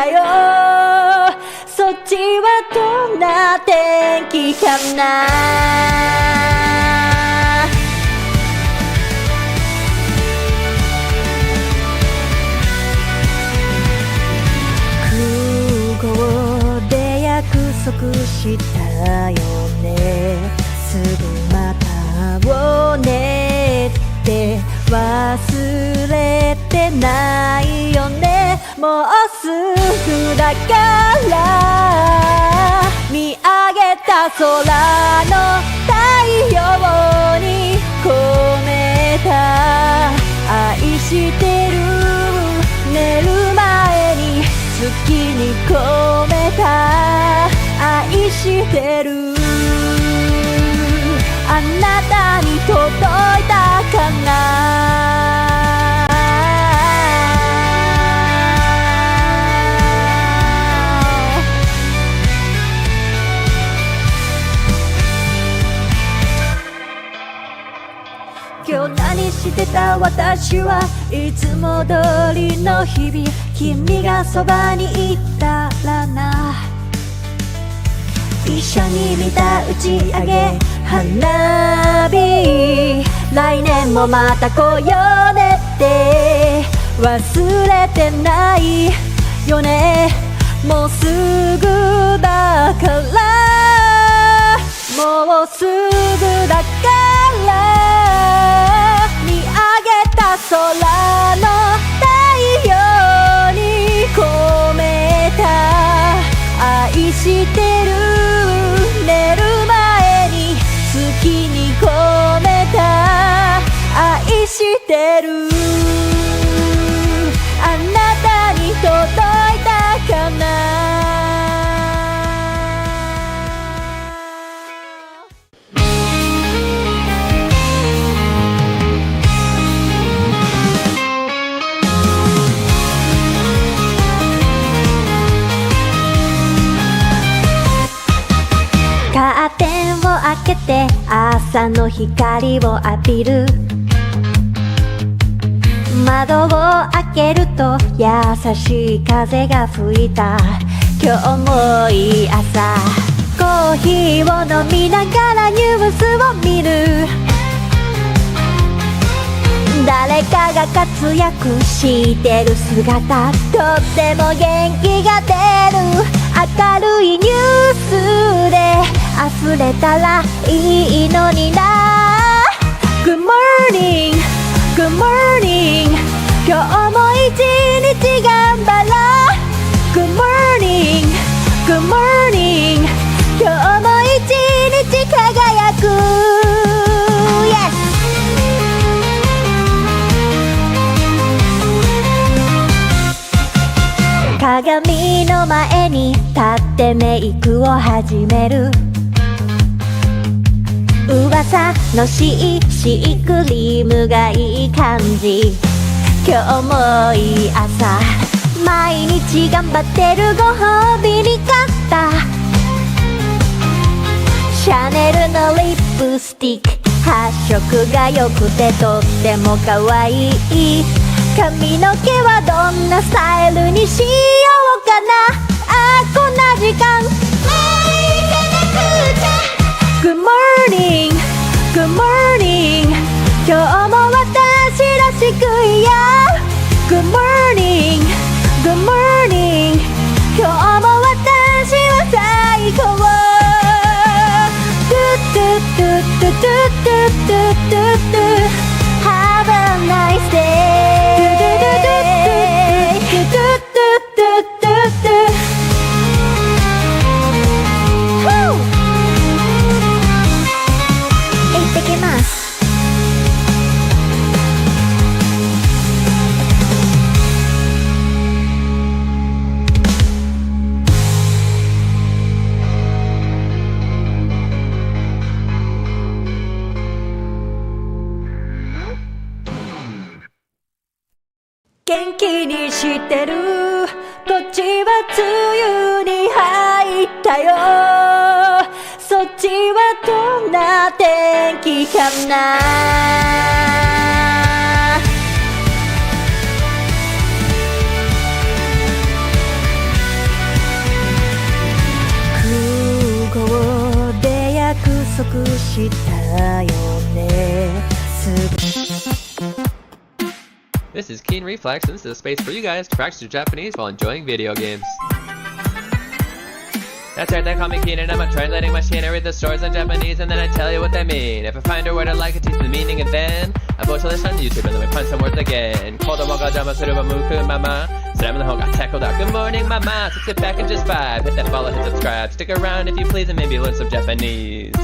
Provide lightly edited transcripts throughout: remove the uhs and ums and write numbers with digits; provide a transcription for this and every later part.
たよ。そっちはどんな天気かな。空港で約束したよね。すぐまた会おうねって忘れてないよね。もうすぐだから見上げた空の太陽に込めた愛してる。寝る前に月に込めた愛してる。あなたに届いたかな。今日何してた私はいつも通りの日々。君がそばにいたらな。一緒に見た打ち上げ花火。来年もまた来ようねって忘れてないよね。もうすぐだからもうすぐだから見上げた空の太陽に込めた愛してる。寝る前に月に込めた愛してる。あなたに届いたかな。カーテンを開けて朝の光を浴びる。窓を開けると優しい風が吹いた。今日もいい朝。コーヒーを飲みながらニュースを見る。誰かが活躍してる姿、とっても元気が出る。明るいニュースで溢れたらいいのにな。 Good morning, good morning。 今日も一日頑張ろう。 Good morning, good morning。 今日も一日輝く。 Yes。 鏡の前に立ってメイクを始める。噂のシークリームがいい感じ。今日もいい朝。毎日頑張ってるご褒美に買ったシャネルのリップスティック。発色が良くてとっても可愛い。髪の毛はどんなスタイルにしようかな。あ、こんな時間Good morning, good morning。 今日も私らしくいよう。 Good morning, good morning。 今日も私は最高。トゥトゥトゥトゥトゥトゥトゥトゥトゥ Have a nice day。 トゥトゥトゥトゥトゥトゥトゥ。元気にしてる。こっちは梅雨に入ったよ。そっちはどんな天気かな。したよね This is Keen Reflex, and this is a space for you guys to practice your Japanese while enjoying video games. That's right, they call me Keen, and I'm a translating machine. I read the stories in Japanese, and then I tell you what they mean. If I find a word I like, I teach the meaning, and then I post a list on YouTube, and then we find some words again. Kodomo ga jama suru wa muku mama. Slam the got tackled out. Good morning, mama. So sit back and just vibe. Hit that follow, hit subscribe. Stick around if you please, and maybe learn some Japanese.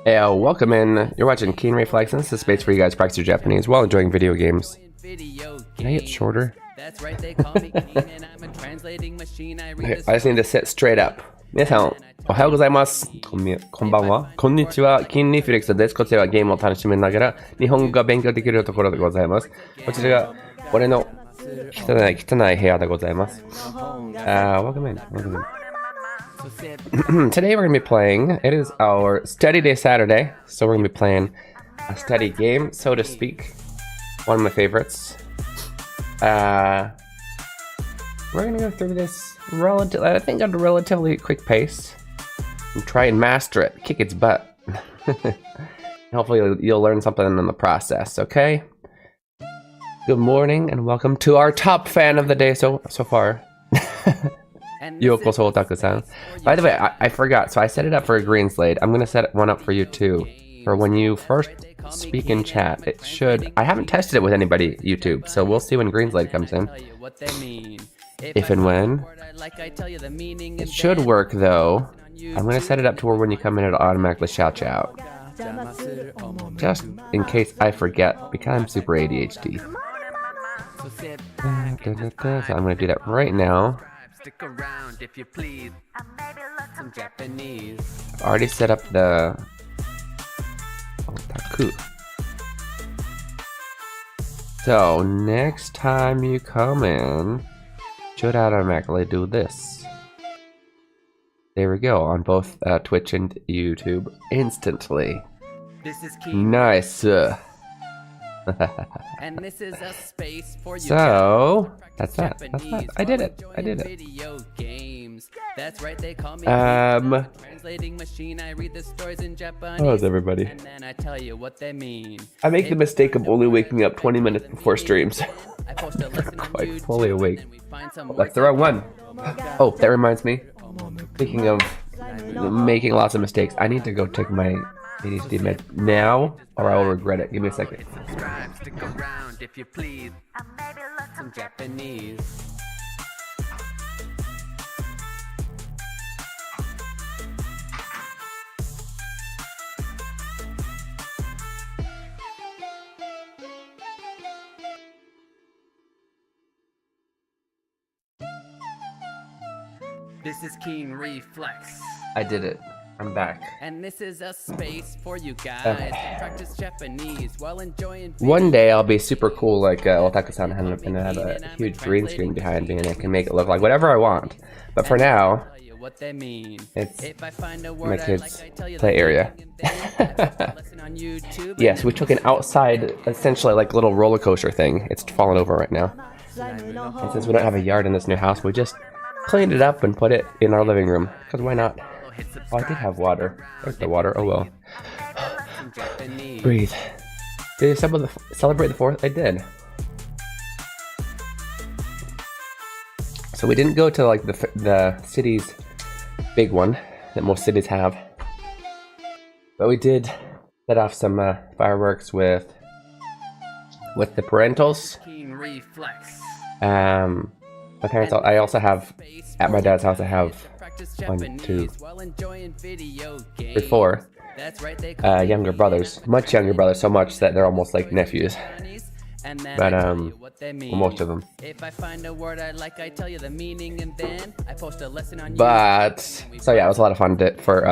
Hey, welcome in. You're watching Keen Reflex, and this is a space for you guys to practice your Japanese while enjoying video games. Can I get shorter? Okay, I just need to sit straight up. 皆さん、おはようございます。こんばんは。こんにちは。キンリフレクスです。こちらはゲームを楽しみながら日本語が勉強できるところでございます。こちらが俺の汚い部屋でございます。Welcome in. Today we're going to be playing, it is our study day Saturday, so we're going to be playing a study game, so to speak. One of my favorites. We're going to go through this I think at a relatively quick pace. And try and master it, kick its butt. Hopefully you'll learn something in the process, okay? Good morning and welcome to our top fan of the day so far. Yoko Sotaku-san. By the way, I forgot, so I set it up for a green slate. I'm gonna set one up for you too. For when you first speak in chat, it should... I haven't tested it with anybody, YouTube, so we'll see when green slate comes in. If and when. It should work though. I'm gonna set it up to where when you come in it'll automatically shout you out. Just in case I forget, because I'm super ADHD. So I'm gonna do that right now. Stick around if you please. Some Japanese. I've already set up the otaku. So next time you come in, should automatically do this. There we go, on both Twitch and YouTube instantly. This is nice. And this is a space for you. So that's that. I did it. That's right, they call me translating machine. I read the stories in Japanese. How's everybody? And then I tell you what they mean. I make the mistake of only waking up 20 minutes before streams. I'm quite fully awake. Oh, that's the wrong one. Oh, that reminds me. Speaking of making lots of mistakes, I need to go take my ADHD med now, or I will regret it. Give me a second. Stick around if you please. Some Japanese. This is Keen Reflex. I did it. I'm back. And this is a space for you guys to practice Japanese while enjoying. One day I'll be super cool like Otaku-san and have a huge green screen behind me and I can make it look like whatever I want. But for now, it's my kids' play area. Yes, we took an outside, essentially like little roller coaster thing. It's fallen over right now. And since we don't have a yard in this new house, we just cleaned it up and put it in our living room. Because why not? Oh, I did have water. There's the water. Oh well. Breathe. Did you celebrate the 4th? I did. So we didn't go to like the city's big one that most cities have, but we did set off some fireworks with the parentals. My parents. I also have at my dad's house. I have 1, 2, 3, 4 younger brothers, much younger brothers, so much that they're almost like nephews. But most of them. But so yeah, it was a lot of fun for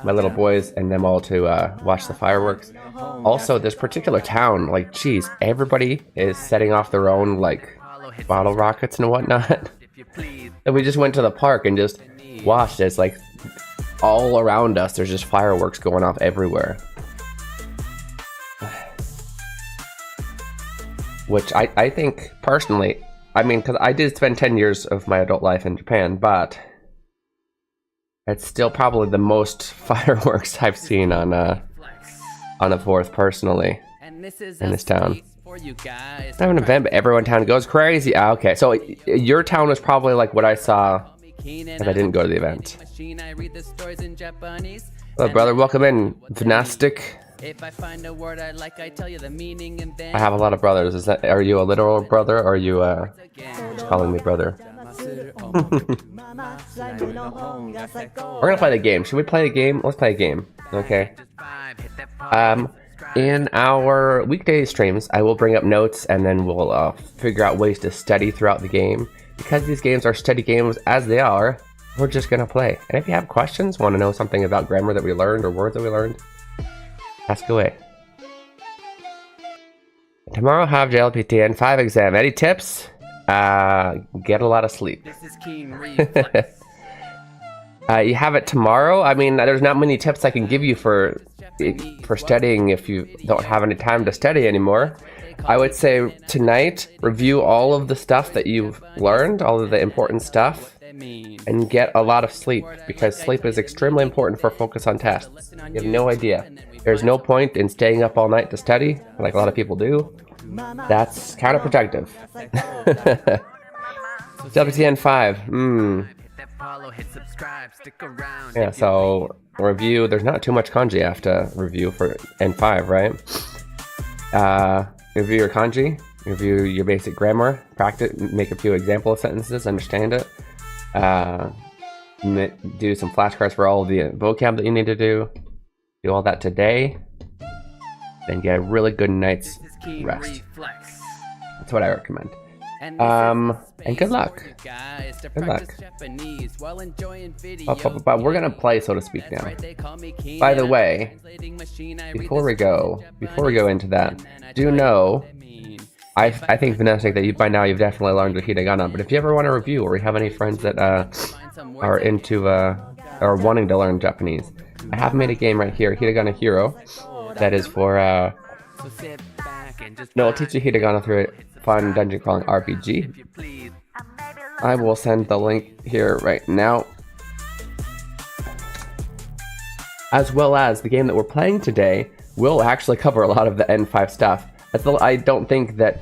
my little boys and them all to watch the fireworks. Also, this particular town, like, geez, everybody is setting off their own, like, bottle rockets and whatnot. And we just went to the park and just watched. It's like all around us, there's just fireworks going off everywhere. Which I think, personally, I mean, because I did spend 10 years of my adult life in Japan, but it's still probably the most fireworks I've seen on the 4th, personally, in this town. I have an event, but everyone in town goes crazy. Ah, okay, so your town was probably like what I saw, but I didn't go to the event. Hello, brother. Welcome in, Vinastic. I have a lot of brothers. Are you a literal brother, or are you just calling me brother? We're gonna play the game. Should we play a game? Let's play a game. Okay. In our weekday streams, I will bring up notes, and then we'll figure out ways to study throughout the game. Because these games are study games as they are, we're just gonna play. And if you have questions, want to know something about grammar that we learned or words that we learned, ask away. Tomorrow I have JLPT and 5 exam. Any tips? Get a lot of sleep. This is keen reflex. You have it tomorrow? I mean, there's not many tips I can give you for studying if you don't have any time to study anymore. I would say tonight, review all of the stuff that you've learned, all of the important stuff, and get a lot of sleep, because sleep is extremely important for focus on tests. You have no idea. There's no point in staying up all night to study, like a lot of people do. That's counterproductive. WTN 5. Yeah, so review. There's not too much kanji I have to review for N5, right? Review your kanji, review your basic grammar, practice, make a few example sentences, understand it. Do some flashcards for all of the vocab that you need to do. Do all that today, then get a really good night's rest. That's what I recommend. And good luck. Good luck. We're gonna play, so to speak, now. By the way, before we go into that, do know, I think, Vanessa, that by now you've definitely learned the hiragana. But if you ever want to review, or you have any friends that are into or wanting to learn Japanese, I have made a game right here, Hiragana Hero, that is for no, I'll teach you hiragana through a fun dungeon crawling RPG. I will send the link here right now, as well as the game that we're playing today will actually cover a lot of the N5 stuff. I don't think that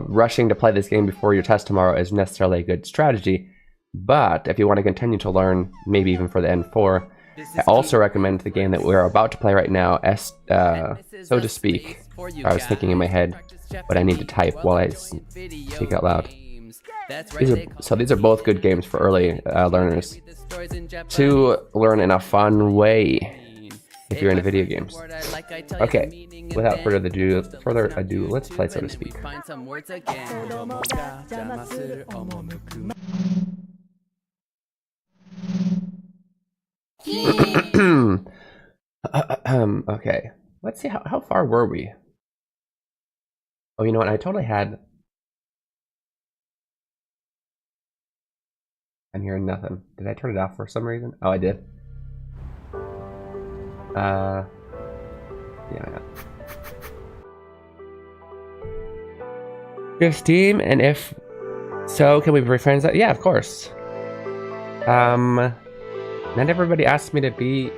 rushing to play this game before your test tomorrow is necessarily a good strategy, but if you want to continue to learn, maybe even for the N4, I also recommend the game that we're about to play right now, so to speak. I was thinking in my head what I need to type while I speak out loud. These are both good games for early learners to learn in a fun way if you're into video games. Okay, without further ado, let's play, so to speak. Okay, let's see, how far were we? Oh, you know what, I totally had... I'm hearing nothing. Did I turn it off for some reason? Oh, I did. Yeah. You have Steam, and if so, can we be friends? Yeah, of course. Not everybody asked me to be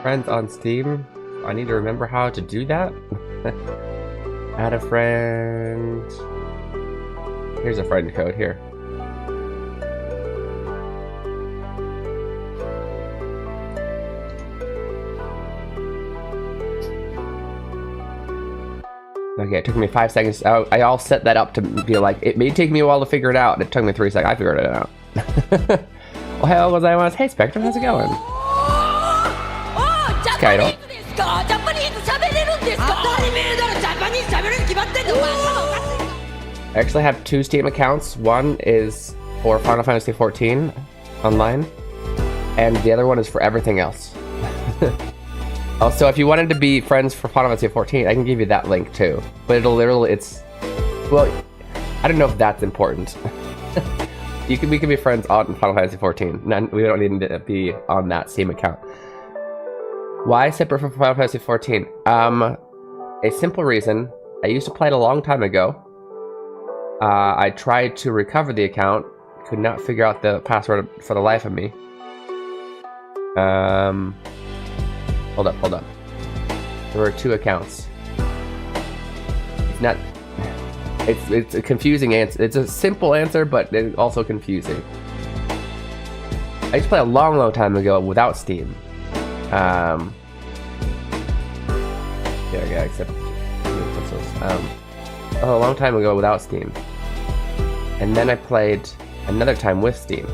friends on Steam. I need to remember how to do that. Add a friend. Here's a friend code here. Okay, it took me 5 seconds. I all set that up to be like, it may take me a while to figure it out, and it took me 3 seconds. I figured it out. Ohayou gozaimasu. Hey, Spectrum, how's it going? Kaido. I actually have 2 Steam accounts. One is for Final Fantasy XIV online, and the other one is for everything else. Also, if you wanted to be friends for Final Fantasy 14, I can give you that link too. But it'll literally, well, I don't know if that's important. We can be friends on Final Fantasy 14. We don't need to be on that same account. Why separate from Final Fantasy 14? A simple reason. I used to play it a long time ago. I tried to recover the account. Could not figure out the password for the life of me. Hold up. There were 2 accounts. It's a confusing answer. It's a simple answer, but it's also confusing. I used to play a long time ago without Steam. Yeah, except a long time ago without Steam. And then I played another time with Steam.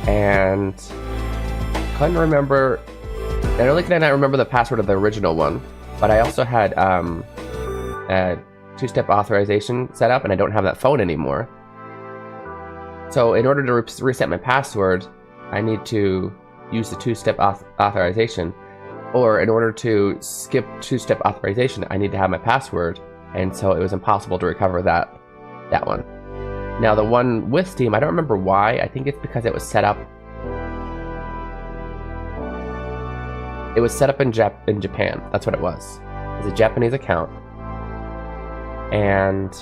And couldn't remember. I really could not remember the password of the original one, but I also had 2-step authorization set up, and I don't have that phone anymore. So in order to reset my password, I need to use the 2-step authorization, or in order to skip 2-step authorization, I need to have my password, and so it was impossible to recover that one. Now the one with Steam, I don't remember why. I think it's because it was set up. It was set up in Japan. That's what it was. It was a Japanese account. And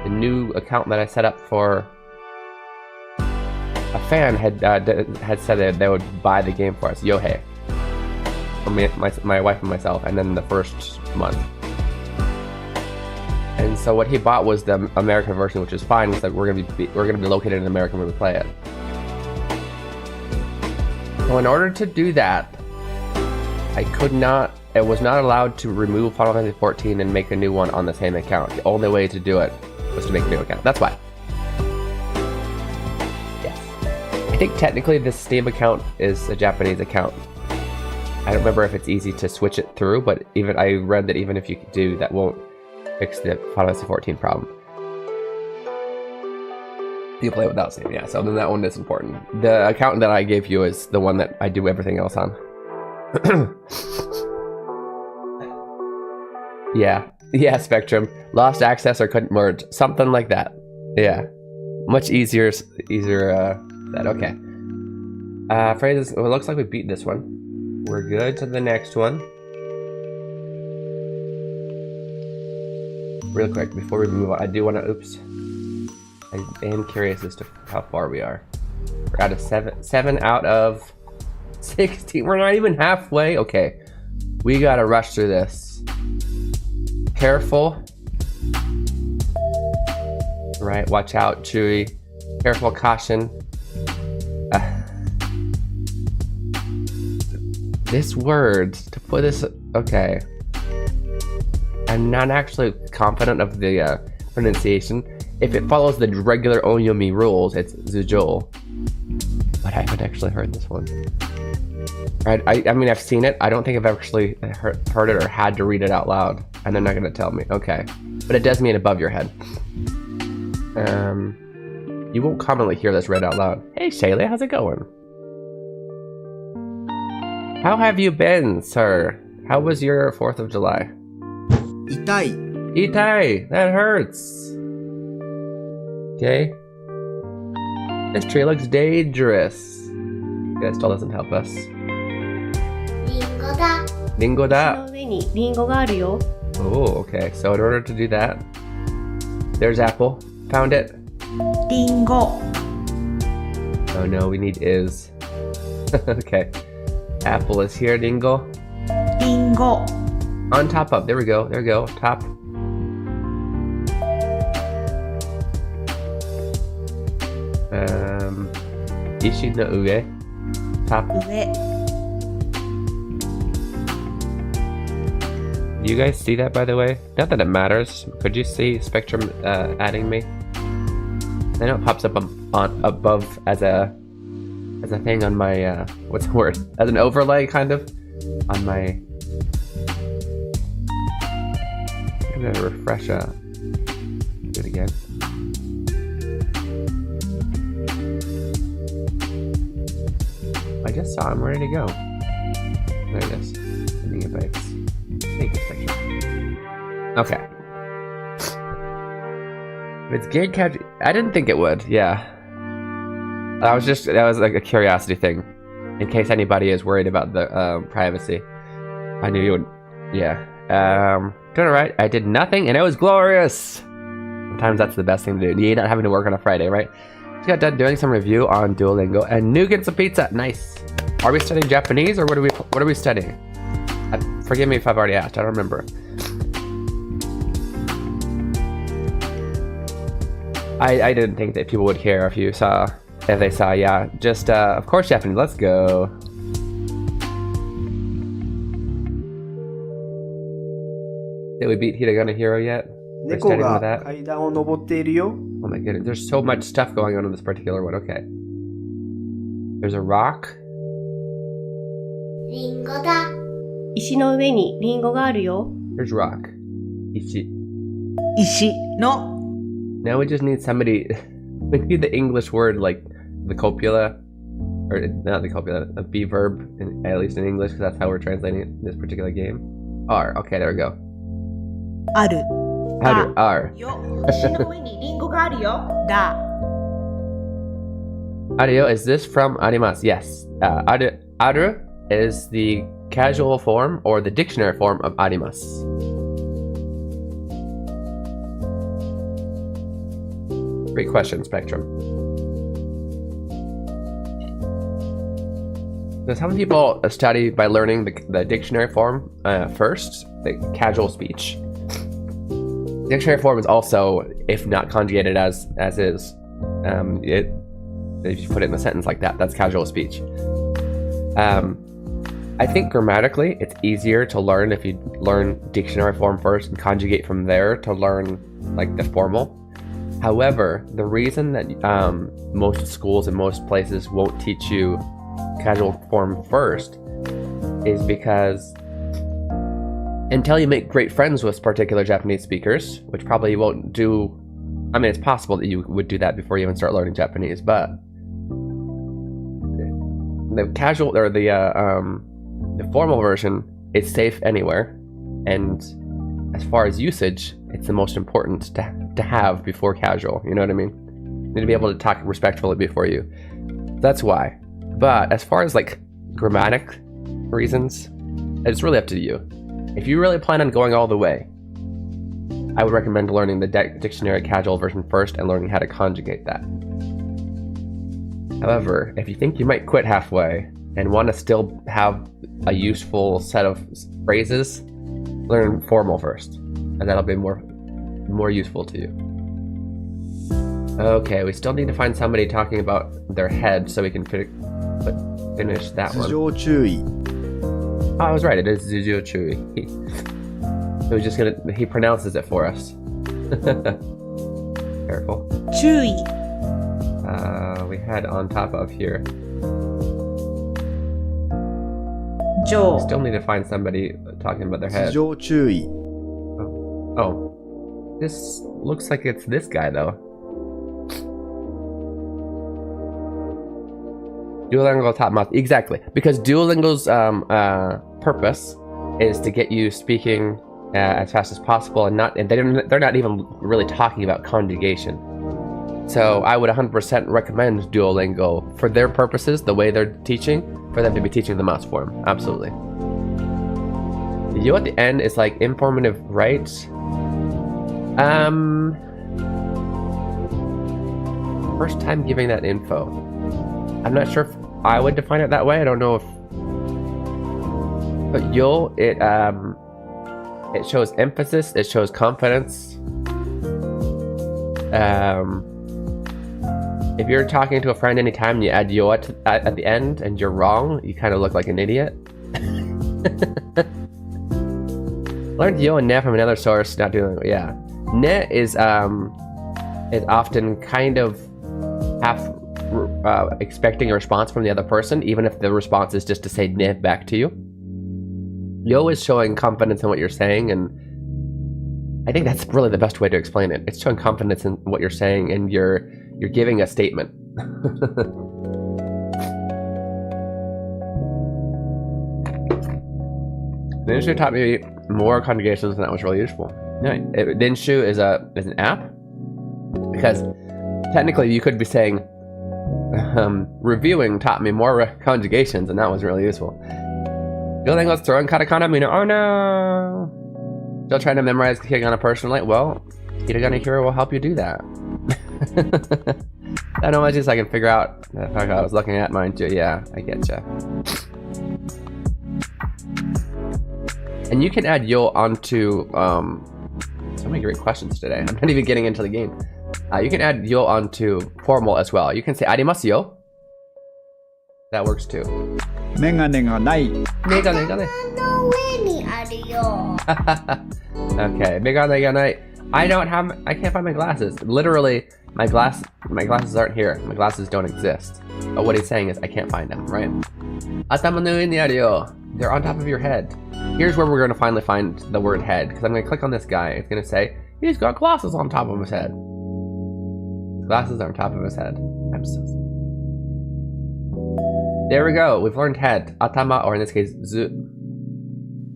the new account that I set up for a fan had said that they would buy the game for us, Yohei, for me, my wife and myself, and then the first month. And so what he bought was the American version, which is fine. It's like we're gonna be located in America when we play it. So in order to do that, I was not allowed to remove Final Fantasy 14 and make a new one on the same account. The only way to do it was to make a new account. That's why. Yes. I think technically this Steam account is a Japanese account. I don't remember if it's easy to switch it through, but I read that even if you do, that won't fix the Final Fantasy 14 problem. You play without Steam, yeah, so then that one is important. The account that I gave you is the one that I do everything else on. Yeah, Spectrum. Lost access or couldn't merge. Something like that. Yeah. Much easier that, okay. Phrases, well, it looks like we beat this one. We're good to the next one. Real quick, before we move on, I do want to, I am curious as to how far we are. We're out of 7 out of 16. We're not even halfway. Okay, we gotta rush through this. Careful. Right, watch out, Chewie. Careful, caution. This word, to put this, okay. I'm not actually confident of the pronunciation. If it follows the regular Onyomi rules, it's Zujol. But I haven't actually heard this one. I mean, I've seen it. I don't think I've actually heard it or had to read it out loud. And they're not going to tell me. Okay. But it does mean above your head. You won't commonly hear this read out loud. Hey, Shaylee, how's it going? How have you been, sir? How was your 4th of July? Itai! That hurts! Okay. This tree looks dangerous. That still doesn't help us. Ringo da. Oh, okay. So in order to do that, there's Apple. Found it. Ringo. Oh no, we need is. Okay. Apple is here, Ringo. Ringo. On top of. There we go. There we go. Top. Ishi no ue. Top. Ue. Do you guys see that, by the way? Not that it matters. Could you see Spectrum adding me? I know it pops up above as a thing on my what's the word? As an overlay, kind of, on my. I'm gonna refresh. Do it again. I just saw him ready to go. Okay. If it's geared casual, I didn't think it would. Yeah. That was like a curiosity thing, in case anybody is worried about the privacy. I knew you would. Yeah. Doing alright. I did nothing, and it was glorious. Sometimes that's the best thing to do. You're not having to work on a Friday, right? Just got done doing some review on Duolingo and nougat some pizza. Nice. Are we studying Japanese, or what are we studying? Forgive me if I've already asked. I don't remember. I didn't think that people would care if they saw. Yeah, just of course Japanese. Let's go. Did we beat Hiragana Hero yet? We're 猫 studying with が that. 階段を登っているよ。 Oh my goodness, there's so much stuff going on in this particular one. Okay. There's a rock. リンゴだ。石の上にリンゴがあるよ。 There's rock. Ichi. 石の Now we just need somebody. We need the English word like the copula, or not the copula, a B verb, at least in English, because that's how we're translating it in this particular game. R. Okay, there we go. ある How do R? よ石の上にリンゴがあるよだ Ario, is this from arimasu? Yes. Aru is the casual form or the dictionary form of arimasu. Great question, Spectrum. So some people study by learning the dictionary form first, the casual speech. Dictionary form is also, if not conjugated as is, if you put it in a sentence like that, that's casual speech. I think grammatically, it's easier to learn if you learn dictionary form first and conjugate from there to learn like the formal. However, the reason that most schools and most places won't teach you casual form first is because until you make great friends with particular Japanese speakers, which probably you won't do. I mean, it's possible that you would do that before you even start learning Japanese, but the casual or the formal version is safe anywhere, and as far as usage, it's the most important to have before casual. You know what I mean? You need to be able to talk respectfully before you. That's why. But as far as like grammatic reasons, it's really up to you. If you really plan on going all the way, I would recommend learning the dictionary casual version first and learning how to conjugate that. However, if you think you might quit halfway and want to still have a useful set of phrases, learn formal first, and that'll be more useful to you. Okay, we still need to find somebody talking about their head so we can finish that 頭 one. 上注意 Oh, I was right. It is Zujo Chui. So he pronounces it for us. Careful. 注意 We had on top of here. 上 Still need to find somebody talking about their 頭 head. 上注意 Oh. This looks like it's this guy, though. Duolingo top math. Exactly. Because Duolingo's purpose is to get you speaking as fast as possible, and they're not even really talking about conjugation. So I would 100% recommend Duolingo for their purposes, the way they're teaching, for them to be teaching the mouse form. Absolutely. You at the end is like informative, right? First time giving that info. I'm not sure if I would define it that way. I don't know if. But it shows emphasis. It shows confidence. If you're talking to a friend anytime and you add yo at the end and you're wrong, you kind of look like an idiot. Learned yo and ne from another source, not doing it. Yeah, ne is often kind of half expecting a response from the other person, even if the response is just to say ne back to you. Yo is showing confidence in what you're saying, and I think that's really the best way to explain it. It's showing confidence in what you're saying, and you're giving a statement. The industry taught me more conjugations, and that was really useful. No, Dinshu is an app? Because technically you could be saying, reviewing taught me more conjugations, and that was really useful. Feeling was throwing katakana mina. Oh no! Still trying to memorize hiragana personally? Well, Hiragana Hero will help you do that. I know much as I can figure out the fact I was looking at mine too. Yeah, I get ya. And you can add yo onto so many great questions today. I'm not even getting into the game. You can add yo onto formal as well. You can say arimasu yo. That works too. メガネがない。 Megane ga nai. の上にあるよ Okay, megane ga nai. I can't find my glasses. Literally, my glasses aren't here. My glasses don't exist. But what he's saying is I can't find them, right? Atama no ue ni aru yo. They're on top of your head. Here's where we're going to finally find the word head, because I'm going to click on this guy. It's going to say, he's got glasses on top of his head. Glasses are on top of his head. I'm so sorry. There we go. We've learned head. Atama, or in this case, zu.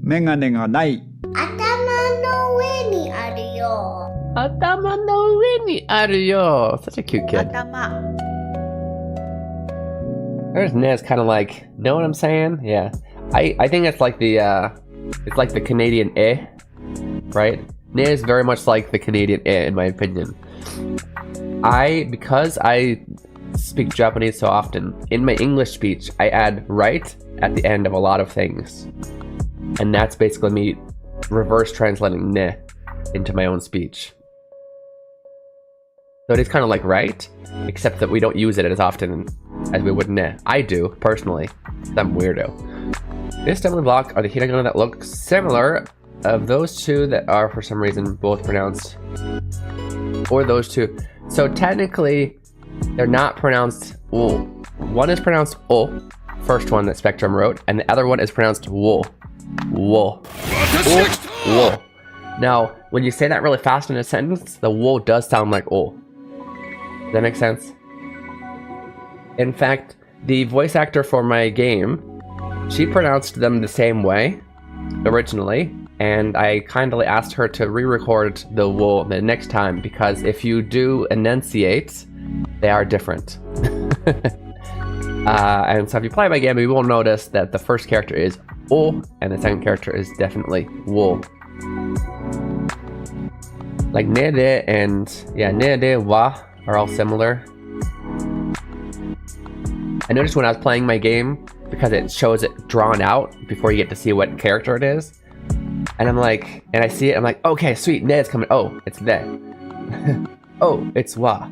メガネがない。頭の上にあるよ Atama no ue ni aru yo. Such a cute kid. 頭 There's Nez kind of like, know what I'm saying? Yeah. I think it's like the Canadian eh, right? Ne is very much like the Canadian eh, in my opinion. Because I speak Japanese so often, in my English speech, I add right at the end of a lot of things. And that's basically me reverse translating ne into my own speech. So it is kind of like right, except that we don't use it as often as we would ne. I do, personally. I'm weirdo. This stumbling block are the hiragana that look similar of those two that are for some reason both pronounced, or those two. So technically, they're not pronounced wool. One is pronounced o, first one that Spectrum wrote, and the other one is pronounced wool. Wool. Wool. Now, when you say that really fast in a sentence, the wool does sound like o. Does that make sense? In fact, the voice actor for my game, she pronounced them the same way originally, and I kindly asked her to re-record the wool the next time, because if you do enunciate, they are different. And so if you play my game, you will notice that the first character is o, and the second character is definitely wool. Like nede and nede wa are all similar. I noticed when I was playing my game, because it shows it drawn out before you get to see what character it is. And I'm like, and I see it, I'm like, okay, sweet, ne is coming. Oh, it's ne. Oh, it's wa.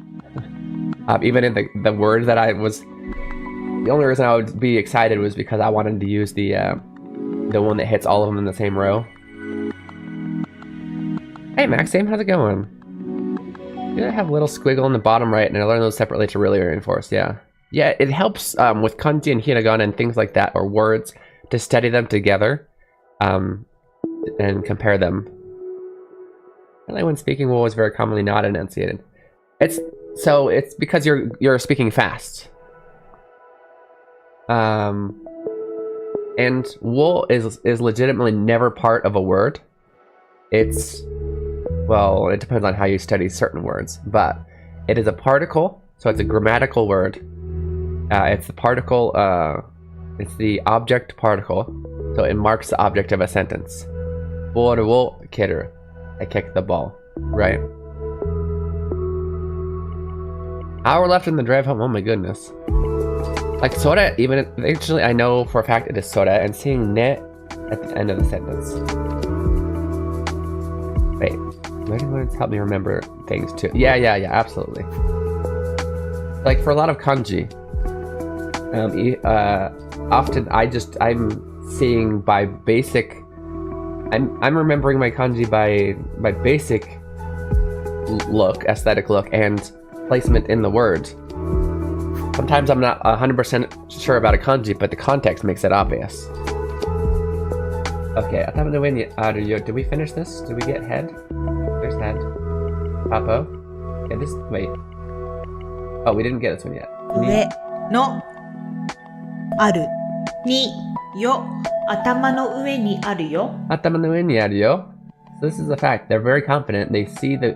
Even in the word that I was, the only reason I would be excited was because I wanted to use the one that hits all of them in the same row. Hey Maxime, how's it going? I have a little squiggle in the bottom right, and I learned those separately to really reinforce, yeah. Yeah, it helps with kanji and hiragana and things like that, or words, to study them together and compare them. Really, when speaking wool is very commonly not enunciated. It's because you're speaking fast. And wool is legitimately never part of a word. Well, it depends on how you study certain words, but it is a particle, so it's a grammatical word. It's the particle, it's the object particle, so it marks the object of a sentence. Boru wo keru. I kicked the ball, right? Hour left in the drive home, oh my goodness. Like sore, even eventually I know for a fact it is sore, and seeing ne at the end of the sentence. Wait, learning words help me remember things too. Yeah, absolutely. Like for a lot of kanji, often I'm seeing by basic. I'm remembering my kanji by basic look, aesthetic look, and placement in the word. Sometimes I'm not 100% sure about a kanji, but the context makes it obvious. Okay, did we finish this? Did we get head? There's head. Papo. Yeah, wait. Oh, we didn't get this one yet. 上のあるによ頭の上にあるよ Atama no ue ni aru yo. So this is a fact. They're very confident. They see the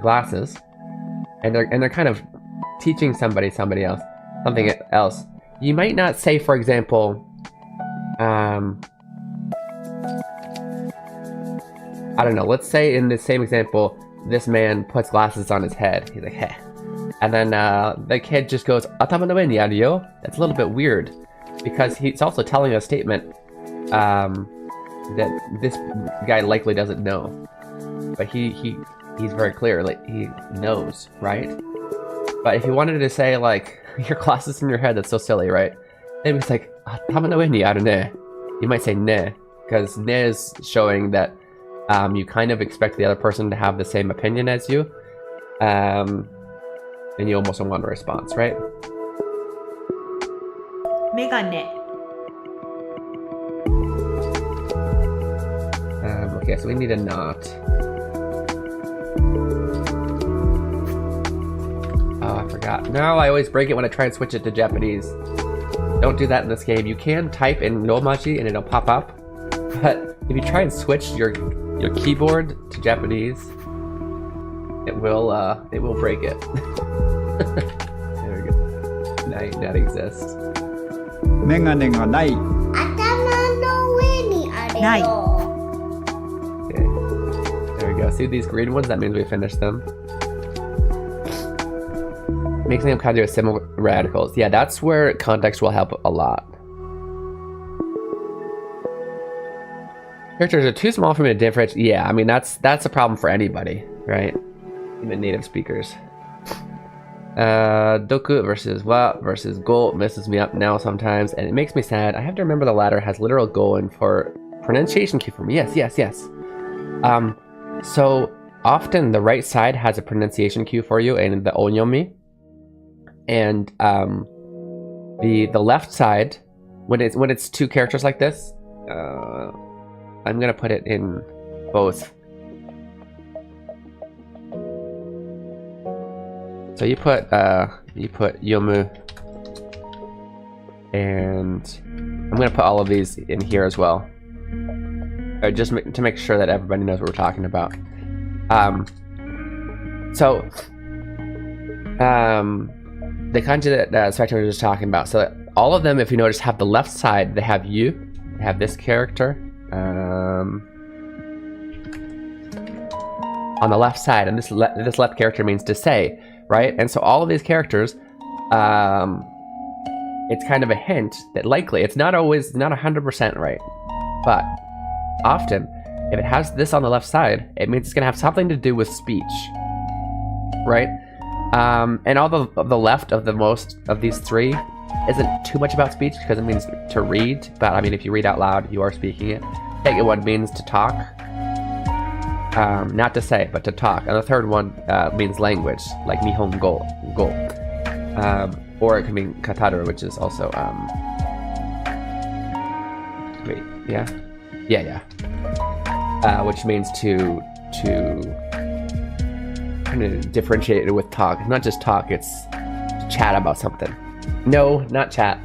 glasses, and they're kind of teaching something else. You might not say, for example, I don't know. Let's say in the same example, this man puts glasses on his head. He's like, heh. And then the kid just goes, "Atama no ue ni aru yo." That's a little bit weird, because he's also telling a statement that this guy likely doesn't know, but he's very clear, like he knows, right? But if you wanted to say like, "Your glasses in your head," that's so silly, right? Then it's like, "Atama no ue ni aru ne." You might say "ne," because "ne" is showing that you kind of expect the other person to have the same opinion as you, and you almost want a response, right? メガネ Okay, so we need a not. Oh, I forgot. No, I always break it when I try and switch it to Japanese. Don't do that in this game. You can type in Romaji and it'll pop up, but if you try and switch your keyboard to Japanese, it will break it. There we go. That exists. メガネがない。頭の上にあれない。よ。 Okay. There we go. See these green ones? That means we finished them. Mixing up kanji with similar radicals. Yeah, that's where context will help a lot. Characters are too small for me to differentiate. Yeah, I mean that's a problem for anybody, right? Even native speakers. Doku versus wa versus go messes me up now sometimes, and it makes me sad. I have to remember the latter has literal go in for pronunciation cue for me. Yes. So often the right side has a pronunciation cue for you in the onyomi, and the left side, when it's two characters like this, I'm gonna put it in both. So you put yomu, and I'm gonna put all of these in here as well, just to make sure that everybody knows what we're talking about. The kanji that Spectre was just talking about. So all of them, if you notice, have the left side. They have you. They have this character on the left side, and this left character means to say, right? And so all of these characters, it's kind of a hint that likely it's not 100% right, but often if it has this on the left side, it means it's gonna have something to do with speech, right? And all the left of most of these three isn't too much about speech because it means to read, but I mean if you read out loud, you are speaking it. Second one means to talk, not to say, but to talk. And the third one means language, like Nihongo, or it can mean kataru, which is also which means to kind of differentiate it with talk. It's not just talk, it's to chat about something. No, not chat.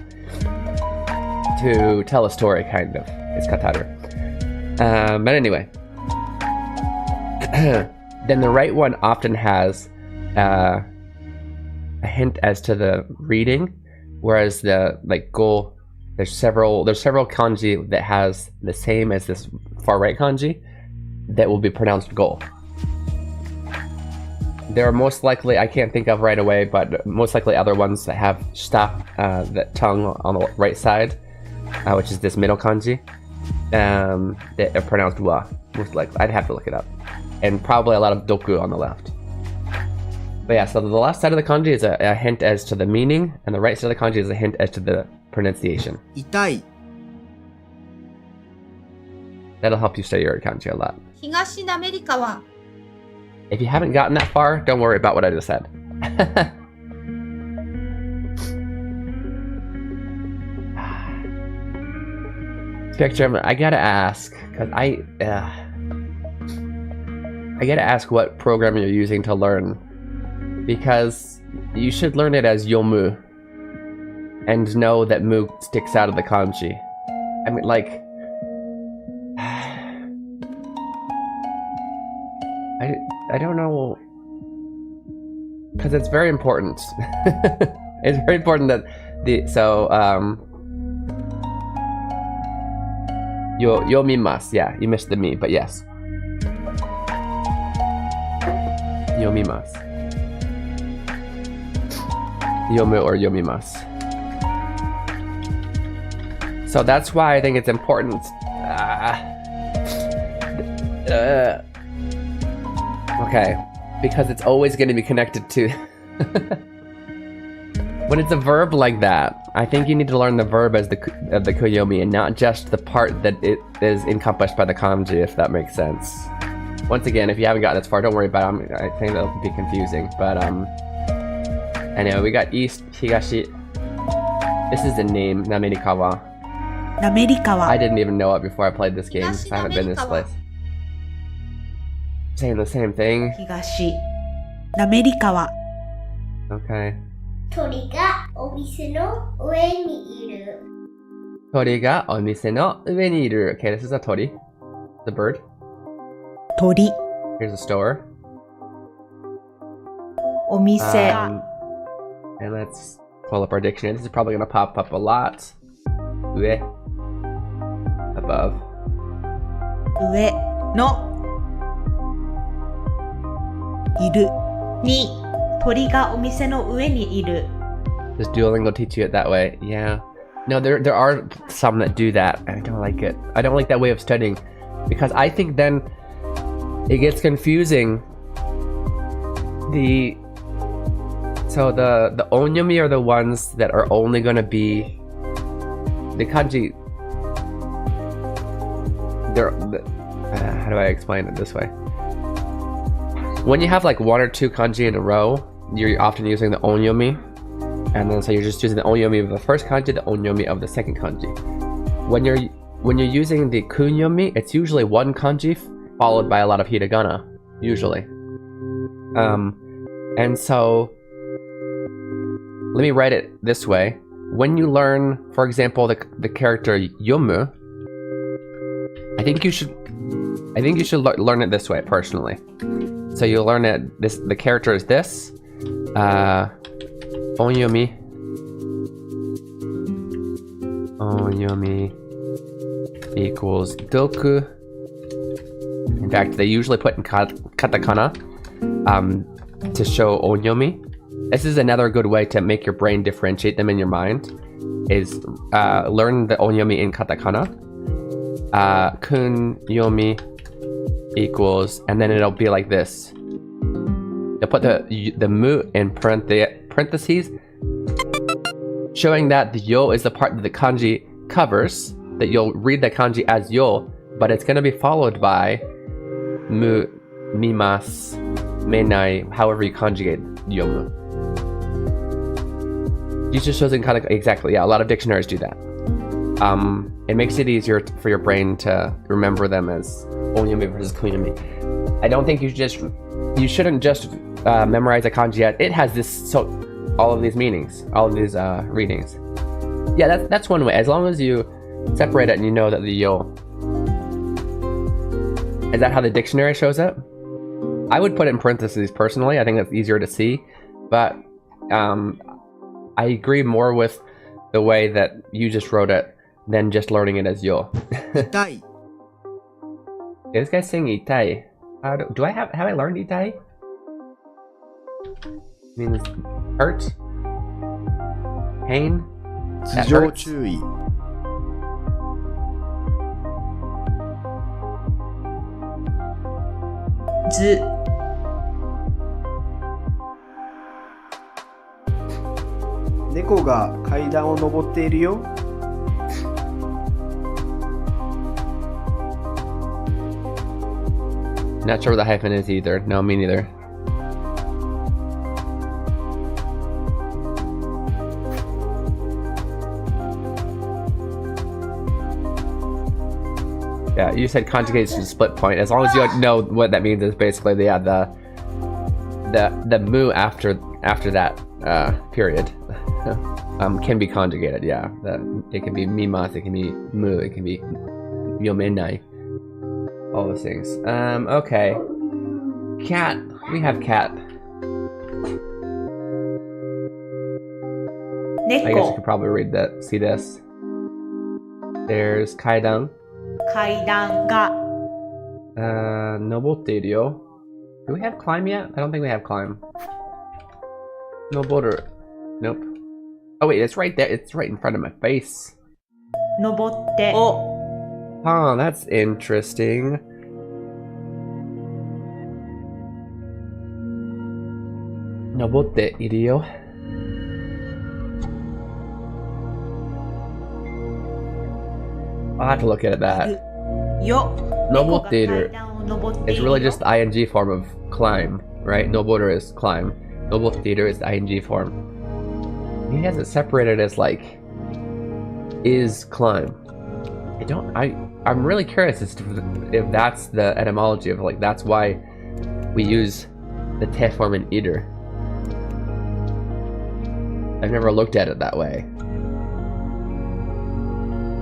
To tell a story, kind of. It's kataru. But anyway. Then the right one often has a hint as to the reading, whereas the go, there's several kanji that has the same as this far right kanji that will be pronounced go. There are most likely, I can't think of right away, but most likely other ones that have shita, that tongue on the right side, which is this middle kanji, that are pronounced wa. Most likely, I'd have to look it up. And probably a lot of doku on the left. But yeah, so the left side of the kanji is a hint as to the meaning, and the right side of the kanji is a hint as to the pronunciation. 痛い That'll help you study your kanji a lot. 東アメリカは If you haven't gotten that far, don't worry about what I just said. Spectrum, I gotta ask, because I gotta ask what program you're using to learn, because you should learn it as yomu and know that mu sticks out of the kanji. I mean, like, I don't know, because it's very important. It's very important that yomimasu. Yeah, you missed the me, but yes. Yomimasu. Yomu or yomimasu. So that's why I think it's important. Okay, because it's always going to be connected to. When it's a verb like that, I think you need to learn the verb as the kuyomi and not just the part that it is encompassed by the kanji, if that makes sense. Once again, if you haven't gotten this far, don't worry about it. I think that'll be confusing. But anyway, we got East, Higashi. This is the name, Namerikawa. Namerikawa. I didn't even know it before I played this game. I haven't been in this place. Saying the same thing. 東。Namerikawa. Okay. 鳥がお店の上にいる。鳥がお店の上にいる. Okay, this is a tori. The bird. 鳥。 Here's a store. お店。 And let's pull up our dictionary. This is probably going to pop up a lot. 上. Above. 上のいるに鳥がお店の上にいる。 Does Duolingo teach you it that way? Yeah. No, there are some that do that, and I don't like it. I don't like that way of studying, because I think then it gets confusing. The onyomi are the ones that are only going to be the kanji. How do I explain it this way? When you have like one or two kanji in a row, you're often using the onyomi, and then so you're just using the onyomi of the first kanji, the onyomi of the second kanji. When you're using the kunyomi, it's usually one kanji followed by a lot of hiragana, usually. And so let me write it this way. When you learn, for example, the character yomu, I think you should learn it this way personally. So you'll learn it. The character is this. Onyomi. Onyomi equals doku. In fact, they usually put in katakana to show onyomi. This is another good way to make your brain differentiate them in your mind. Is learn the onyomi in katakana. Kunyomi equals, and then it'll be like this. You'll put the mu in parentheses, showing that the yo is the part that the kanji covers, that you'll read the kanji as yo, but it's going to be followed by mu, mimas, menai, however you conjugate yomu. These just shows in kind of exactly, yeah, a lot of dictionaries do that. It makes it easier for your brain to remember them as onyomi versus kunyomi. I don't think you shouldn't just memorize a kanji yet. It has all of these meanings, all of these readings. Yeah, that's one way. As long as you separate it and you know that the yo. Is that how the dictionary shows it? I would put it in parentheses personally. I think that's easier to see, but I agree more with the way that you just wrote it than just learning it as yo. 痛い。 This guy's saying itai. Have I learned itai? Means hurt? Pain? 頭上注意。 図。 猫が階段を登っているよ。 Not sure what the hyphen is either. No, me neither. Yeah, you said conjugates to split point. As long as you know what that means, is basically the mu after that period can be conjugated. Yeah, it can be mimas, it can be mu, it can be yomenai. All those things. Okay. Cat. We have cat. I guess you 猫 could probably read that. See this? There's kaidan. 階段が Nobotte yo. Do we have climb yet? I don't think we have climb. Nobotter. Nope. Oh wait, it's right there. It's right in front of my face. 登ってを Huh, that's interesting. Nobotte iru yo. I'll have to look at that. よ Nobotte 階 iru. 段を登ってい It's る really よ just the ing form of climb, right? Nobotter is climb. Nobotte iru is the ing form. He has it separated as like is climb. I'm really curious as to if that's the etymology of like that's why we use the te form in iter. I've never looked at it that way.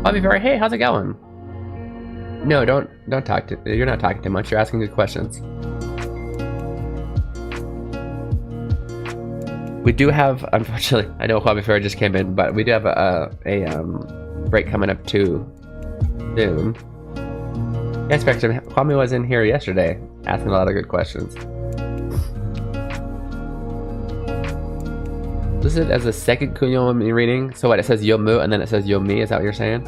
Bobby Berry, hey, how's it going? No, don't talk to. You're not talking too much. You're asking good questions. We do have, unfortunately, I know Bobby Berry just came in, but we do have a break coming up too soon. Yeah, Spectrum. Kwame was in here yesterday, asking a lot of good questions. This is as a second Kunyomi reading. So what? It says Yomu and then it says Yomi. Is that what you're saying?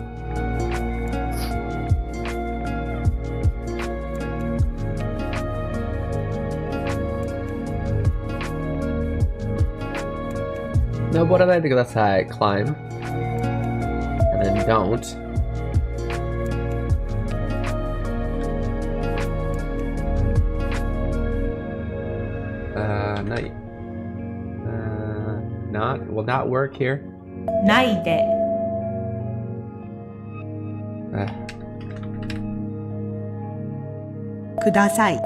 No, what did I do? That's how I climb. And then don't. Night. Will not work here. ないで ください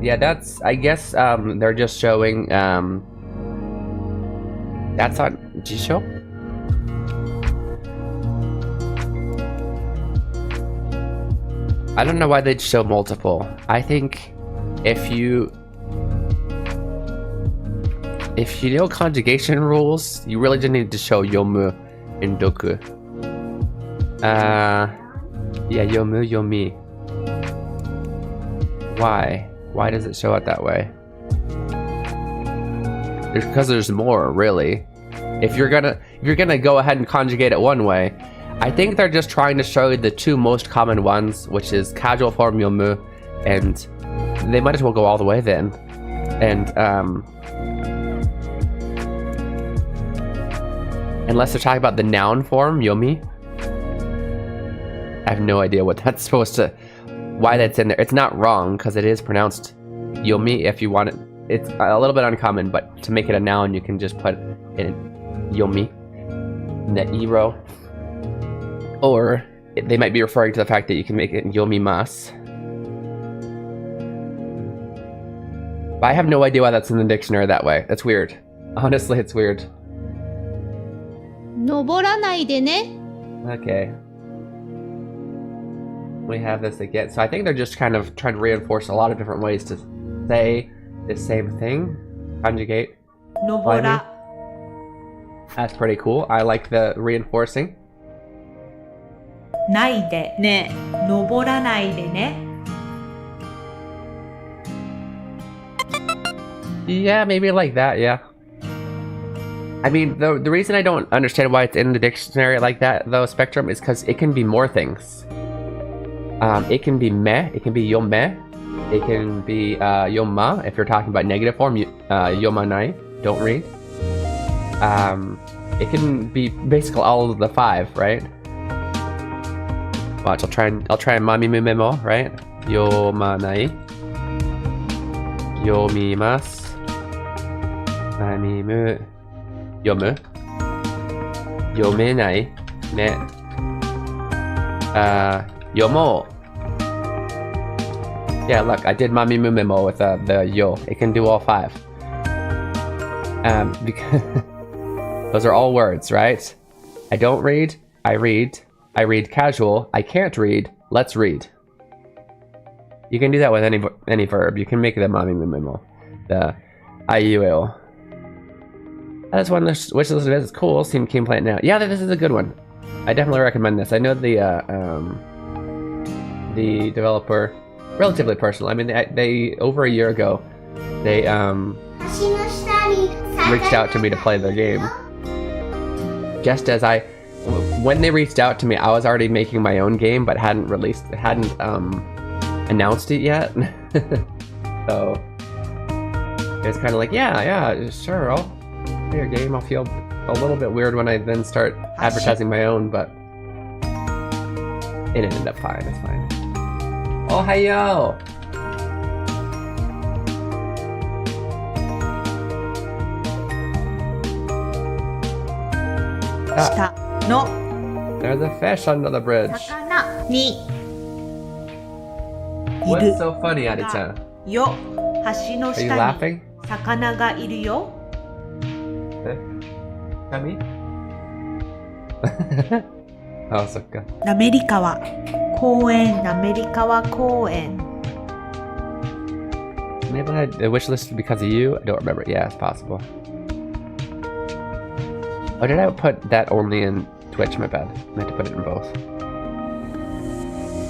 Yeah, that's, I guess, they're just showing, that's on Jisho? I don't know why they'd show multiple. I think if you know conjugation rules, you really just need to show Yomu and Doku. Yeah, Yomu, Yomi. Why? Why does it show it that way? Because there's more, really. If you're gonna go ahead and conjugate it one way, I think they're just trying to show you the two most common ones, which is casual form Yomu, and they might as well go all the way then. And unless they're talking about the noun form Yomi, I have no idea what that's supposed to, why that's in there. It's not wrong because it is pronounced Yomi if you want it. It's a little bit uncommon, but to make it a noun, you can just put in Yomi in the iro. Or they might be referring to the fact that you can make it yomimasu. But I have no idea why that's in the dictionary that way. That's weird. Honestly, it's weird. 登らないでね Okay. We have this again. So I think they're just kind of trying to reinforce a lot of different ways to say the same thing. Conjugate. 登ら That's pretty cool. I like the reinforcing. ないでね登らないでね Yeah, maybe like that, yeah. I mean, the reason I don't understand why it's in the dictionary like that, though, Spectrum, is because it can be more things. It can be me, it can be yome, it can be yoma, if you're talking about negative form, yomanai, don't read. It can be basically all of the five, right? Watch, I'll try and mamimu memo, right? Yomanai, yomimasu, mamimu, yomu, yomenai, ne, yomo. Yeah, look, I did mamimu memo with the yo. It can do all five. Because those are all words, right? I don't read, I read. I read casual. I can't read. Let's read. You can do that with any verb. You can make the mami mimo. The IUL. That's one wish list of it. It's cool. Seem keen playing now. Yeah, this is a good one. I definitely recommend this. I know the developer relatively personal. I mean, they over a year ago, they reached out to me to play their game. Just as when they reached out to me, I was already making my own game, but hadn't announced it yet. So it's kind of like, yeah, sure, I'll play your game. I'll feel a little bit weird when I then start advertising my own, but it ended up fine. It's fine. Oh, hiyo! Shita no There's a fish under the bridge. sakana ni What's iru so funny, Ari-chan? yo. Hashi no Are you shita ni laughing? sakana ga iru yo. Kami? Oh, so good. 滑川公園滑川公園 Maybe I had a wish list because of you? I don't remember. Yeah, it's possible. Oh, did I put that only in Twitch? My bad. I meant to put it in both.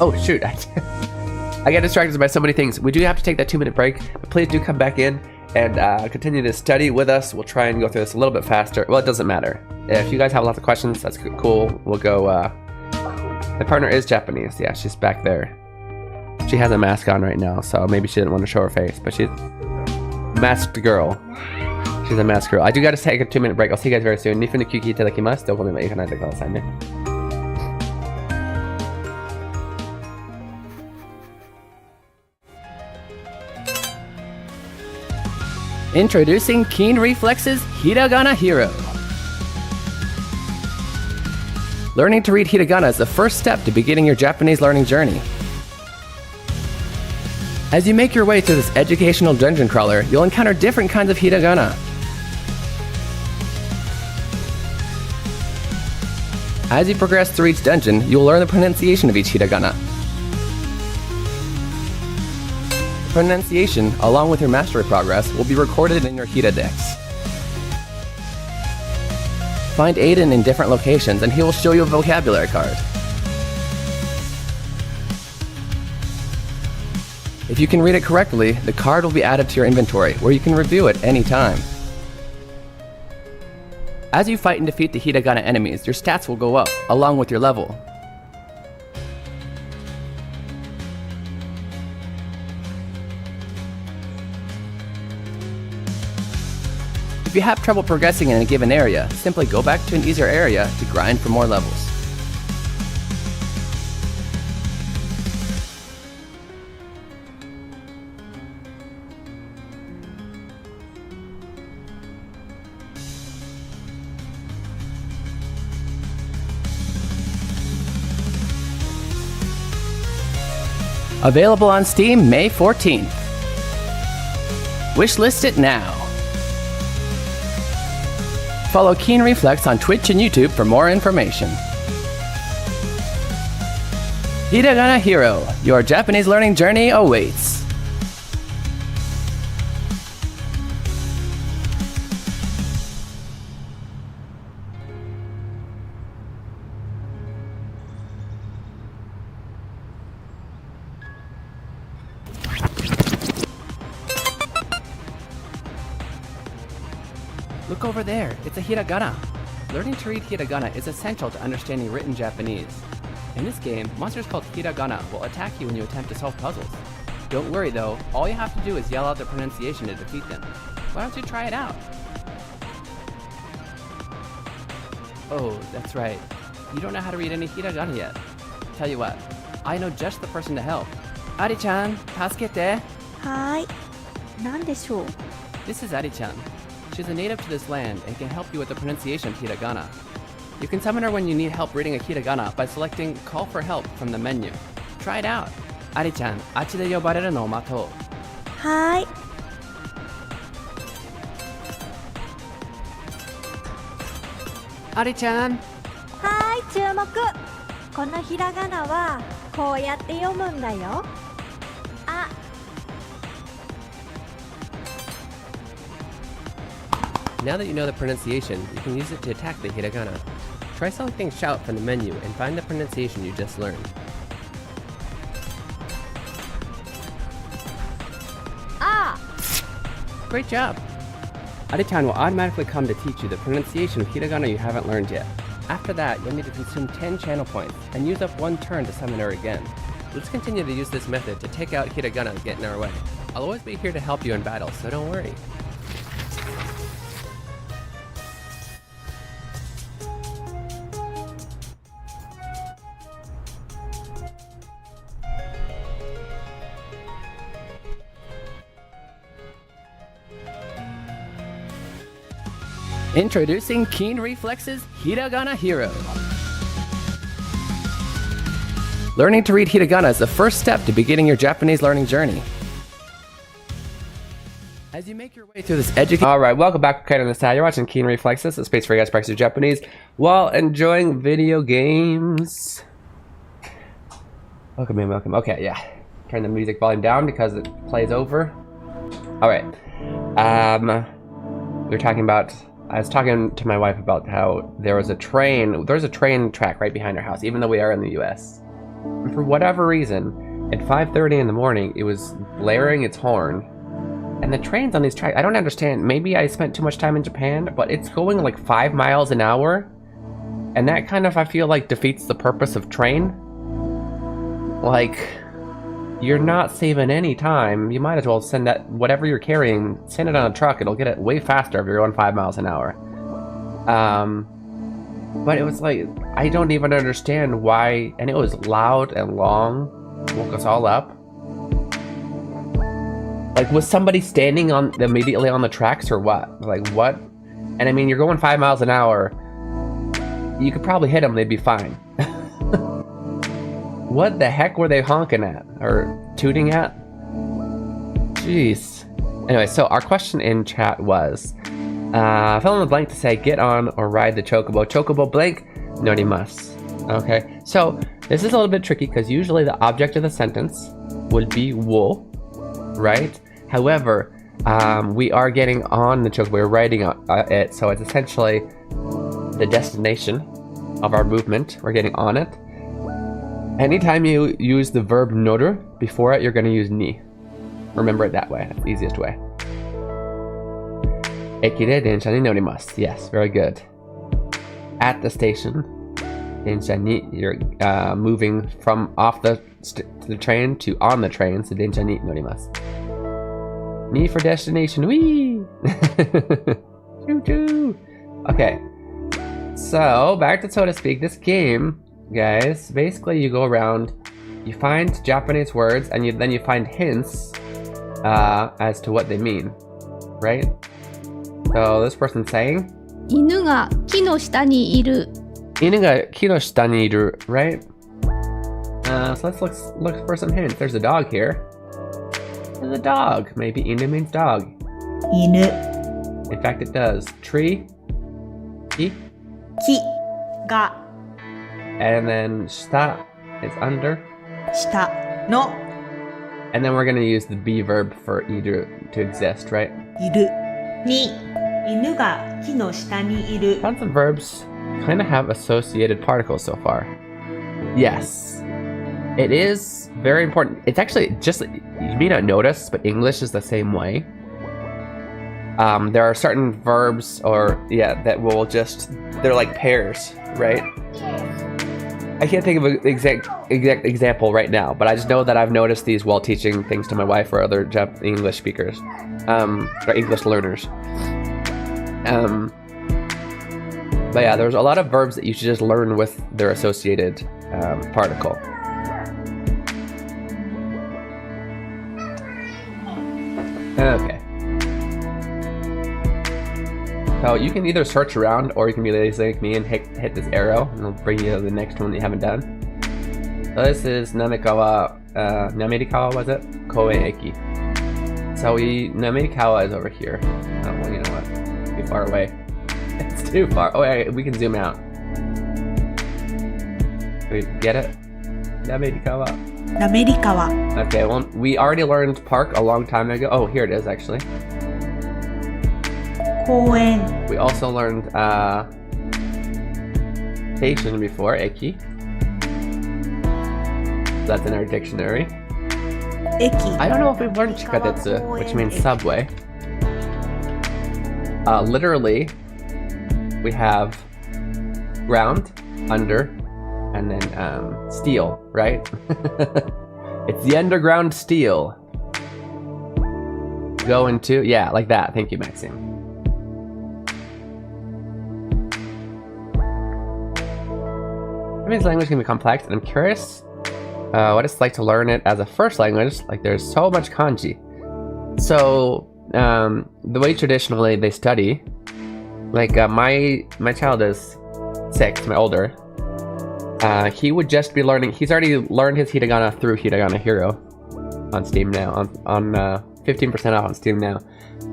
Oh, shoot. I get distracted by so many things. We do have to take that 2-minute break, but please do come back in and continue to study with us. We'll try and go through this a little bit faster. Well, it doesn't matter. If you guys have lots of questions, that's cool. We'll go. My partner is Japanese. Yeah, she's back there. She has a mask on right now, so maybe she didn't want to show her face, but she's a masked girl. She's a masked girl. I do gotta take a 2-minute break. I'll see you guys very soon. 2分の休憩いただきます。どこでも行かないでくださいね。Introducing Keen Reflex's Hiragana Hero. Learning to read hiragana is the first step to beginning your Japanese learning journey. As you make your way through this educational dungeon crawler, you'll encounter different kinds of hiragana. As you progress through each dungeon, you'll learn the pronunciation of each hiragana. Pronunciation, along with your mastery progress, will be recorded in your Hira Dex. Find Aiden in different locations and he will show you a vocabulary card. If you can read it correctly, the card will be added to your inventory, where you can review it any time. As you fight and defeat the hiragana enemies, your stats will go up, along with your level. If you have trouble progressing in a given area, simply go back to an easier area to grind for more levels. Available on Steam May 14th. Wishlist it now. Follow Keen Reflex on Twitch and YouTube for more information. Hiragana Hero, your Japanese learning journey awaits. Look over there, it's a hiragana. Learning to read hiragana is essential to understanding written Japanese. In this game, monsters called hiragana will attack you when you attempt to solve puzzles. Don't worry though, all you have to do is yell out the pronunciation to defeat them. Why don't you try it out? Oh, that's right. You don't know how to read any hiragana yet. Tell you what, I know just the person to help. Ari-chan, tasukete. はーい。なんでしょう。 This is Ari-chan. She's a native to this land and can help you with the pronunciation of hiragana. You can summon her when you need help reading a hiragana by selecting Call for Help from the menu. Try it out. Ari-chan, あっちで呼ばれるのを待とう。はーい。Ari-chan! はーい、注目。このひらがなはこうやって読むんだよ。あ、Now that you know the pronunciation, you can use it to attack the hiragana. Try selecting shout from the menu and find the pronunciation you just learned. あ、 Great job! Adichan will automatically come to teach you the pronunciation of hiragana you haven't learned yet. After that, you'll need to consume 10 channel points and use up 1 turn to summon her again. Let's continue to use this method to take out hiragana that get in our way. I'll always be here to help you in battle, so don't worry. Introducing Keen Reflexes Hiragana Hero. Learning to read hiragana is the first step to beginning your Japanese learning journey. As you make your way through this education... Alright, welcome back to the side. You're watching Keen Reflexes, a space for you guys to practice your Japanese while enjoying video games. Welcome in, welcome. Okay, yeah. Turn the music volume down because it plays over. Alright. We were talking about... I was talking to my wife about how there's a train track right behind our house, even though we are in the US. And for whatever reason, at 5:30 in the morning, it was blaring its horn. And the trains on these tracks, I don't understand. Maybe I spent too much time in Japan, but it's going like 5 miles an hour. And that kind of, I feel like, defeats the purpose of train. Like, you're not saving any time. You might as well send that, whatever you're carrying, send it on a truck. It'll get it way faster if you're going 5 miles an hour. But it was like, I don't even understand why, and it was loud and long, woke us all up. Like, was somebody standing immediately on the tracks or what? Like, what? And I mean, you're going 5 miles an hour, you could probably hit them, they'd be fine. What the heck were they honking at? Or tooting at? Jeez. Anyway, so our question in chat was, fill in the blank to say, get on or ride the chocobo. Chocobo blank, norimasu. Okay, so this is a little bit tricky because usually the object of the sentence would be wo, right? However, we are getting on the chocobo, we're riding it, so it's essentially the destination of our movement. We're getting on it. Anytime you use the verb noru before it, you're going to use ni. Remember it that way. That's the easiest way. Eki de densha ni norimasu. Yes, very good. At the station, densha ni, you're moving from off the train to on the train, so densha ni norimasu. Ni for destination. Whee! Choo choo! Okay. So, back to so to speak, this game, guys, basically you go around, you find Japanese words, and then you find hints as to what they mean, right? So this person's saying 犬が木の下にいる。犬が木の下にいる, right? So let's look for some hints. There's a dog here. There's a dog. Maybe inu means dog. 犬 In fact, it does. Tree. Ki. 木が And then shita is under. 下の And then we're going to use the be verb for iru to exist, right? いるに犬が木の下にいる Found some verbs kind of have associated particles so far. Yes. It is very important. It's actually just, you may not notice, but English is the same way. There are certain verbs that will just, they're like pairs, right? I can't think of an exact example right now, but I just know that I've noticed these while teaching things to my wife or other English speakers, or English learners. But yeah, there's a lot of verbs that you should just learn with their associated particle. Okay. So you can either search around or you can be lazy like me and hit this arrow and it'll bring you to the next one that you haven't done. So this is Namikawa, Namerikawa was it? Koe Eki. So Namerikawa is over here. Oh, well, you know what? Too far away. It's too far. Oh, yeah, we can zoom out. Wait, get it? Namerikawa. 滑川 Okay, well, we already learned park a long time ago. Oh, here it is actually. 公園 We also learned station before, eki. That's in our dictionary. 駅 I don't know if we've learned chikatetsu, which means subway. Literally, we have ground, under, and then steel, right? It's the underground steel. Go into, yeah, like that. Thank you, Maxime. Japanese language can be complex, and I'm curious what it's like to learn it as a first language. Like, there's so much kanji. So, the way traditionally they study, like my child is 6, my older. He would just be learning. He's already learned his hiragana through Hiragana Hero on Steam now. On 15% off on Steam now.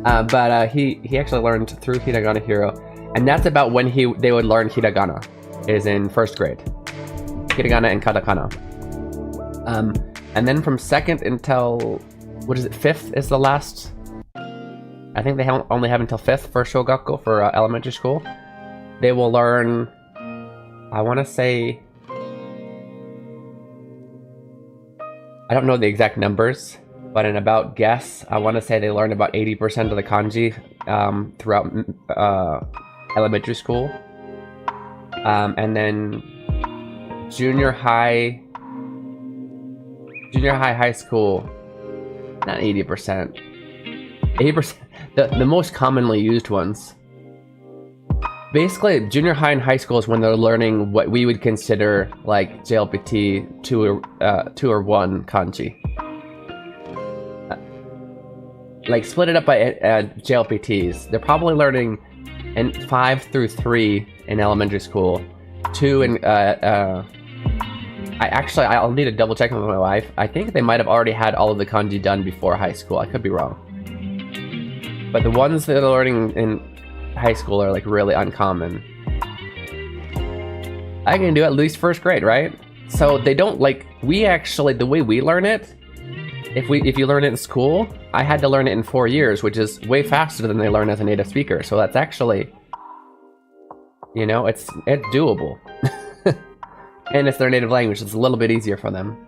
But he actually learned through Hiragana Hero, and that's about when they would learn hiragana. Is in 1st grade. Hiragana and katakana. And then from 2nd until, what is it, 5th is the last. I think they only have until 5th for shogakko, for elementary school. They will learn, I want to say, I don't know the exact numbers, but in about guess, I want to say they learn about 80% of the kanji throughout elementary school. And then junior high, high school, not 80%. 80%, the most commonly used ones. Basically, junior high and high school is when they're learning what we would consider like JLPT 2 or 1 kanji. Like, split it up by JLPTs. They're probably learning in 5 through 3 in elementary school. 2 in I'll need to double check with my wife. I think they might have already had all of the kanji done before high school. I could be wrong. But the ones that are learning in high school are like really uncommon. I can do at least 1st grade, right? So they don't like, we actually, the way we learn it, if you learn it in school, I had to learn it in 4 years, which is way faster than they learn as a native speaker. So that's actually, you know, it's doable. And it's their native language, it's a little bit easier for them.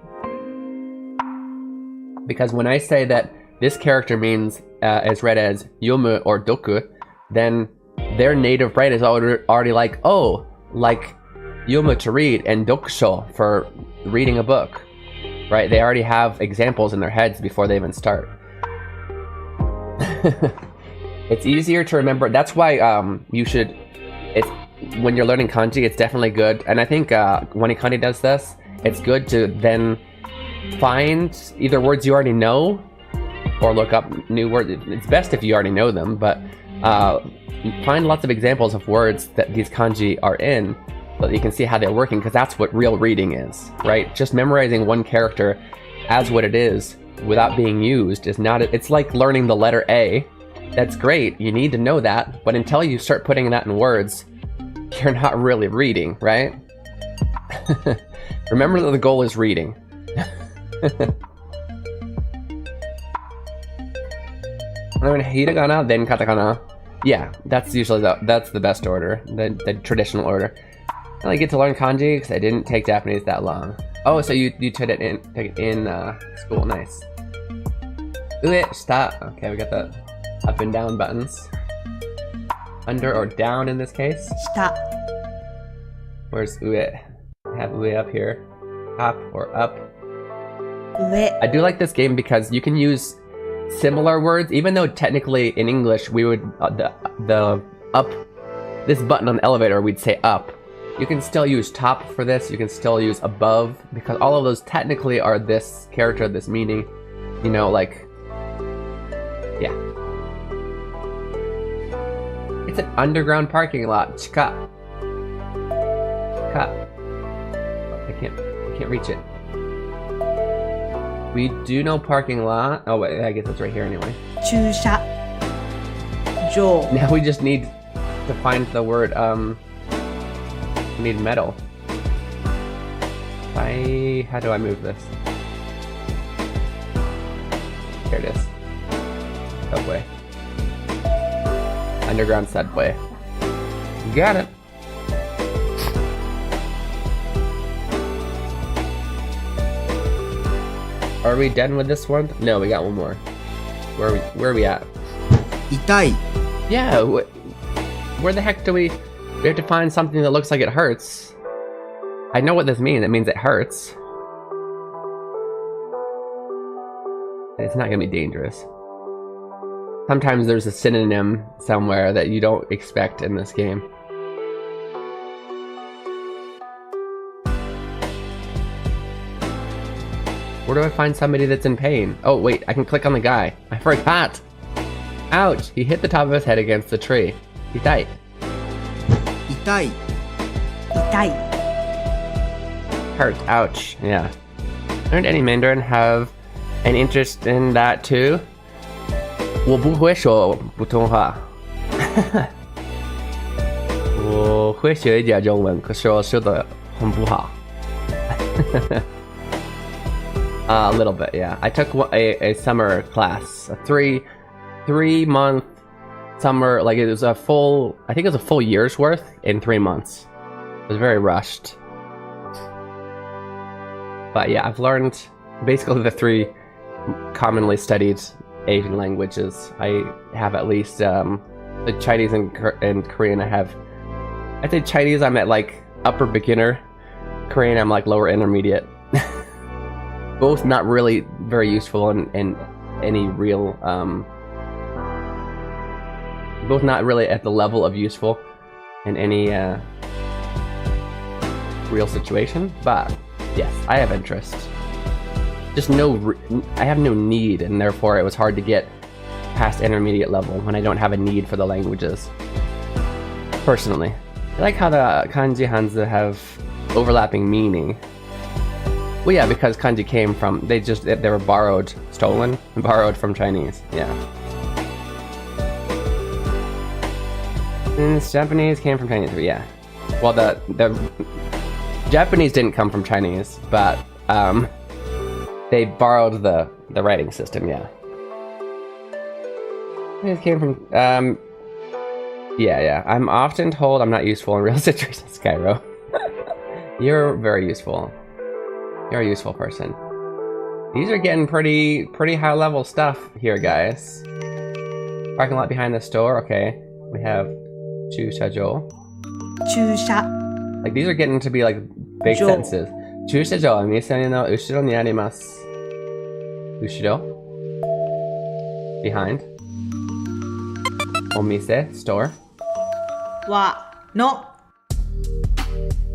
Because when I say that this character means is read as yomu or doku, then their native brain is already like, oh, like yomu to read and dokusho for reading a book, right? They already have examples in their heads before they even start. It's easier to remember. That's why you should, when you're learning kanji, it's definitely good. And I think when Ikani does this, it's good to then find either words you already know or look up new words. It's best if you already know them, but find lots of examples of words that these kanji are in so that you can see how they're working, because that's what real reading is, right? Just memorizing one character as what it is without being used is not, it's like learning the letter A. That's great, you need to know that, but until you start putting that in words, you're not really reading, right? Remember that the goal is reading. Hiragana, then katakana. Yeah, that's usually that's the best order, the traditional order. I only get to learn kanji because I didn't take Japanese that long. Oh, so you took it in school, nice. Ue, shita. Okay, we got the up and down buttons. Under or down in this case. 下 Where's ue? I have ue up here. Up or up. 上 I do like this game because you can use similar words, even though technically in English we would the up, this button on the elevator we'd say up. You can still use top for this. You can still use above, because all of those technically are this character, this meaning. You know, like, yeah. It's an underground parking lot. Chika. Chika. I can't reach it. We do know parking lot. Oh wait, I guess it's right here anyway. 駐車場 Now we just need to find the word, we need metal. How do I move this? Here it is. Subway. Underground subway. Got it. Are we done with this one? No, we got one more. Where are we at? 痛い Yeah, where the heck do we have to find something that looks like it hurts? I know what this means. It means it hurts. It's not gonna be dangerous. Sometimes there's a synonym somewhere that you don't expect in this game. Where do I find somebody that's in pain? Oh wait, I can click on the guy. I forgot! Ouch! He hit the top of his head against the tree. He died. 痛い痛い Hurt. Ouch. Yeah. Don't any Mandarin have an interest in that too? 我不会说普通话。我会学一点中文，可是我说的很不好。A little bit, yeah. I took a summer class, a three month summer, like it was a full, I think it was a full year's worth in 3 months. It was very rushed. But yeah, I've learned basically the 3 commonly studied Asian languages. I have at least the Chinese and Korean. I'd say Chinese I'm at like upper beginner. Korean I'm like lower intermediate. Both not really very useful in any real both not really at the level of useful in any real situation, but yes, I have interest. Just I have no need, and therefore it was hard to get past intermediate level when I don't have a need for the languages. Personally, I like how the kanji hanzi have overlapping meaning. Well, yeah, because kanji came from they were borrowed from Chinese. Yeah. And Japanese came from Chinese. Yeah. Well, the Japanese didn't come from Chinese, but they borrowed the writing system. Yeah. It came from yeah. I'm often told I'm not useful in real situations, Cairo. You're very useful. You're a useful person. These are getting pretty high level stuff here, guys. Parking lot behind the store. Okay, we have Chushajo. 注射 Like these are getting to be like big Jo. sentences. Chushajo wa店の後ろにあります. Ushiro. Behind. Omise, store. はの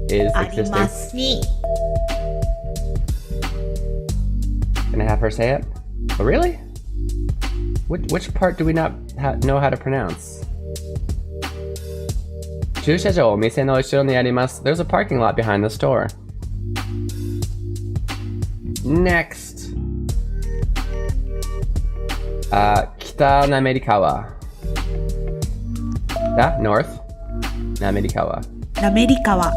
Is あり existing. ますに Can I have her say it? Oh, really? Which part do we not know how to pronounce? 駐車場、お店の後ろにあります. There's a parking lot behind the store. Next. 北滑川. North. 滑川. なめりかわ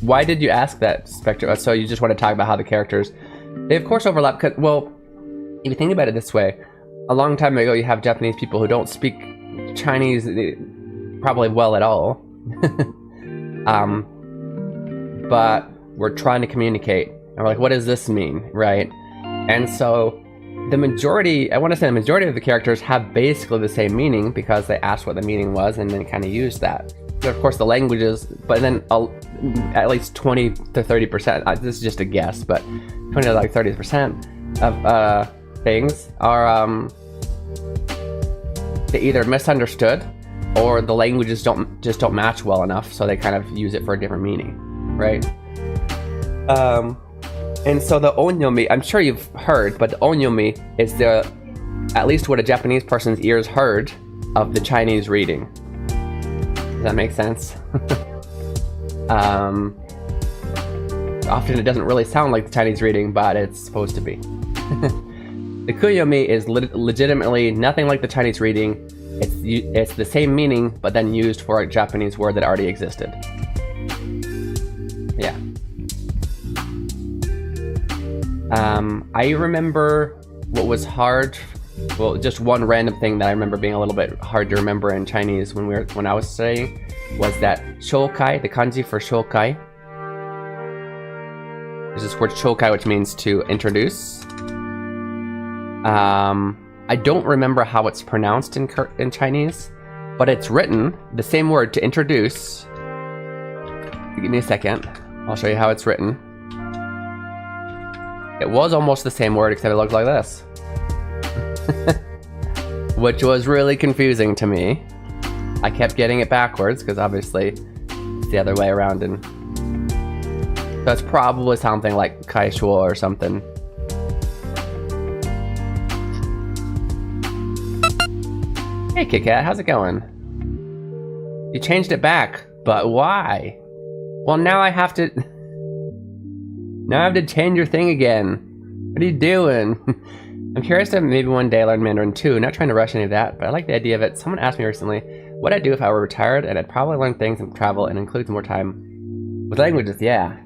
Why did you ask that, Spectre? So you just want to talk about how the characters, they of course overlap, because, well, if you think about it this way, a long time ago you have Japanese people who don't speak Chinese probably well at all. But we're trying to communicate. And we're like, what does this mean, right? And so the majority, I want to say the majority of the characters have basically the same meaning because they asked what the meaning was and then kind of used that. But of course the languages, but then at least 20 to 30%, this is just a guess, but 20 to like 30% of things are they either misunderstood or the languages just don't match well enough, so they kind of use it for a different meaning, right? And so the onyomi, I'm sure you've heard, but the onyomi is at least what a Japanese person's ears heard of the Chinese reading. Does that make sense? Often it doesn't really sound like the Chinese reading, but it's supposed to be. The kuyomi is legitimately nothing like the Chinese reading. It's the same meaning, but then used for a Japanese word that already existed. Yeah. I remember what was hard. Well, just one random thing that I remember being a little bit hard to remember in Chinese when I was studying was that shokai, the kanji for shokai. There's this word shokai, which means to introduce. I don't remember how it's pronounced in Chinese, but it's written the same word, to introduce. Give me a second. I'll show you how it's written. It was almost the same word, except it looked like this. Which was really confusing to me. I kept getting it backwards, because obviously it's the other way around. And so it's probably something like kaishuo or something. Hey Kit Kat, how's it going? You changed it back, but why? Well, now I have to change your thing again. What are you doing? I'm curious to maybe one day learn Mandarin too. Not trying to rush any of that, but I like the idea of it. Someone asked me recently what I'd do if I were retired, and I'd probably learn things and travel and include more time with languages. Yeah.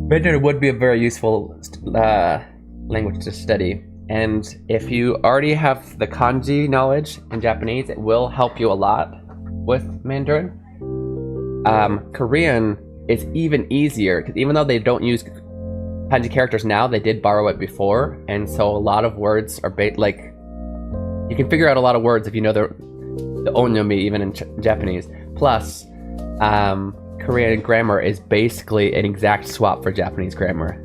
Mandarin would be a very useful language to study. And if you already have the kanji knowledge in Japanese, it will help you a lot with Mandarin. Korean is even easier, because even though they don't use kanji characters now, they did borrow it before, and so a lot of words are like, you can figure out a lot of words if you know the onyomi even in Japanese. Plus, Korean grammar is basically an exact swap for Japanese grammar.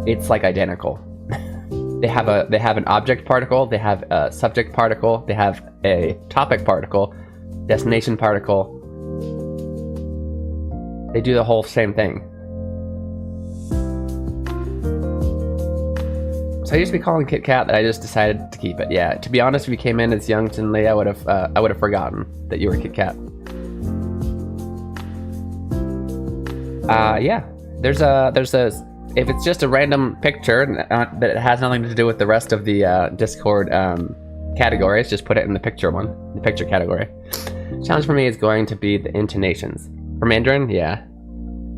It's like identical. They have an object particle, they have a subject particle, they have a topic particle, destination particle. They do the whole same thing. So I used to be calling Kit Kat that I just decided to keep it. Yeah, to be honest, if you came in as Young Jin Lee, I would have forgotten that you were Kit Kat. Yeah, there's a if it's just a random picture that it has nothing to do with the rest of the Discord categories, just put it in the picture category. Challenge for me is going to be the intonations. For Mandarin, yeah.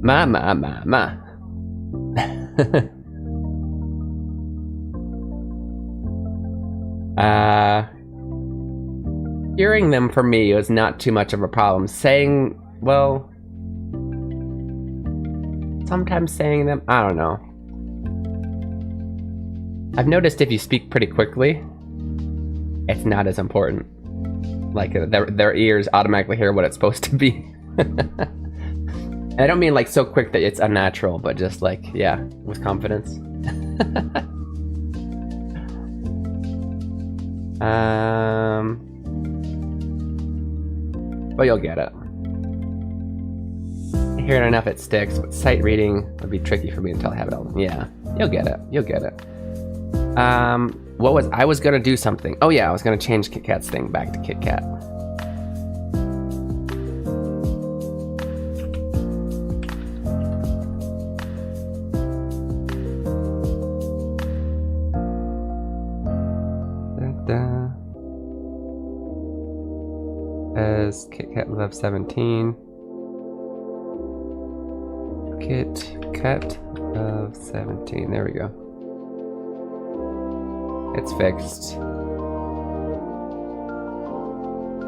Ma. Hearing them for me was not too much of a problem. Saying, well, sometimes saying them, I don't know. I've noticed if you speak pretty quickly, it's not as important. Like their ears automatically hear what it's supposed to be. I don't mean like so quick that it's unnatural, but just like, yeah, with confidence. But you'll get it. I hear it enough it sticks, but sight reading would be tricky for me until I have it all. Yeah, you'll get it. I was gonna do something. Oh yeah, I was gonna change Kit Kat's thing back to Kit Kat. As Kit Kat Love 17. Kit Kat Love 17. There we go. It's fixed.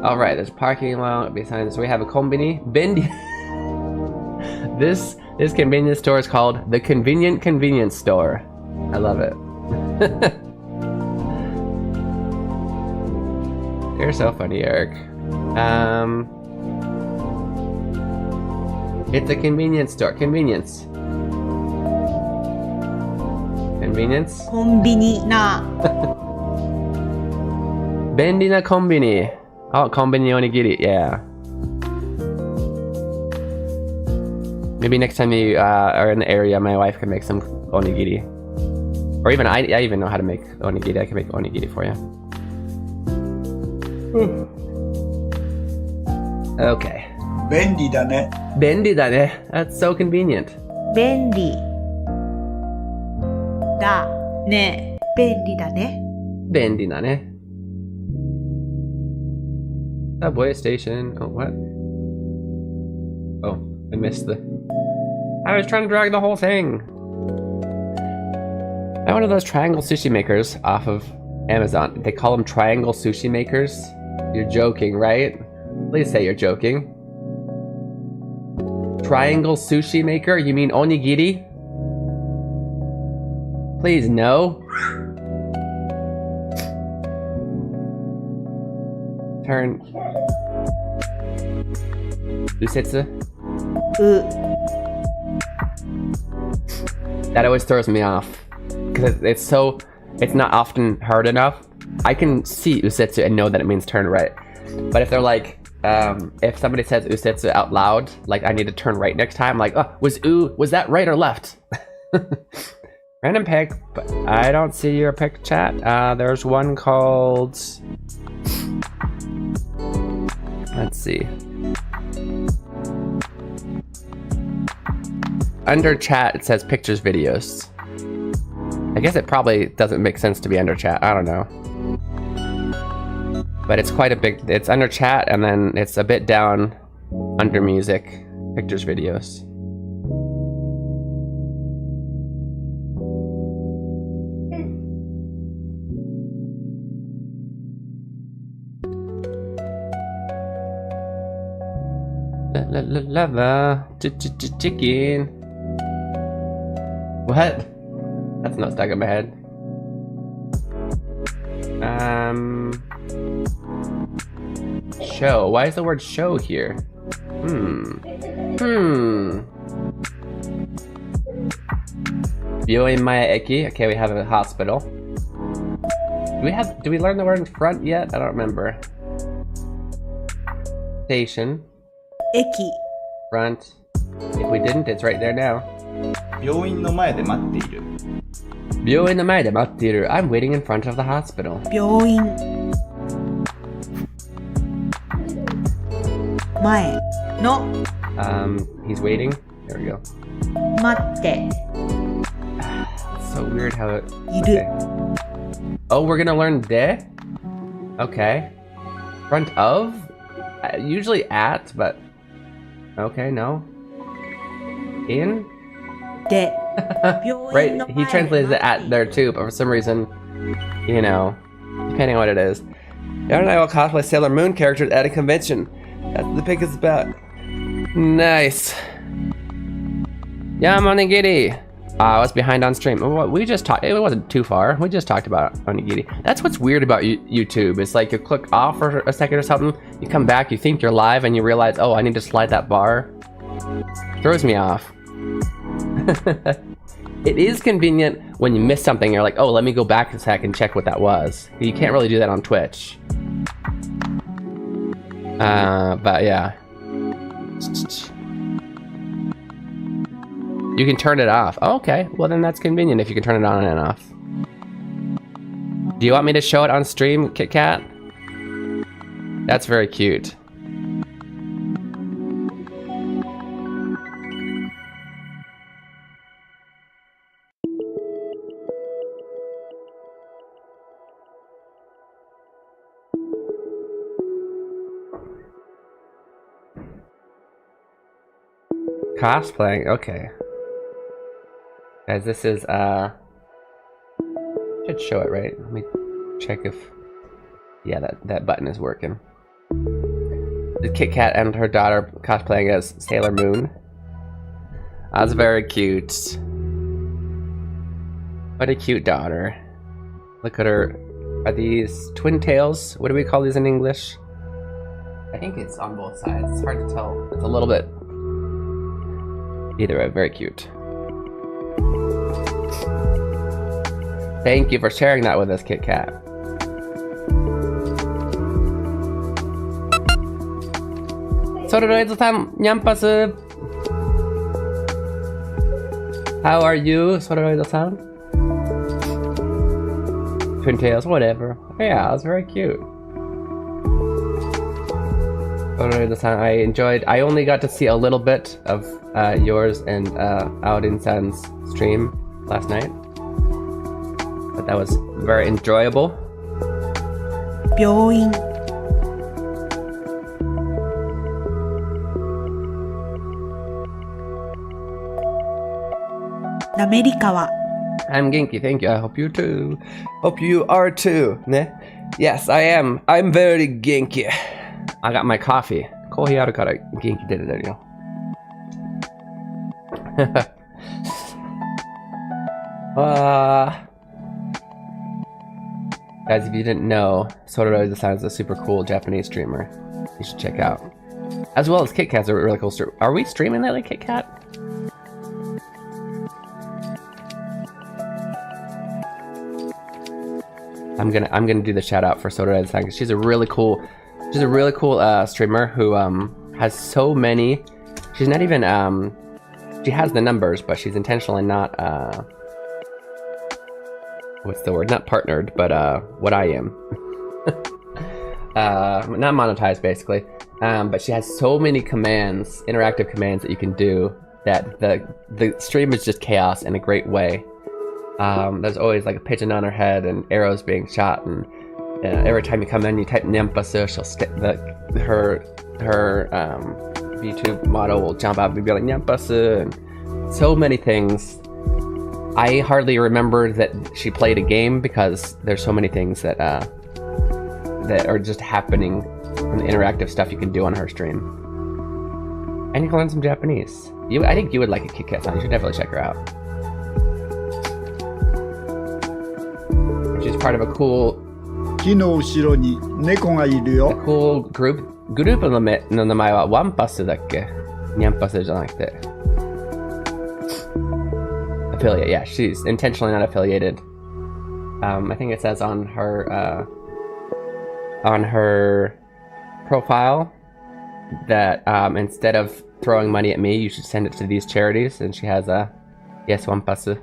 Alright, there's parking lot beside us. So we have a konbini. This convenience store is called the Convenient Convenience Store. I love it. You're so funny, Eric. It's a convenience store. Convenience. Convenience? コンビニな Bendy na konbini. Oh, konbini onigiri. Yeah. Maybe next time you are in the area, my wife can make some onigiri. Or even I even know how to make onigiri. I can make onigiri for you. Okay. 便利だね。 Bendy da ne. That's so convenient. 便利だね。便利だね。便利だね. Subway station. Oh, what? Oh, I missed the... I was trying to drag the whole thing. I one of those triangle sushi makers off of Amazon. They call them triangle sushi makers. You're joking, right? Please say you're joking. Triangle sushi maker? You mean onigiri? Please, no. Turn. Usetsu? That always throws me off. Because it's not often heard enough. I can see usetsu and know that it means turn right. But if they're like, if somebody says usetsu out loud, like I need to turn right next time, like, oh, was that right or left? Random pick, but I don't see your pick, chat. There's one called... Let's see. Under chat, it says pictures, videos. I guess it probably doesn't make sense to be under chat. I don't know. But it's quite a big... It's under chat, and then it's a bit down under music. Pictures, videos. Lava chicken. What? That's not stuck in my head. Show. Why is the word show here? Byoin Maya Eki. Okay, we have a hospital. Do we learn the word in front yet? I don't remember. Station. Eki. Front. If we didn't, it's right there now. 病院の前で待っている。病院の前で待っている. I'm waiting in front of the hospital. 病院。前の。He's waiting. There we go. 待って。 It's so weird how it... いる。 Okay. Oh, we're gonna learn de? Okay. Front of? Usually at, but... Okay, no. In? De. Right, he translates it at there too, but for some reason, you know, depending on what it is. Yara and I will cosplay Sailor Moon characters at a convention. That's what the pick is about. Nice. Yam onigiri. I was behind on stream. We just talked, it wasn't too far. We just talked about onigiri. That's what's weird about YouTube. It's like you click off for a second or something, you come back, you think you're live, and you realize, oh, I need to slide that bar. Throws me off. It is convenient when you miss something, you're like, oh, let me go back a sec and check what that was. You can't really do that on Twitch. But yeah. You can turn it off. Oh, okay, well then that's convenient if you can turn it on and off. Do you want me to show it on stream, Kit Kat? That's very cute. Cosplaying, okay. Guys, this is, should show it, right? Let me check if, yeah, that button is working. The Kit Kat and her daughter cosplaying as Sailor Moon. That's very cute. What a cute daughter. Look at her. Are these twin tails? What do we call these in English? I think it's on both sides. It's hard to tell. It's a little bit. Either way, very cute. Thank you for sharing that with us, Kit Kat. Sororoido-san, Nyampasu. How are you, Sororoido-san? Twin tails, whatever. Yeah, it was very cute. Sororoido-san, I enjoyed. I only got to see a little bit of yours and Aodin-san's stream last night. but that was very enjoyable. 病院 滑川 I'm Genki, thank you. I hope you too. Hope you are too. Ne? Yes, I am. I'm very Genki. I got my coffee. コーヒーあるから元気出てるよ。Guys, if you didn't know, Sodoroiza-san is a super cool Japanese streamer. You should check out. As well as Kit Kat's a really cool streamer. Are we streaming lately, Kit Kat? I'm gonna do the shout out for Sodoroiza-san because she's a really cool streamer who has so many. She's not even she has the numbers, but she's intentionally not what's the word? Not partnered, but what I am. Not monetized basically. But she has so many commands, interactive commands that you can do that the stream is just chaos in a great way. There's always like a pigeon on her head and arrows being shot, and every time you come in, you type Nyampasu, she'll stick her YouTube model will jump out and be like Nyampasu, and so many things. I hardly remember that she played a game because there's so many things that are just happening from the interactive stuff you can do on her stream. And you can learn some Japanese. I think you would like a Kit Kat song. You should definitely check her out. She's part of a cool 木の後ろに猫がいるよ。 cool group. グループの名前はワンパスだっけ？ニャンパスじゃなくて。Affiliate, yeah, she's intentionally not affiliated. I think it says on her profile that instead of throwing money at me, you should send it to these charities, and she has a yes one pass.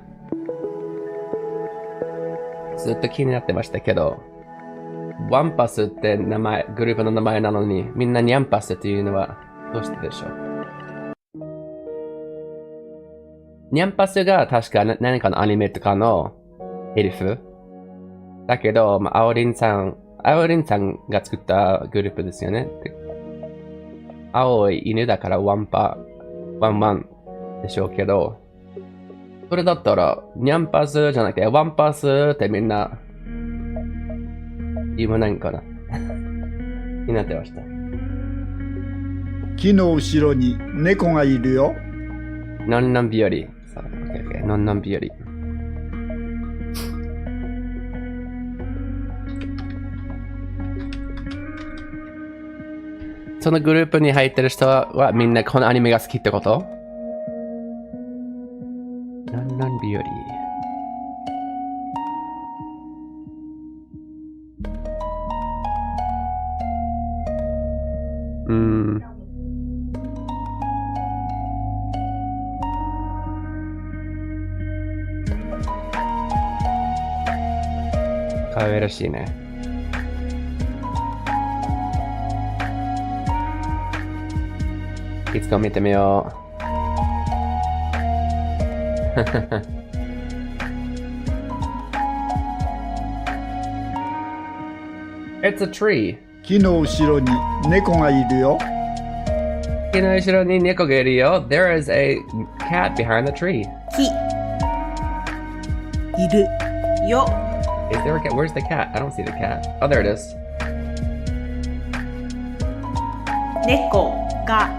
ずっと気になってましたけど、ワンパスってグループの名前なのに、みんなニャンパスっていうのはどうしてでしょう？ニャンパスが確か何かのアニメとかのエリフだけど、アオリンさんが作ったグループですよね。青い犬だからワンワンでしょうけど、それだったらニャンパスじゃなくてワンパスってみんな言わないんかなになってました。木の後ろに猫がいるよ。のんのん日和。のんのん日和。そのグループに入ってる人はみんなこのアニメが好きってこと？のんのん日和。可愛らしいね。いつか見てみよう。It's a tree. 木の後ろに猫がいるよ。木の後ろに猫がいるよ。There is a cat behind the tree. 木いるよ Is there a cat? Where's the cat? I don't see the cat. Oh, there it is. 猫が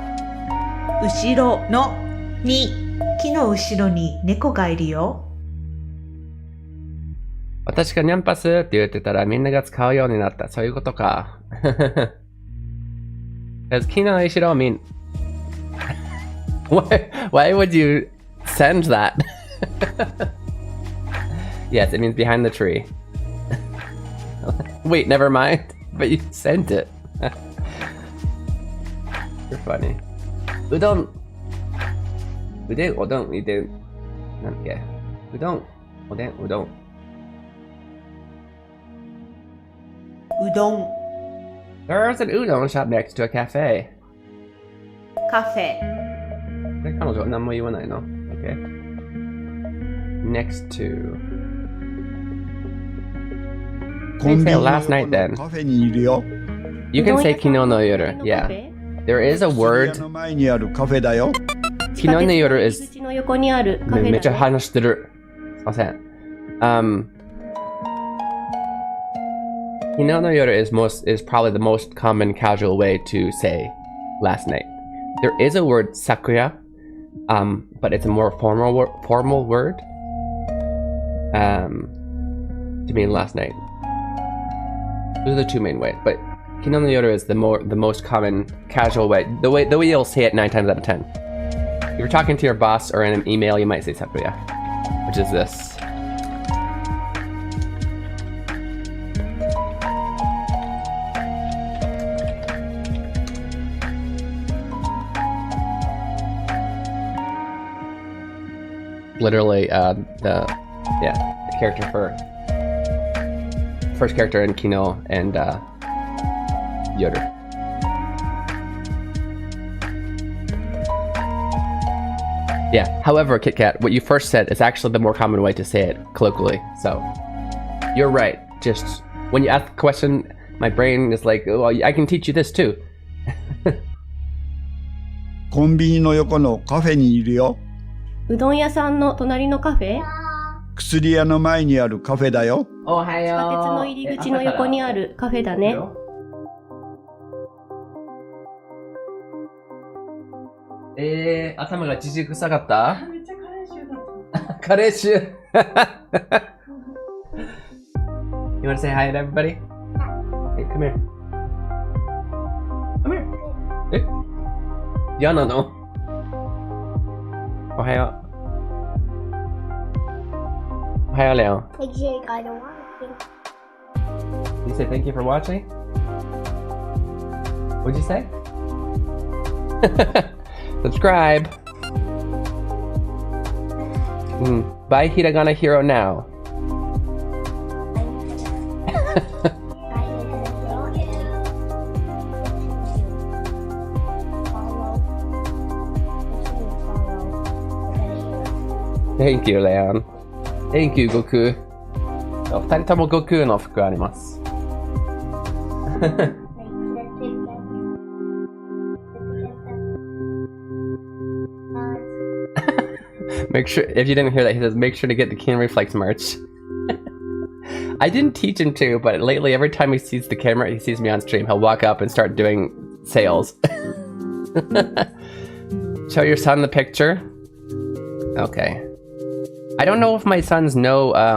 後ろのに木の後ろに猫がいるよ。私がニャンパスって言ってたらみんなが使うようになった。そういうことか。Does 木の後ろ mean... Why would you send that? Yes, it means behind the tree. Wait, never mind. But you sent it. You're funny. うどん。なんだっけ。うどん。There's an udon shop next to a cafe. カフェ彼女は何も言わないの Okay. Next to... コンビニ say の last night 横 then. のカフェにいるよ。 You can say kino no yoru. うどん屋 Yeah. さんのカフェ There is a 薬屋 word. の前にあるカフェだよ。 Kino no yoru 地 is 下鉄の入り口の横にあるカフェだね。めっちゃ話してる。すいません。Kino no yoru is probably the most common casual way to say last night. There is a word sakuya, but it's a more formal word to mean last night. Those are the two main ways, but kino no yoru is the most common casual way. The way you'll say it 9 times out of 10. If you're talking to your boss or in an email, you might say sakuya, which is this. Literally, the character for first character in Kino and Yoru. Yeah. However, Kit Kat, what you first said is actually the more common way to say it colloquially. So you're right. Just when you ask the question, my brain is like, "Oh, I can teach you this too." コンビニの横のカフェにいるよ。うどん屋さんの隣のカフェ、薬屋の前にあるカフェだよ。おはよう。地下鉄の入り口の横にあるカフェだね。頭がち臭かった？めっちゃカレー臭だった。カレー臭。You want to say hi to everybody? Hey, come here. Come here. 嫌なの？おはよう。おはよう、レオン。You say thank you for watching? What'd you say? Subscribe. Buy Hiragana Hero now. Thank you, Leon. Thank you, Goku. 2人とも悟空の服あります。Make sure, if you didn't hear that, he says, make sure to get the Keen Reflex merch. I didn't teach him to, but lately, every time he sees the camera, he sees me on stream, he'll walk up and start doing sales. Show your son the picture. Okay. I don't know if my sons know, why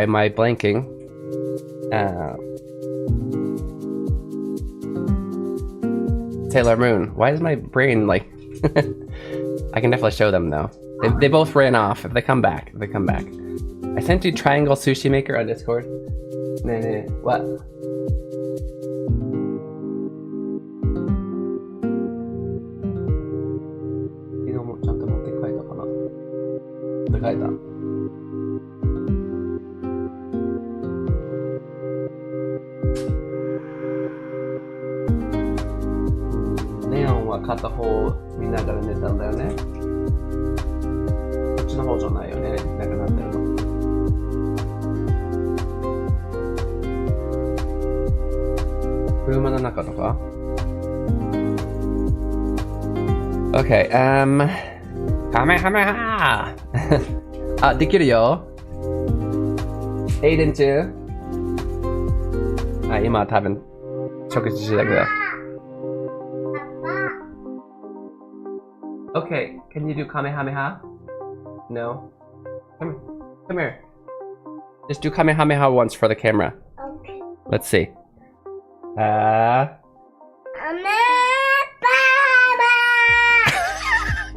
am I blanking? Sailor Moon. Why is my brain like... I can definitely show them though. They both ran off. If they come back. I sent you Triangle Sushi Maker on Discord. Nah. What? Neon は片方見ながら寝たんだよね。こっちの方じゃないよね。なくなってるの。車の中とか ?Okay, カメハメハあ、できるよ。Aiden too. あ、今は多分食事中だけど。Okay, can you do Kamehameha? No? Come here. Just do Kamehameha once for the camera. Okay. Let's see. Kamehameha!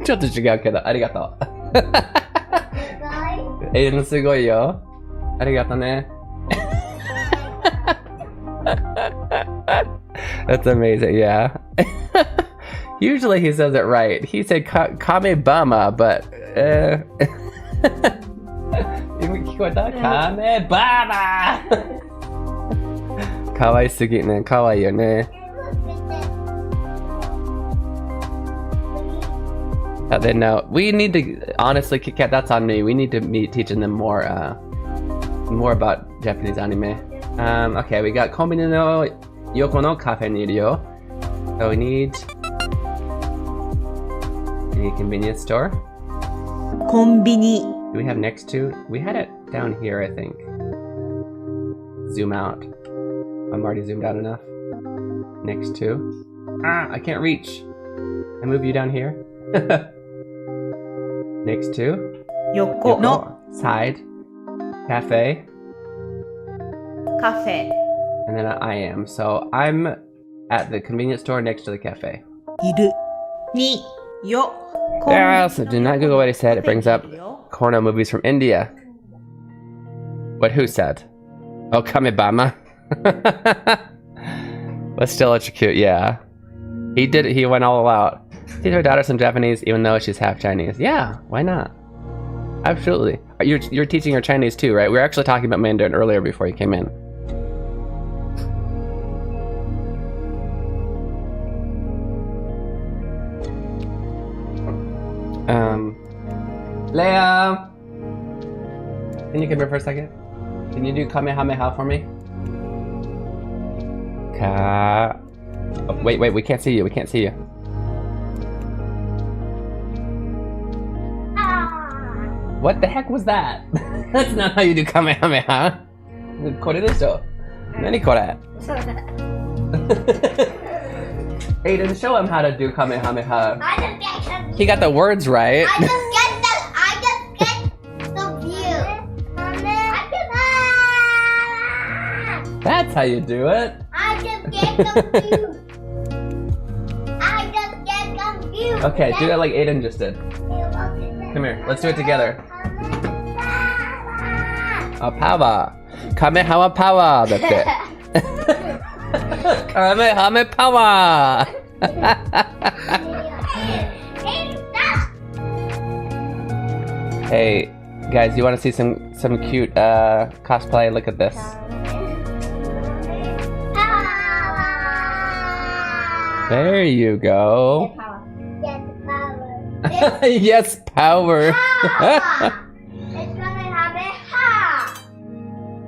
ちょっと違うけど、ありがとう。エイデンすごいよ。ありがとね。That's amazing, yeah. Usually he says it right. He said Kamebama, but Kamebama! かわいすぎね。かわいいよね。Then now we need to honestly, Kit Kat, that's on me. We need to be teaching them more more about Japanese anime. Okay, we got Konbini no Yoko no cafe ni iru yo. So we need a convenience store. コンビニ Do we have next to? We had it down here, I think. Zoom out. I'm already zoomed out enough. Next to. Ah, I can't reach. I move you down here. Next to. 横の Side. Cafe. カフェ And then I am. So I'm at the convenience store next to the cafe. いるによ Yeah, so do not Google what he said. It brings up porno movies from India. What who said? Oh, Kamibama. But still it's cute, yeah. He did it, he went all out. Teach her daughter some Japanese even though she's half Chinese. Yeah, why not? Absolutely. You're teaching her Chinese too, right? We were actually talking about Mandarin earlier before you came in. Leia! Can you come here for a second? Can you do Kamehameha for me? Oh, wait, we can't see you, we can't see you. What the heck was that? That's not how you do Kamehameha. これでしょ? 何これ? Aiden, show him how to do Kamehameha. He got the words right. I just get the view. That's how you do it. I just get confused. I just get confused. Okay, do that like Aiden just did. Come here, let's do it together. Power. Kamehameha power. That's it. Kamehameha power. Hey, guys, you want to see some cute cosplay? Look at this. There you go. Yes, power.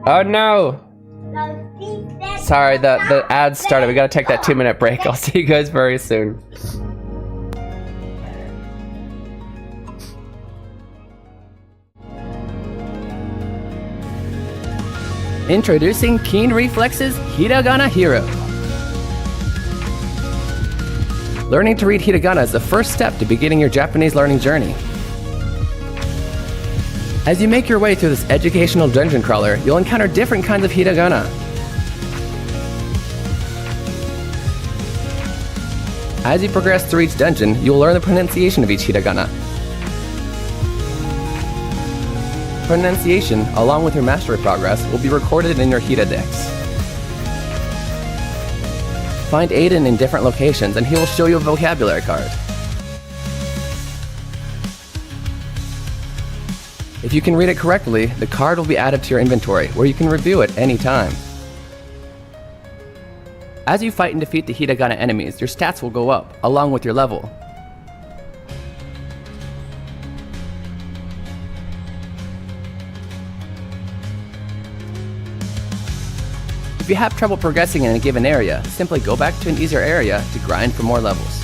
Oh no. Sorry, the ads started. We gotta take that 2-minute break. I'll see you guys very soon. Introducing Keen Reflex's Hiragana Hero. Learning to read hiragana is the first step to beginning your Japanese learning journey. As you make your way through this educational dungeon crawler, you'll encounter different kinds of hiragana. As you progress through each dungeon, you will learn the pronunciation of each hiragana. Pronunciation, along with your mastery progress, will be recorded in your Hiradex. Find Aiden in different locations and he will show you a vocabulary card. If you can read it correctly, the card will be added to your inventory, where you can review it anytime. As you fight and defeat the hiragana enemies, your stats will go up, along with your level. If you have trouble progressing in a given area, simply go back to an easier area to grind for more levels.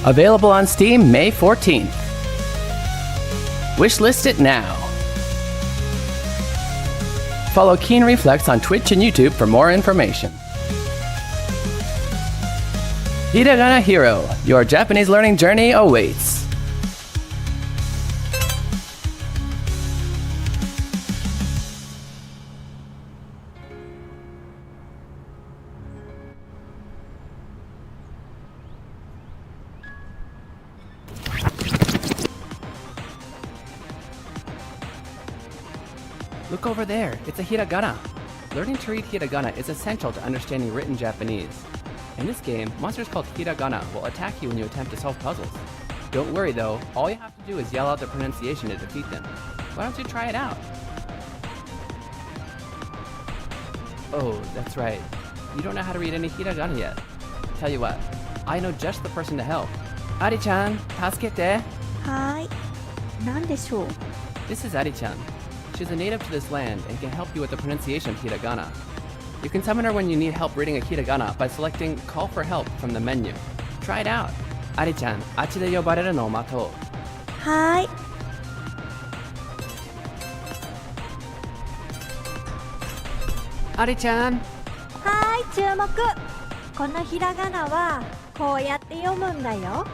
Available on Steam May 14th. Wishlist it now. Follow Keen Reflex on Twitch and YouTube for more information. Hiragana Hero, your Japanese learning journey awaits. Look over there, it's a hiragana. Learning to read hiragana is essential to understanding written Japanese. In this game, monsters called hiragana will attack you when you attempt to solve puzzles. Don't worry though, all you have to do is yell out the pronunciation to defeat them. Why don't you try it out? Oh, that's right. You don't know how to read any hiragana yet. Tell you what, I know just the person to help. Ari-chan, tasukete. はーい。何でしょう。 This is Ari-chan. She's a native to this land and can help you with the pronunciation of hiragana. You can summon her when you need help reading a hiragana by selecting Call for Help from the menu. Try it out. Ari-chan, あっちで呼ばれるのを待とう。はーい。Ari-chan! はーい、注目。このひらがなはこうやって読むんだよ。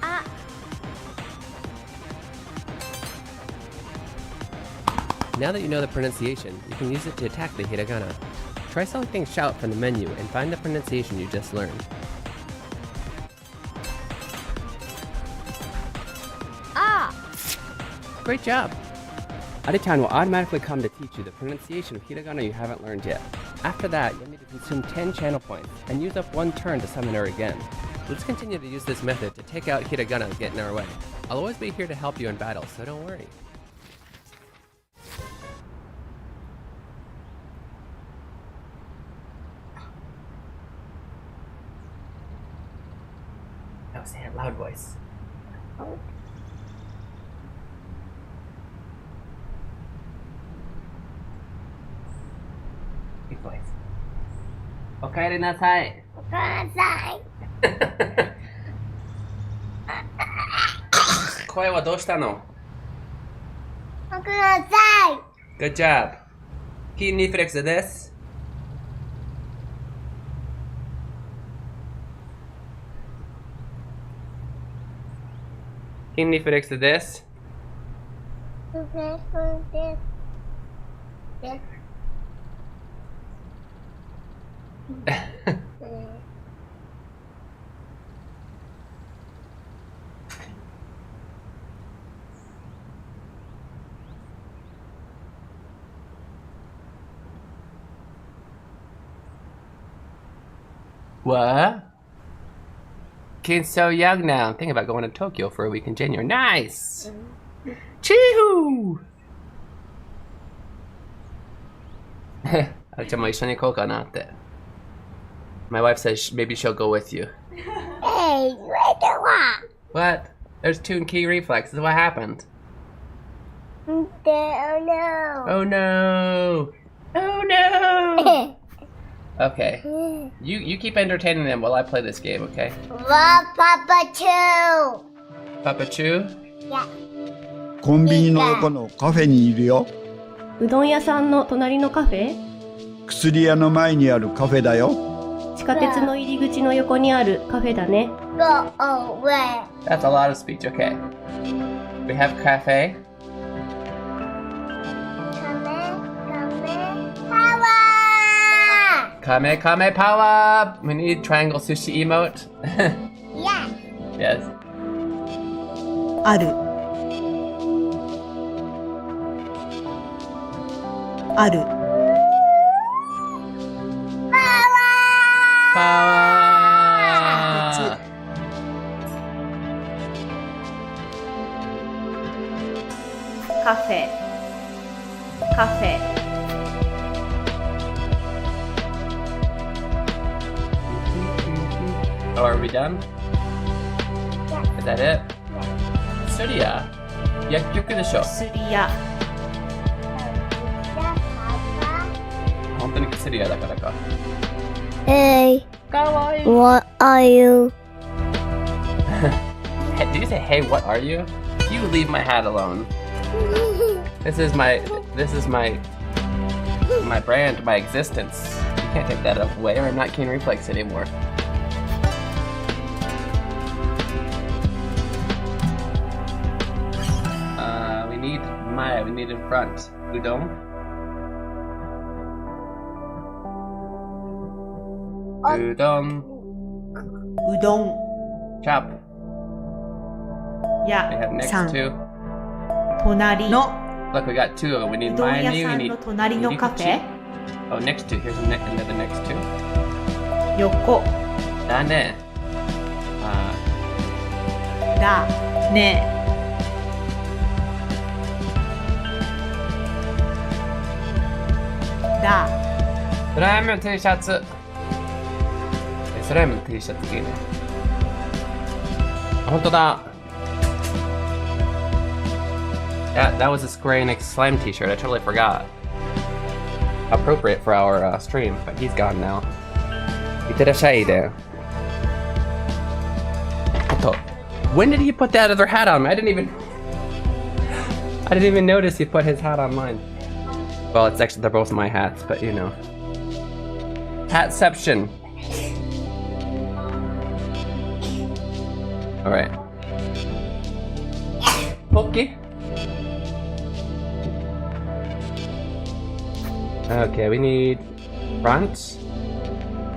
あ、 Now that you know the pronunciation, you can use it to attack the hiragana. Try selecting Shout from the menu and find the pronunciation you just learned. あ。 Great job! Ari-chan will automatically come to teach you the pronunciation of hiragana you haven't learned yet. After that, you'll need to consume 10 channel points and use up 1 turn to summon her again. Let's continue to use this method to take out hiragana that get in our way. I'll always be here to help you in battle, so don't worry. Now say it loud voice. Big voice. おかえりなさい。お母さん。声はどうしたの？お母さん。 Good job. 筋リフレックスです。筋リフレックスです。What? Kid's so young now. Think about going to Tokyo for a week in January. Nice! Chee-hoo! あれちゃんも一緒に行こうかなって。My wife says maybe she'll go with you. Hey, What? There's 2 key reflexes. What happened? Oh no. Oh no! Oh no! Okay. You keep entertaining them while I play this game, okay? Papa Chew. Papa Chew? Yeah. コンビニの横のカフェにいるよ。うどん屋さんの隣のカフェ？薬屋の前にあるカフェだよ。地下鉄の入り口の横にあるカフェだね。Go away. That's a lot of speech, okay. We have cafe. Kame Kame power! We need triangle sushi emote. Yeah. Yes. ある。ある。 Power! カフェ。カフェ。 Oh, are we done? Is that it? Surya? 薬局でしょ。薬屋。本当に薬屋だからか。Hey. かわいい。 What are you? Hey, did you say, hey, what are you? You leave my hat alone. This is my brand, my existence. You can't take that away or I'm not Keen Reflex anymore. We need in front. Udon? Udon. うどん Chop. We 屋 have next さん to. 隣の Look, we got 2 of them. We う need どん my 屋 name. さ We ん need. の隣のカフェ Oh, next to. Here's another next to. 横だね。だだねだスライムの T シャツ。スライムの T シャツいいね。本当だ。That was a Square Enix Slime t-shirt. I totally forgot. Appropriate for our stream, but he's gone now. いってらっしゃいで。When did he put that other hat on? I didn't even notice he put his hat on mine. Well, it's actually, they're both my hats, but you know. Hatception. Alright. Pokey. Okay, we need front.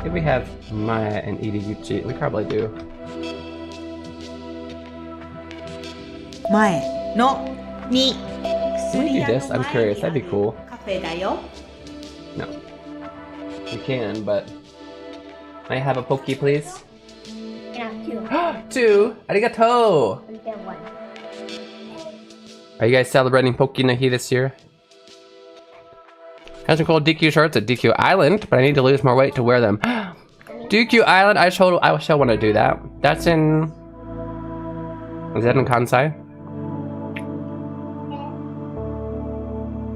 If we have Maya and Iriguchi, we probably do. 前のに Can we do this? I'm curious. That'd be cool. カフェだよ No. We can, but... May I have a Pokey, please? Yeah, two. 2! Arigato! We get one. Are you guys celebrating Poki no Hi this year? Has some cool DQ shirts at DQ Island, but I need to lose more weight to wear them. DQ Island, I still want to do that. That's in... Is that in Kansai?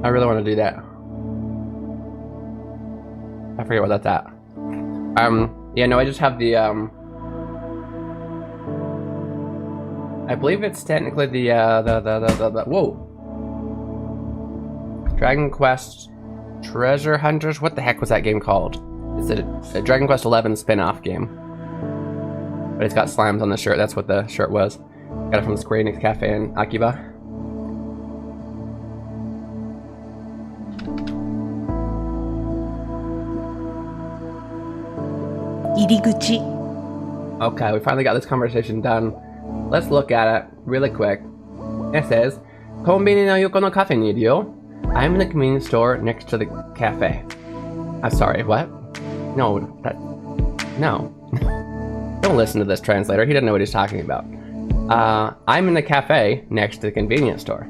I really want to do that. I forget what that's at. Yeah, no, I just have the, I believe it's technically the whoa! Dragon Quest Treasure Hunters? What the heck was that game called? It's a Dragon Quest 11 spin-off game. But it's got slimes on the shirt, that's what the shirt was. Got it from the Square Enix Cafe in Akiba. Iriguchi. Okay, we finally got this conversation done. Let's look at it really quick. It says, Konbini no yoko no cafe ni iru yo. I'm in the convenience store next to the cafe. I'm sorry, what? No, no. Don't listen to this translator, he doesn't know what he's talking about. I'm in the cafe next to the convenience store.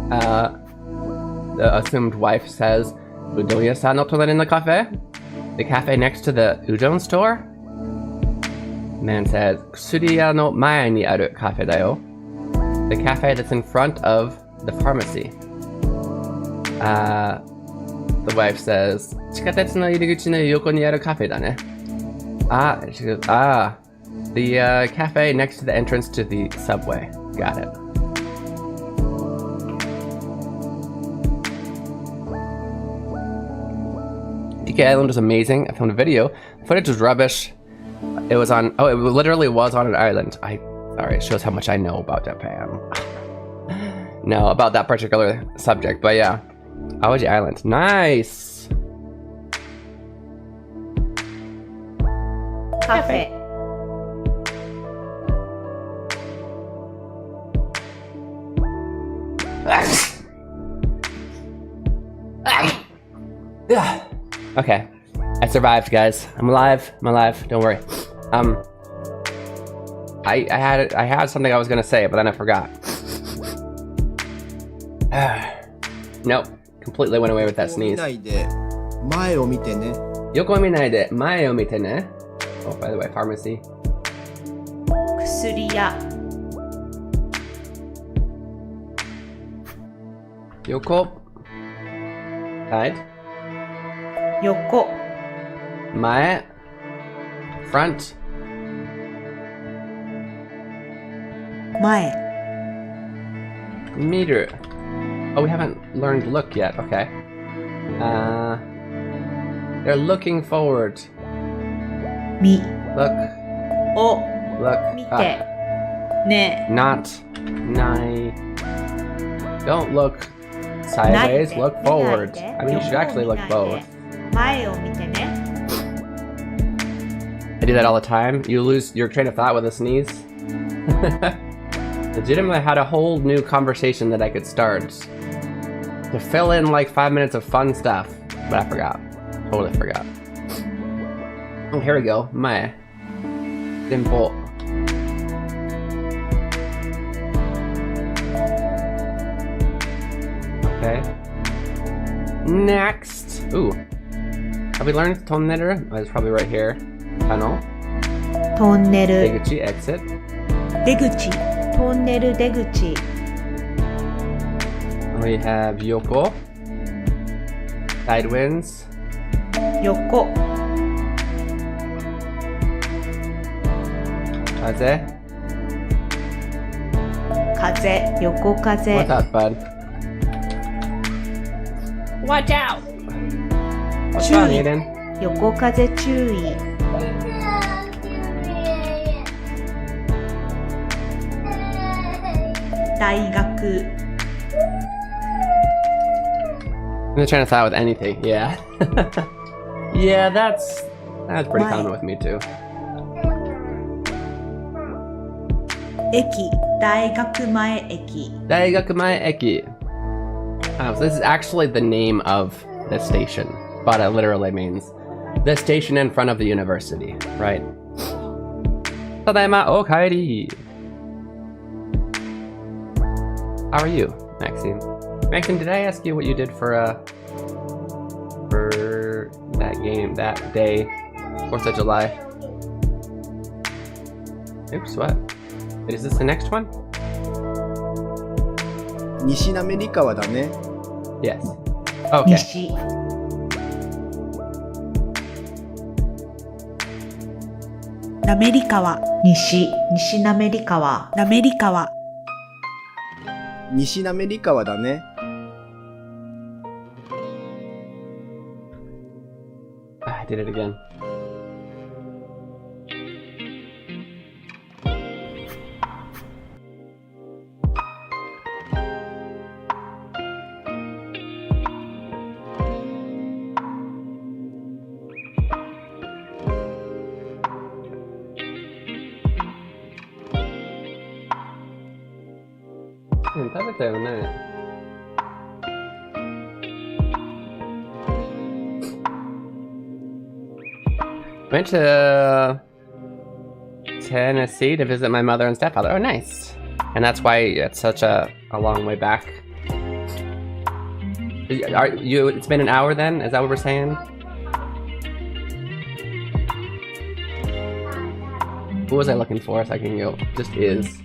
The assumed wife says, Udon-ya-san no tonari no cafe? The cafe next to the udon store? Man says, Kusuriya no mae ni aru cafe da yo. The cafe that's in front of the pharmacy. The wife says, Chikatetsu no iriguchi no yoko ni aru cafe da ne. She goes, the cafe next to the entrance to the subway. Got it. DK Island was amazing. I filmed a video. The footage was rubbish. It was on, it literally was on an island. Sorry, it shows how much I know about Japan. No, about that particular subject, but yeah. Awaji Island. Nice! Cafe. Okay. I survived, guys. I'm alive. Don't worry. I had something I was gonna say, but then I forgot. Nope. Completely went away with that sneeze. Yoko minai de mae o mite ne. Oh, by the way, pharmacy. 薬屋 Yoko. Side. 横 Mae. Front. 前 Meter. Oh, we haven't learned look yet. Okay. They're looking forward. み Look. を Look. 見てね Not. Nai. Don't look sideways. Nai. Look forward. Nai. I mean, you should actually look both. 前を見てね I do that all the time. You lose your train of thought with a sneeze. Legitimately had a whole new conversation that I could start to fill in like 5 minutes of fun stuff, but I forgot. Totally forgot. Oh, here we go. Mae. Simple. Next. Ooh. Have we learned tonneru? Oh, it's probably right here. Tunnel. トンネル Deguchi, exit. 出口トンネル出口 We have Yoko. Side winds. 横 Kaze. 風横風 What's up, bud? Watch out! What's Chewy. wrong, Eden? 横風注意大学 I'm just trying to start with anything. Yeah. Yeah, that's pretty common with me too. 駅大学前駅 Daigakumae Eki. So this is actually the name of the station, but it literally means the station in front of the university, right? Tadaima o kaeri. How are you, Maxine? Maxine, did I ask you what you did for that game, that day, 4th of July? Oops, what? Is this the next one? 西滑川だね。 Yes. Okay. 西滑川西西滑川滑川西滑川だね。 I did it again. Went to Tennessee to visit my mother and stepfather. Oh, nice. And that's why it's such a long way back. It's been an hour then? Is that what we're saying? What was I looking for? So I can go. Just is.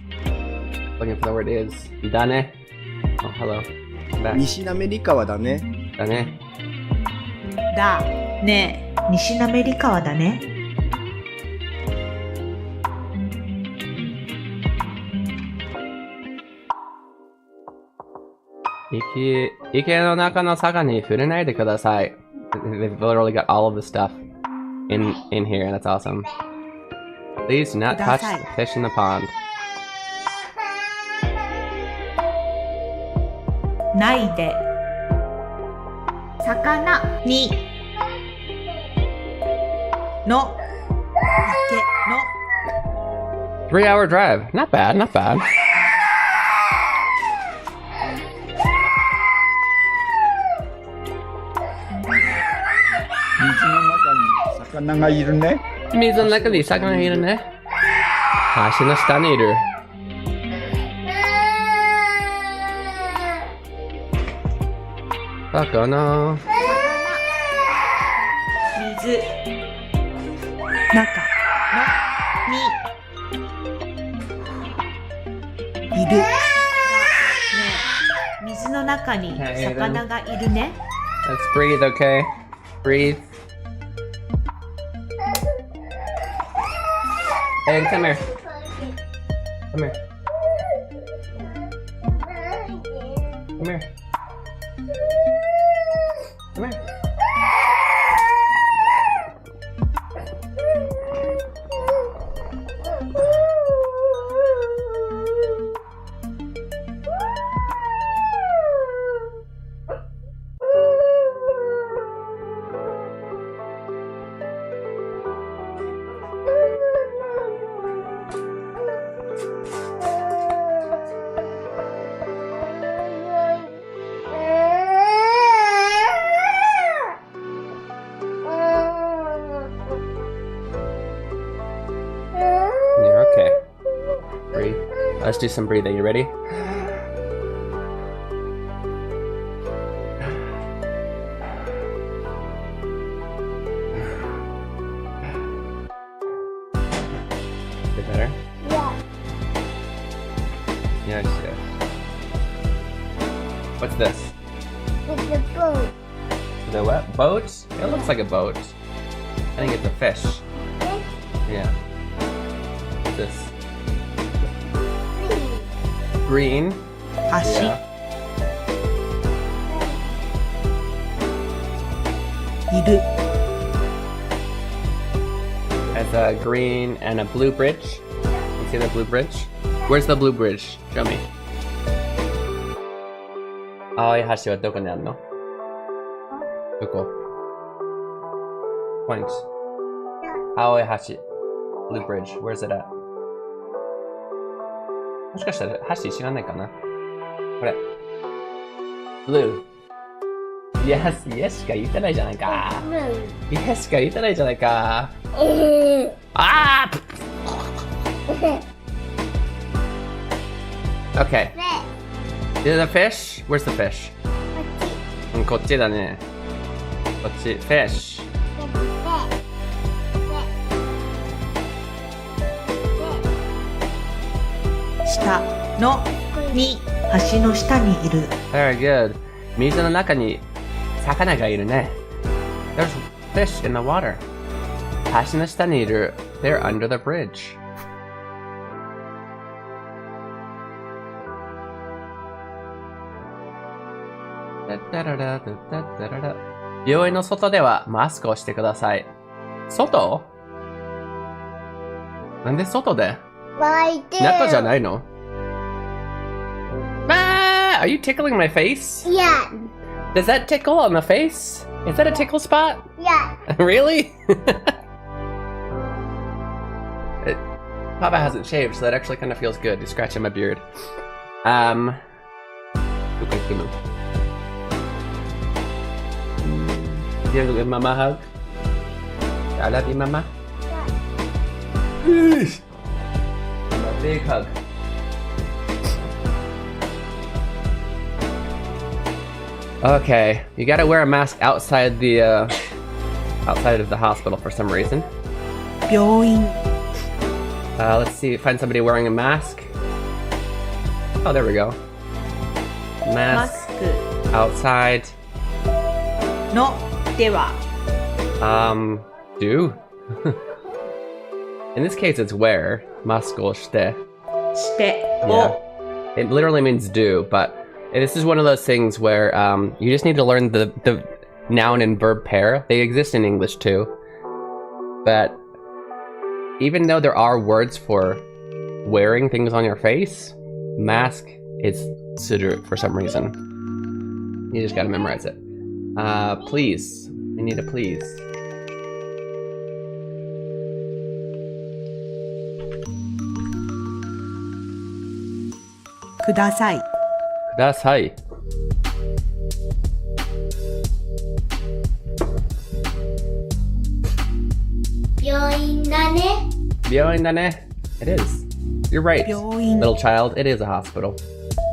Looking for the word is. Dane. Oh, hello. I'm back. 西滑川だね。 Dane. だね西滑川だね Ike no naka no saga ni furenai de kudasai. They've literally got all of the stuff in here, and that's awesome. Please do not touch the fish in the pond. ないで魚にの池の 3-hour drive. Not bad, not bad. 水の中に魚がいるね。水の中に魚がいるね。橋の下にいる。魚。水中のにいる、ね、水の中に魚がいるね Let's breathe, okay? Breathe. Hey, come here. Come here. Come here. Come here. You're okay. Breathe. Let's do some breathing. You ready? Yeah, shit. What's this? It's a boat. The what? Boat? It looks like a boat. I think it's a fish. Yeah. What's this? Green. 橋、 Yeah. いる、 Has a green and a blue bridge. You see the blue bridge? Where's the blue bridge? Show me. 青い橋はどこにあるの？どこ？ Point. 青い橋。Blue bridge. Where's it at? もしかしたら橋知らないかな？これ。Blue. Yes, yes しか言ってないじゃないか。Yes しか言ってないじゃないか。あーOkay. Is it a fish? Where's the fish? こっちだね。こっち。Fish. 下のに、橋の下にいる、 Very good. 水の中に魚がいるね。There's fish in the water. 橋の下にいる。They're under the bridge. Da-da-da-da, da-da-da-da. 病院の外ではマスクをしてください。外？なんで外で？中じゃないの？Ah, are you tickling my face? Yeah. Does that tickle on the face? Is that a tickle spot? Yeah. Really? Papa hasn't shaved, so that actually kind of feels good. He's scratching my beard. Give a mama hug. I love you, mama. A big hug. Okay, you gotta wear a mask outside of the hospital for some reason. 病院、 Let's see, find somebody wearing a mask. Oh, there we go. マス Mask ク outside. のでは、 Do? In this case, it's wear. Maskをして。してを、 Yeah. It literally means do, but this is one of those things where you just need to learn the noun and verb pair. They exist in English too. But even though there are words for wearing things on your face, mask is suru for some reason. You just gotta memorize it. Please. We need a please. ください、ください。病院だね。病院だね. It is. You're right. 病院 Little child, it is a hospital.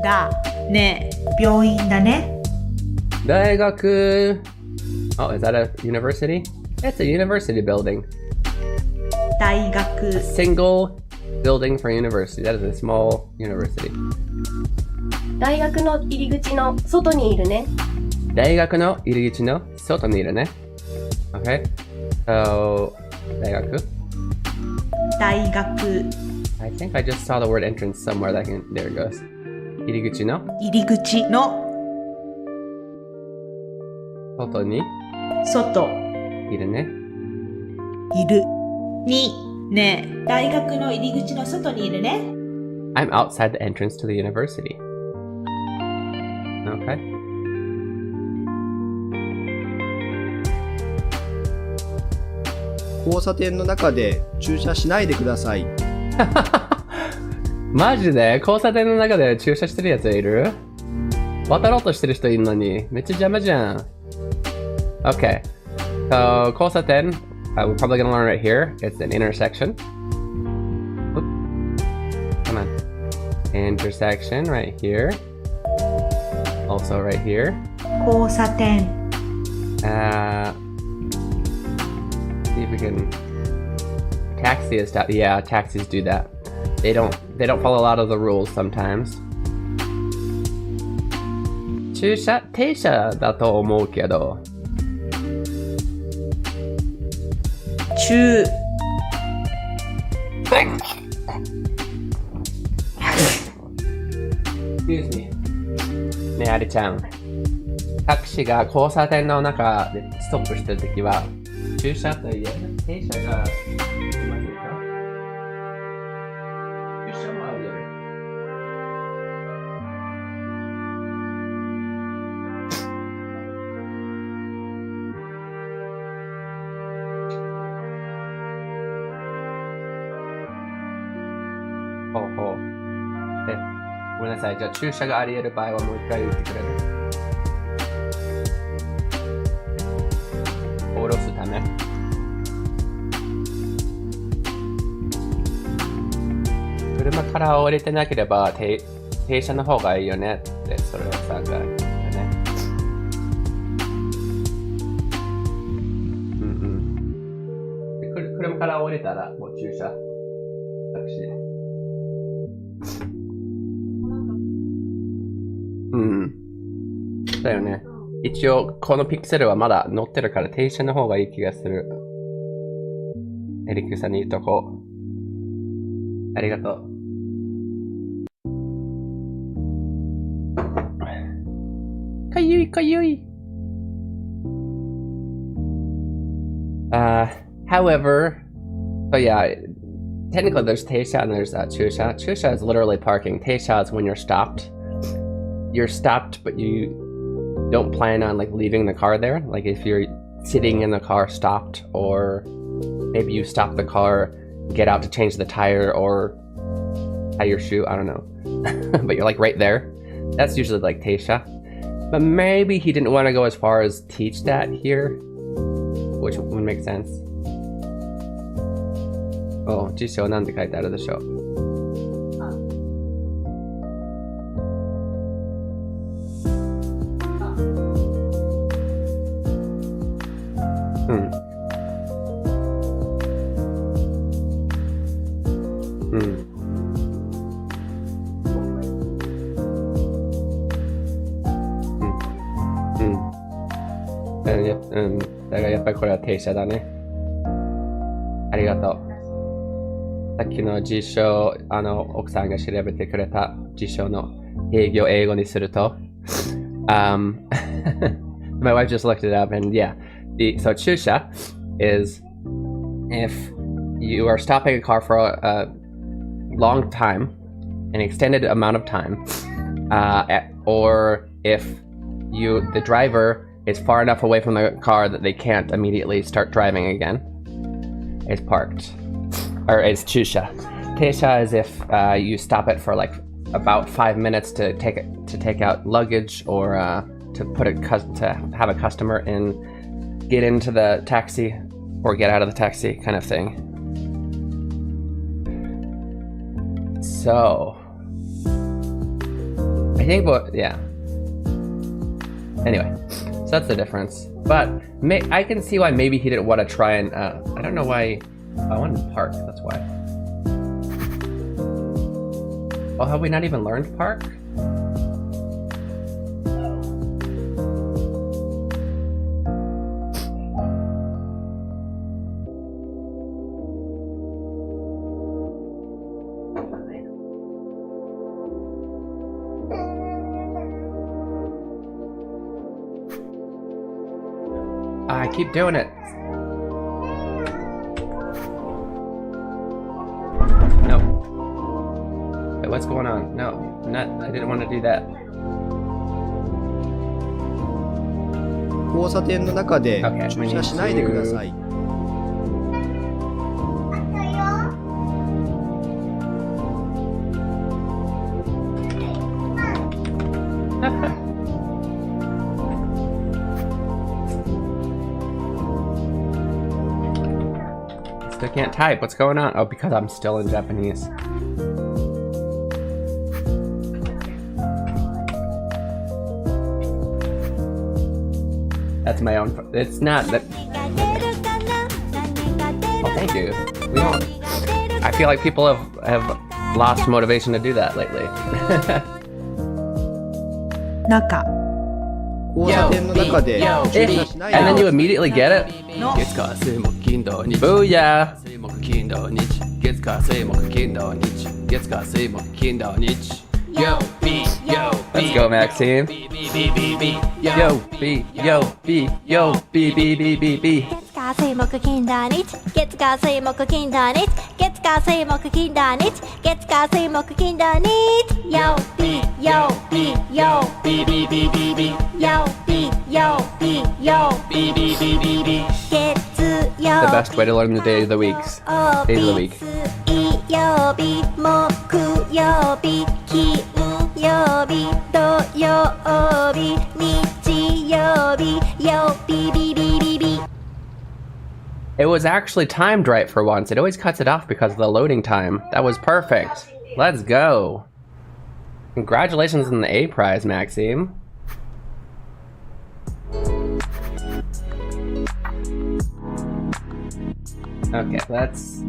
だね、病院だね、大学. Oh, is that a university? It's a university building. 大学、 Single building for university. That is a small university. 大学の入り口の外にいるね。大学の入り口の外にいるね. Okay. So, 大学. 大学、 I think I just saw the word entrance somewhere. There it goes. 入り口の入り口の外に外、いるね. いる、に、ね、大学の入り口の外にいるね。 I'm outside the entrance to the university. Okay. 交差点の中で駐車しないでください。マジで交差点の中で駐車してるやついる？渡ろうとしてる人いるのにめっちゃ邪魔じゃん。Okay. So, 交差点, we're probably gonna learn right here. It's an intersection. Oop. Come on. Intersection right here. Also right here. 交差点、 See if we can. Taxi is yeah, taxis do that. They don't follow a lot of the rules sometimes. 駐車停車だと思うけど。中 Excuse me. ねえ、ありちゃん。タクシーが交差点の中でストップしてるときは、駐車といえ、停車がいませんか？駐車もあるよね。ほうほう。ごめんなさい。じゃあ駐車があり得る場合はもう一回言ってくれる？下ろすため。車から降りてなければ停車の方がいいよねって、それはさ、が言ったね。で車から降りたらもう駐車。タクシー。だよね。一応、このピクセルはまだ乗ってるから停車の方がいい気がする。エリックさんに言うとこ。ありがとう。かゆいかゆい。However, but yeah, technically there's 停車 and there's 駐車. 駐車 is literally parking. 停車 is when you're stopped. You're stopped, but you don't plan on like leaving the car there. Like if you're sitting in the car stopped, or maybe you stop the car, get out to change the tire or tie your shoe, I don't know. But you're like right there. That's usually like teisha. But maybe he didn't want to go as far as teach that here, which would make sense. Oh, 辞書なんて書いてあるでしょう。だからやっぱりこれは停車だね。ありがとう。さっきの辞書、奥さんが調べてくれた辞書の英語にすると、my wife just looked it up and yeah, so 駐車 is if you are stopping a car for a long time, an extended amount of time, or if the driver is far enough away from the car that they can't immediately start driving again, is parked. Or is 駐車. 停車 is if you stop it for like about 5 minutes to take out luggage or to have a customer in, get into the taxi or get out of the taxi kind of thing. So I think yeah. Anyway, so that's the difference. But I can see why maybe he didn't want to try and I don't know why. I wanted to park, that's why. Oh, have we not even learned park? I keep doing it. No. Wait, what's going on? No, I didn't want to do that. 交差点の中で Okay, 駐車しないでください。Still can't type. What's going on? Oh, because I'm still in Japanese. That's my own. It's not that. Oh, thank you. We don't. I feel like people have lost motivation to do that lately. 中交差点の中で駐車しないで And then you immediately get it? の月火水木金土日 Booyah! 水木金土日月火水木金土日月火水木金土日 Yo B Yo Let's go, Maxime. B B B B B Yo, B, yo, B, yo, B, B, B, B, B. 火水木金土日月火水木金土日月火水木金土日月火水木金土日 Yo B Yo B Yo B B B B B Yo B Yo B Yo B B B B B 月 The 曜 best way to learn the day of the weeks. Days of the week. 水曜日木曜日金曜日土曜日日曜日曜日ビビビビ It was actually timed right for once. It always cuts it off because of the loading time. That was perfect. Let's go. Congratulations on the A prize, Maxime. Okay, let's...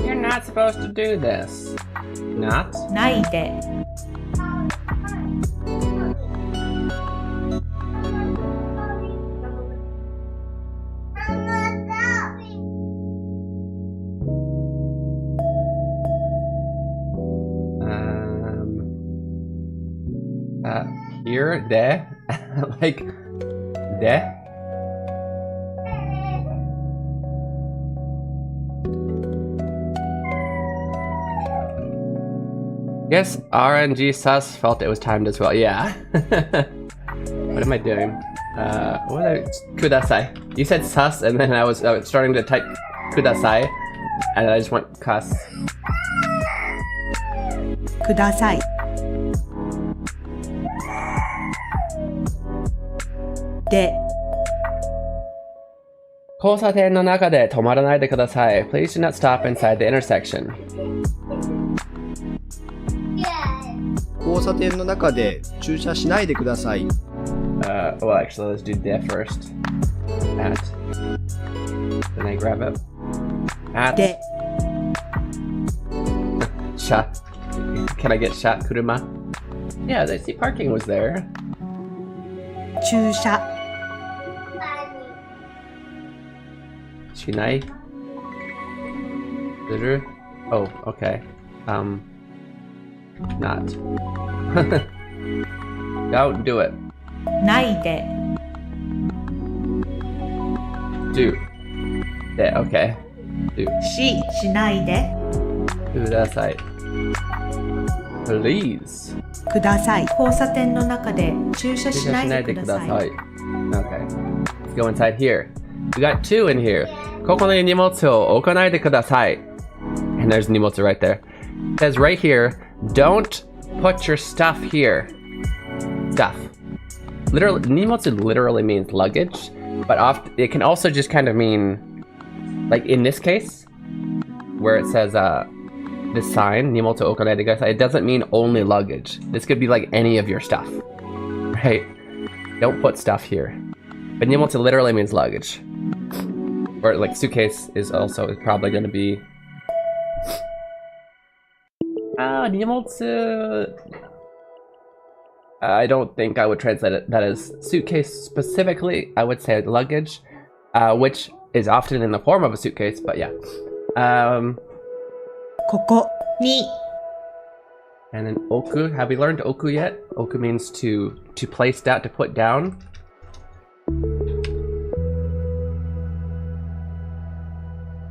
You're not supposed to do this. Not? ないで Here, there, like, there. Yes, RNG sus felt it was timed as well. Yeah. What am I doing? What did I... Kudasai. You said sus, and then I was starting to type kudasai, and I just went cuss. ください で 交差点の中で止まらないでください. Please do not stop inside the intersection. 交差点の中で駐車しないでください。 Well, actually, let's do that first. At. Then I grab it. At. で Shot. Can I get shot, Kuruma? Yeah, I see parking was there. 駐車 Shinai. Zuru. Oh, okay. Not. Don't do it. ないで Do. Yeah, okay. Do. しないで Kudasai. Please. ください交差点の中で駐車しないでください Okay. Let's go inside here. We got two in here. ここに荷物を置かないでください. And there's 荷物 right there. It says right here, don't put your stuff here. Stuff. Literally, 荷物 literally means luggage, but often it can also just kind of mean, like in this case, where it says this sign, 荷物を置かないでください, it doesn't mean only luggage. This could be like any of your stuff, right? Don't put stuff here. But 荷物 literally means luggage. Or like suitcase is also probably going to be... 荷物... I don't think I would translate that as suitcase specifically. I would say luggage, which is often in the form of a suitcase, but yeah. ここに And then oku. Have we learned oku yet? Oku means to place down, to put down.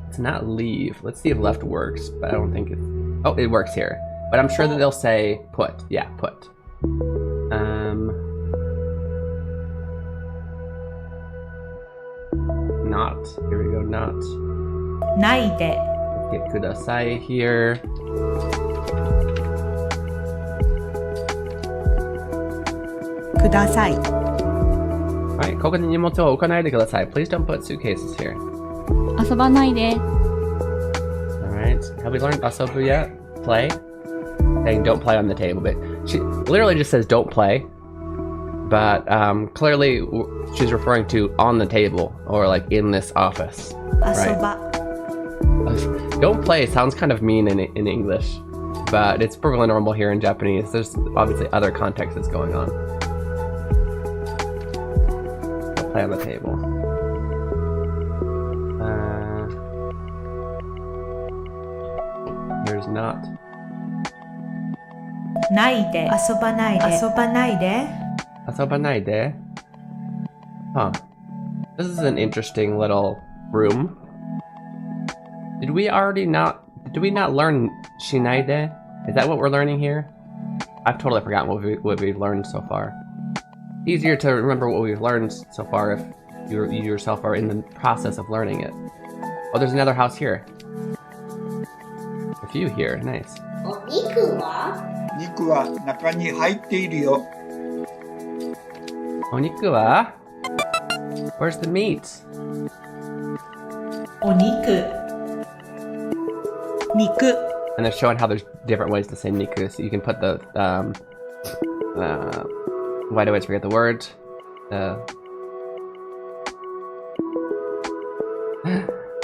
It's not leave. Let's see if left works, but I don't think it... Oh, it works here. But I'm sure that they'll say put. Yeah, put. Not. Here we go, not. ないで Get kudasai here. Kudasai. Alright, ここに荷物を置かないでください. Please don't put suitcases here. 遊ばないで Alright, have we learned asobu yet? Play? Saying don't play on the table, but she literally just says don't play. But clearly she's referring to on the table or like in this office. 遊ば Don't play sounds kind of mean in English. but it's perfectly normal here in Japanese. There's obviously other context that's going on. I'll play on the table. There's not. ないで、遊ばないで、遊ばないで。Asobanaide. Huh. This is an interesting little room. Did we not learn shinaide? Is that what we're learning here? I've totally forgotten what we've learned so far. Easier to remember what we've learned so far if you yourself are in the process of learning it. Oh, there's another house here. A few here, nice. 肉は中に入っているよ。Oniku wa? Where's the meat? お肉。肉。 And they're showing how there's different ways to say niku. So you can put the why do I always forget the word?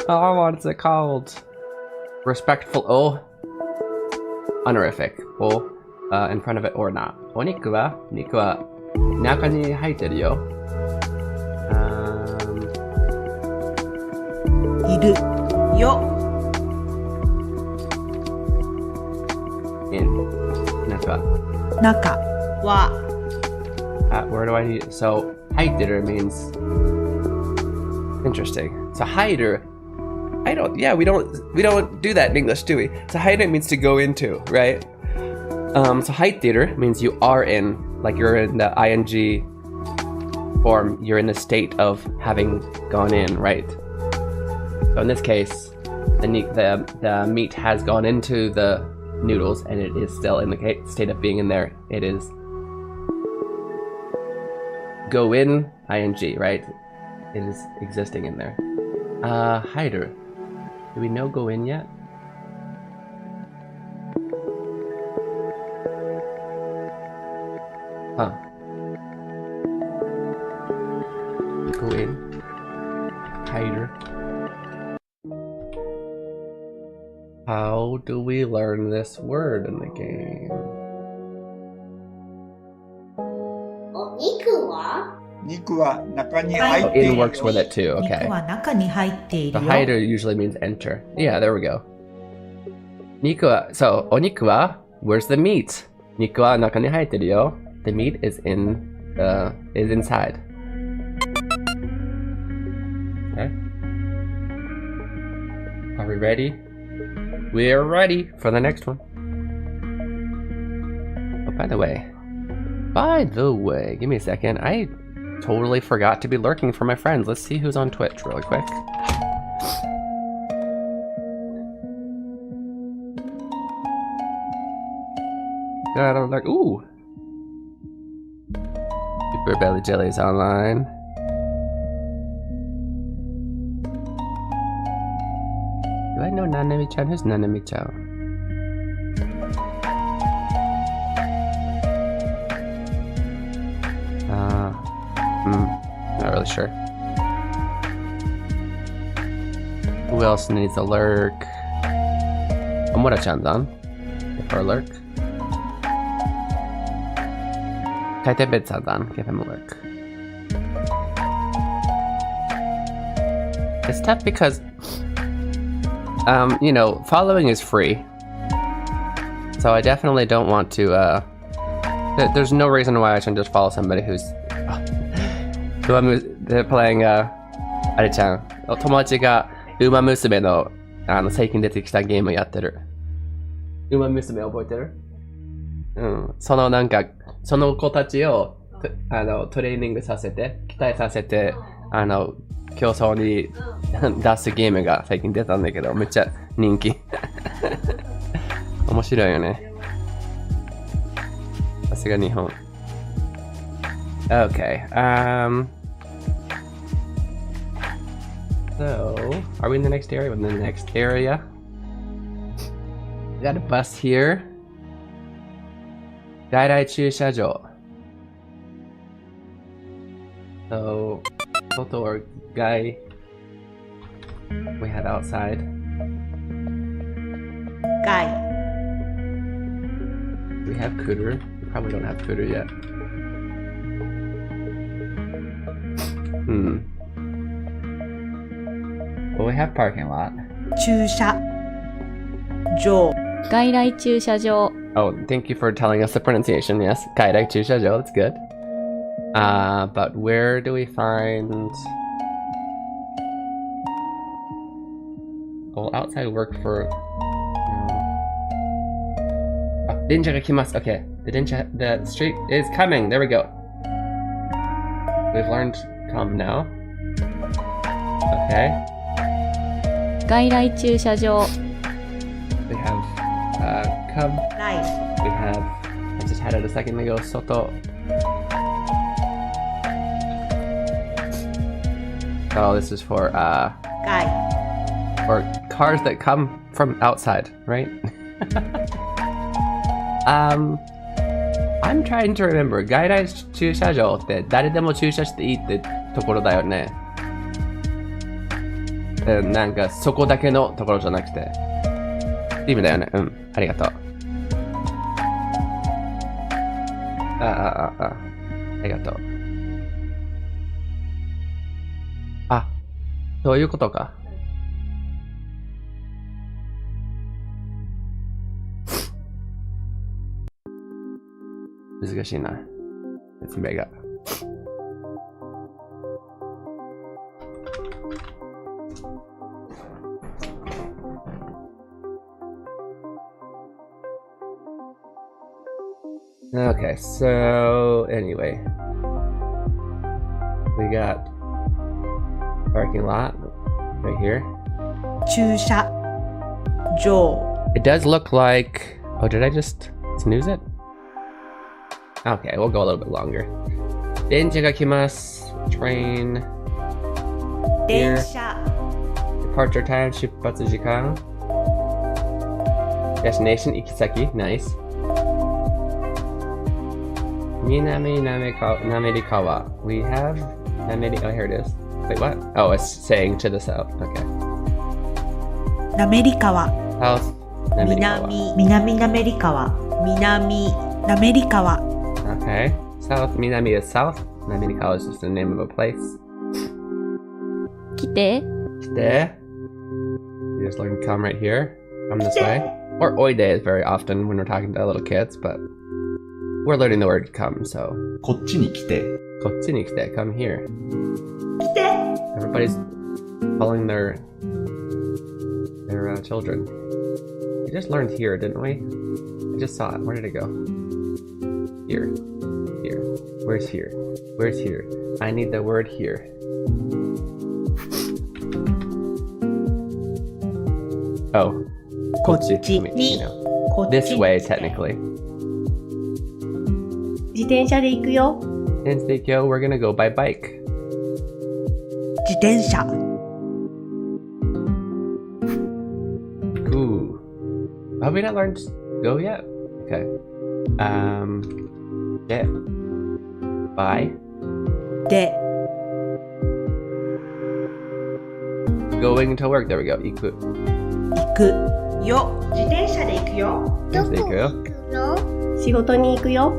Oh, what's it called? Respectful o. Honorific o. In front of it or not. Oniku wa niku wa naka ni haiteru yo. いるよ。 In. Naka. 中は Where do I need? So haiteru means interesting. So haiteru. We don't do that in English, do we? So haiteru means to go into, right? So haiteru means you are in, like you're in the ing form. You're in the state of having gone in, right? So in this case, the meat has gone into the noodles and it is still in the state of being in there. It is go in ing, right? It is existing in there. Hider. Do we know go in yet? Huh. Go in. Hider. How do we learn this word in the game? 肉は中に入 Oh, ってい in るよ。 works with it too, 肉 okay. は中に入ってい The るよ。 hider usually means enter. Yeah, there we go. Niku wa, so, oniku wa, where's the meat? Niku wa naka ni haiteru yo. The meat is inside. Okay. Are we ready? We're ready for the next one. Oh, by the way, give me a second. I totally forgot to be lurking for my friends. Let's see who's on Twitch really quick. Gotta look. Ooh! Super Belly Jelly's online. Do I know Nanami-chan? Who's Nanami-chan? Not really sure. Who else needs a lurk? Omura-chan's on. For a lurk. Kaitebed-san's on. Give him a lurk. It's tough because, you know, following is free. So I definitely don't want to, there's no reason why I shouldn't just follow somebody who's they're playing あれちゃん、友達がウマ娘の最近出てきたゲームやってる。ウマ娘覚えてる？うん。その子たちをトレーニングさせて、鍛えさせて、競争に出すゲームが最近出たんだけど、めっちゃ人気。面白いよね。さすが日本。Okay. So, are we in the next area? We're in the next area. We got a bus here. Dairai Chushajo. So, Toto or Guy we had outside. 外 We have Kuru. We probably don't have Kuru yet. Well, we have parking lot. 駐車場外来駐車場 Oh, thank you for telling us the pronunciation. Yes, Kairai Chushajo, that's good. But where do we find... Well, outside work for... Oh, Denja ga kimasu. Okay, the street is coming. There we go. We've learned come now. Okay. 外来駐車場 We have come. ライ We have, I just had it a second ago, Soto. Oh, this is for 外 for cars that come from outside, right? I'm trying to remember. 外来駐車場って誰でも駐車していいってところだよね。なんかそこだけのところじゃなくて。って意味だよね。うん。ありがとう。ありがとう。あ、そういうことか。難しいな。説明が。Okay, so anyway, we got parking lot right here. 駐車場 It does look like. Oh, did I just snooze it? Okay, we'll go a little bit longer. Denja ga kimasu. Train. 電車 Departure time. 出発時間. Destination Ikisaki. Nice. Minami Namerikawa. We have Nameri. Oh, here it is. Wait, what? Oh, it's saying to the south. Okay. なめりかわ South Namerikawa. 南なめりかわ南なめりかわ Okay. South Minami is south. Namerikawa is just the name of a place. 来て There. You just learn come right here. Come this way. Or oide is very often when we're talking to little kids, but we're learning the word come, so. こっちに来て Kotsu ni kite, come here. 来て Everybody's calling their children. We just learned here, didn't we? I just saw it. Where did it go? Here. Here. Where's here? Where's here? I need the word here. Oh. こっ Kotsu. ち I mean, に you know, こっ this ち way, に来て technically. 自転車で行くよ In Steikyo, we're gonna go by bike. 自転車 Ooh. Have we not learned go yet? Okay. Yeah. By で going to work. There we go. Iku. 行くよ自転車で行くよ In Steikyo. 仕事に行くよ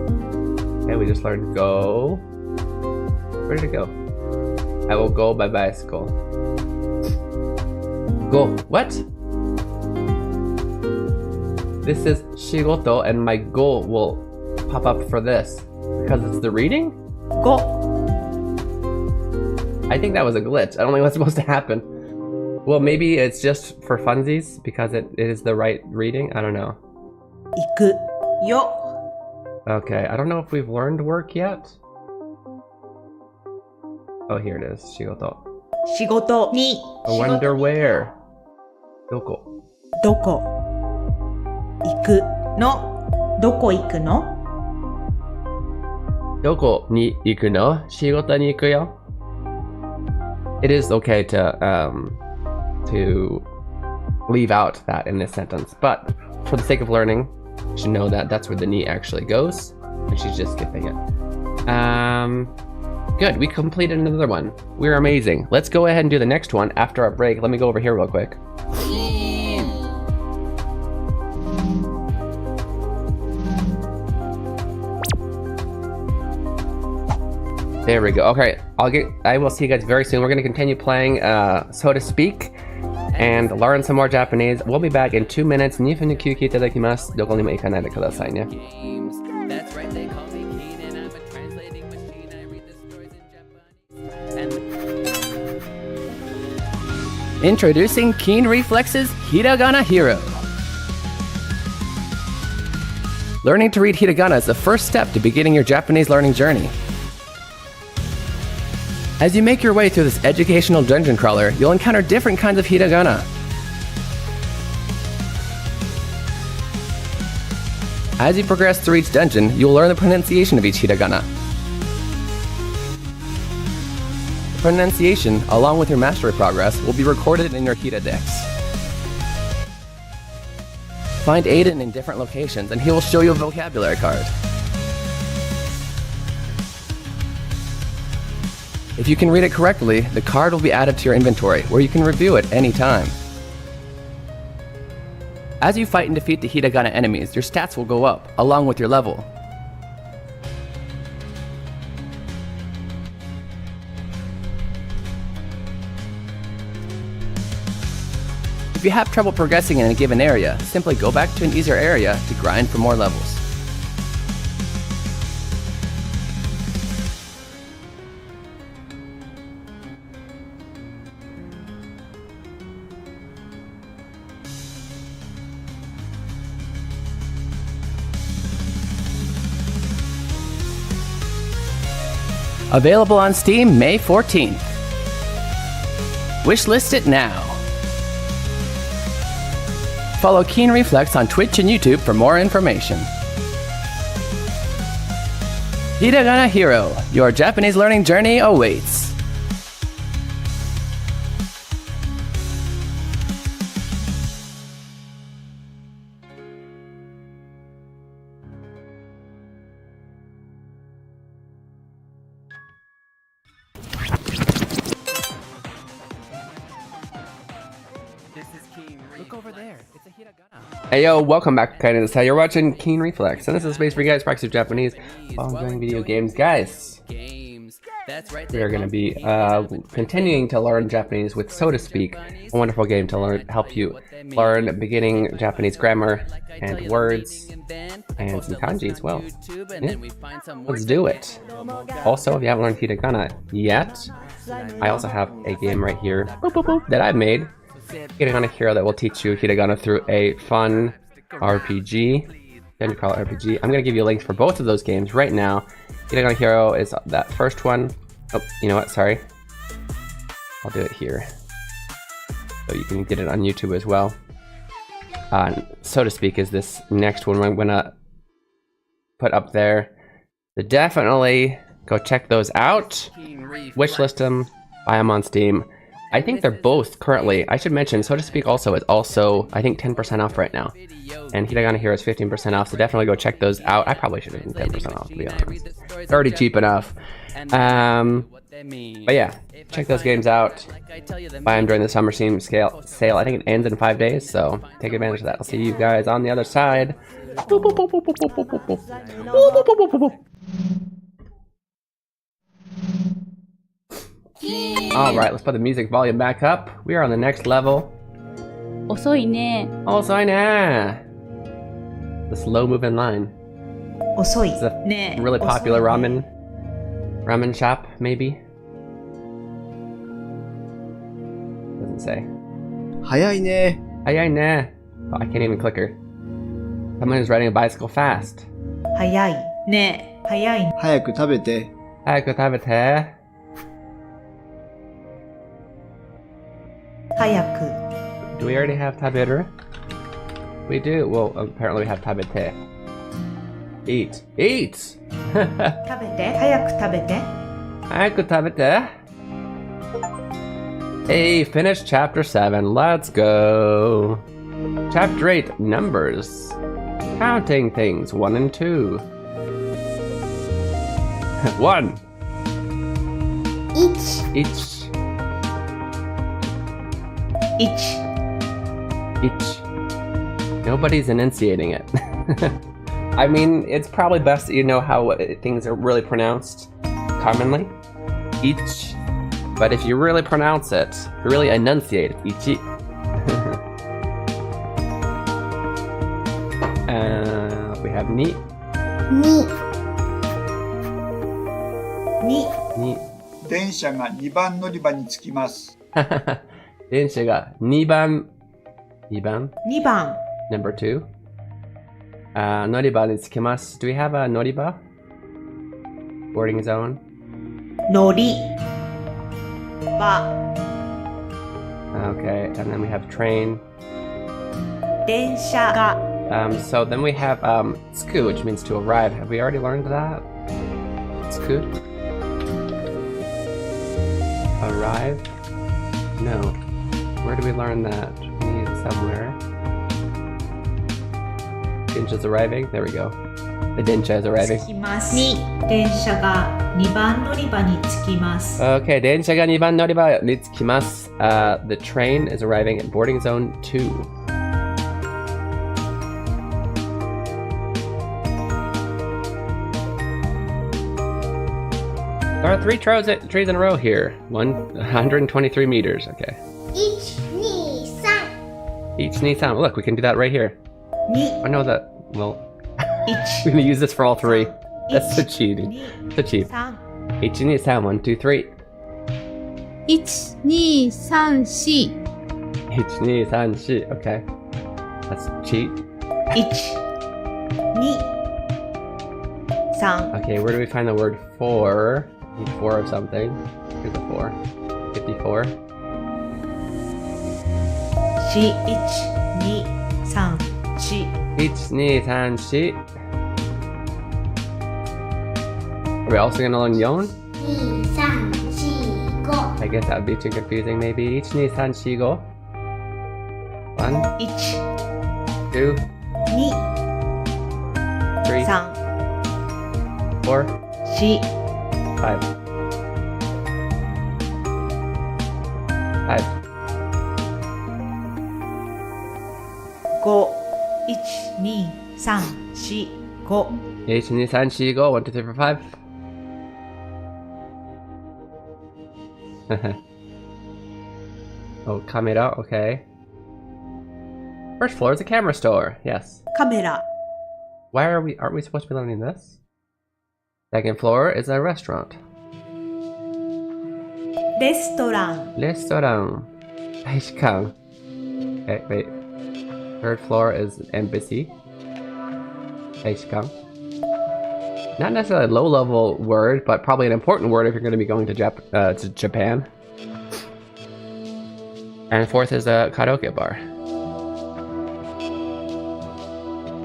Okay, we just learned go. Where did it go? I will go by bicycle. Go. What? This is shigoto, and my go will pop up for this because it's the reading. 5 I think that was a glitch. I don't think that's supposed to happen. Well, maybe it's just for funsies because it is the right reading. I don't know. 行くよ Okay, I don't know if we've learned work yet. Oh, here it is. Shigoto. 仕事に I wonder where. Doko. どこ行くのどこ行くの Doko ni iku no? Shigoto ni iku yo? It is okay to leave out that in this sentence, but for the sake of learning, you should know that that's where the ni actually goes, and she's just skipping it. Good, we completed another one. We're amazing. Let's go ahead and do the next one after our break. Let me go over here real quick. There we go. Okay, I will see you guys very soon. We're gonna continue playing So to Speak and learn some more Japanese. We'll be back in 2 minutes. 2分で休憩いただきます。どこにも行かないでくださいね。 That's right, they call me Keen and I'm a translating machine. I read the stories in Japanese. Introducing Keen Reflex's Hiragana Hero. Learning to read hiragana is the first step to beginning your Japanese learning journey. As you make your way through this educational dungeon crawler, you'll encounter different kinds of hiragana. As you progress through each dungeon, you will learn the pronunciation of each hiragana. The pronunciation, along with your mastery progress, will be recorded in your Hiradex. Find Aiden in different locations, and he will show you a vocabulary card. If you can read it correctly, the card will be added to your inventory, where you can review it anytime. As you fight and defeat the hiragana enemies, your stats will go up, along with your level. If you have trouble progressing in a given area, simply go back to an easier area to grind for more levels. Available on Steam May 14th. Wishlist it now. Follow Keen Reflex on Twitch and YouTube for more information. Hiragana Hero, your Japanese learning journey awaits. Look over there. It's a hiragana. Hey yo, welcome back to Kaiden Style. You're watching Keen Reflex, and this is a space for you guys practice your Japanese while enjoying video games. Guys, we are going to be continuing to learn Japanese with So to Speak, a wonderful game to help you learn beginning Japanese grammar and words and some kanji as well. Yeah. Let's do it. Also, if you haven't learned hiragana yet, I also have a game right here that I've made. Hiragana Hero that will teach you hiragana through a fun RPG. Then you call it RPG. I'm going to give you links for both of those games right now. Hiragana Hero is that first one. Oh, you know what? Sorry. I'll do it here. So you can get it on YouTube as well. So to Speak is this next one I'm going to put up there. So definitely go check those out. Wishlist them. Buy them on Steam. I think they're both currently, I should mention, So to Speak also is also, I think, 10% off right now. And Hiragana Hero is 15% off, so definitely go check those out. I probably should have been 10% off, to be honest. It's already cheap enough. But yeah, check those games out. Buy them during the summer Steam sale. I think it ends in 5 days, so take advantage of that. I'll see you guys on the other side. Alright, let's put the music volume back up. We are on the next level. 遅いね。 遅いね. The slow moving line. 遅い It's a ね。 really popular ramen shop, maybe? Doesn't say. 早いね。 Ayay ne. Oh, I can't even click her. Someone is riding a bicycle fast. 早いね。早い。早く食べて。 Ayaku tabete. 早く。 Do we already have taberu? We do. Well, apparently we have tabete. Eat. Eat! 食べて。早く食べて。 Ayaku tabete. Hey, finished chapter 7. Let's go. Chapter 8, numbers. Counting things 1 and 2. 1. 1 Each. 1 Each. Nobody's enunciating it. I mean, it's probably best that you know how things are really pronounced commonly. Ich. But if you really pronounce it, really enunciate it, ichi. We have ni. に Ni. 電車が2番乗り場に着きます。電車が2番。2番2番 Number 2. 乗り場に着きます。Do we have a 乗り場? Boarding zone? 乗り場 Okay, and then we have train. 電車が So then we have scoot, which means to arrive. Have we already learned that? Scoot? Arrive? No. Where do we learn that? We need somewhere. Densha's arriving. There we go. The Densha is arriving. 着きますに電車が2番乗り場に着きます Okay, Densha ga 2番乗り場に着きます. The train is arriving at boarding zone 2. There are 3 trees in a row here. 123 meters. Okay. 123 Each Nissan. Look, we can do that right here. 2 I know that. Well, 1 we're gonna use this for all 3. That's so cheating. 2 So cheap. 3 Each Nissan. 1, 2, 3. 1234 Each Nissan. Okay. That's cheat. 1 2 3 Okay, where do we find the word for? Need 4 of something. Here's a 4. 54. 4 1 2 3 4 Each Nissan. Are we also gonna learn yon? 2345 I guess that would be too confusing, maybe. Each Nissan Shigo. 1, 1 2, 2 3, 3 4, 4 5. 5. 5 1 2 3 4 5 Each Nissan Shigo. 1, 2, 3, 4, 5. Oh, camera. Okay. First floor is a camera store. Yes. カメラ Why aren't we supposed to be learning this? Second floor is a restaurant. レストラン Restaurant. 大使館. Okay, wait. Third floor is an embassy. 大使館. Not necessarily a low-level word, but probably an important word if you're going to be going to Japan. And fourth is a karaoke bar.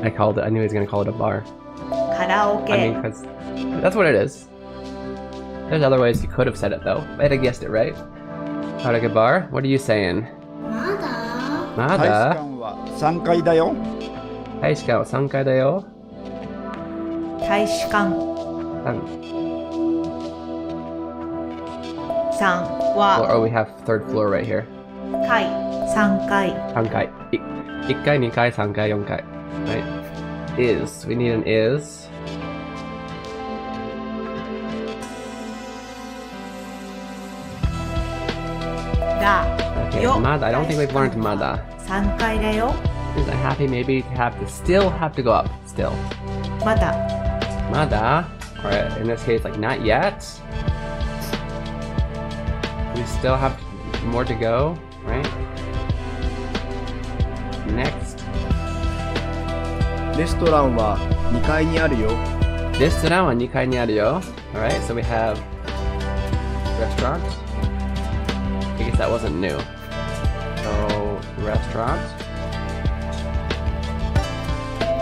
I knew he was going to call it a bar. カラオケ I mean, because that's what it is. There's other ways you could have said it though. Might have guessed it right. Karaoke bar. What are you saying? まだ大使 Nada. 館は3階だよ。大使館は3階だよ。大使館3 Or は we have third floor right here. 階3階3階。1階、2階、3階、4階. Right? Is. We need an is. Okay, よ Mada. I don't think we've learned Mada. 3階だよ Is it happy maybe to still have to go up? Still. まだ Mada. Or in this case, like not yet. We still have more to go, right? Next. レストランは2階にあるよ。 Restaurantは2階にあるよ. Alright, so we have restaurant. I guess that wasn't new. So, restaurant.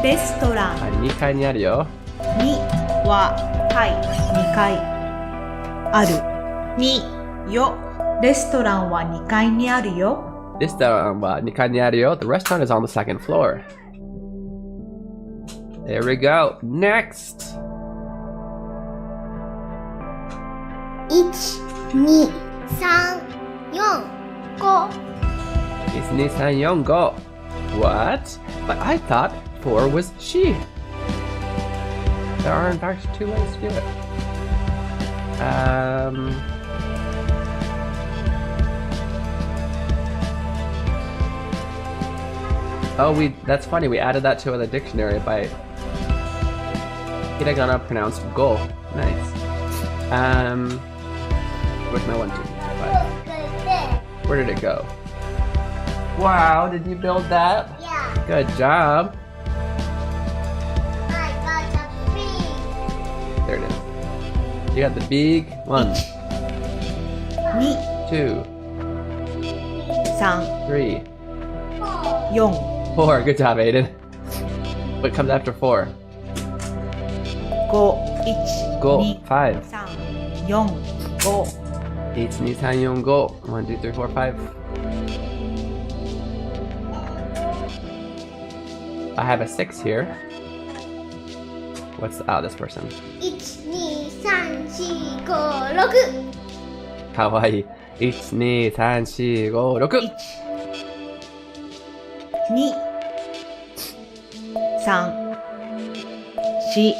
レストラン2階にあるよ. 2は階2階ある2よレストランは2階にあるよ Restaurantは2階にあるよ. The restaurant is on the second floor. There we go. Next. 12345 What? But I thought 4 was she. There are in fact 2 ways to do it. Oh, that's funny. We added that to the dictionary by hiragana pronounced go. Nice. Where's my 1, 2, 5? Where did it go? Wow, did you build that? Yeah. Good job. I got the bee. There it is. You got the big 1, 2、 2, 3、 3, 4、 4. Good job, Aiden. What comes after 4? 5、 Go. 1、 5. 2、3、4、5。 1, 2, 3, 4, go. 1, 2, 3, 4, 5. I have a 6 here. What's this person? 1、2、3、4、5、6。 Kawaii. 1, 2, 3, 4, 5, 6. 2、3、4、5、 6.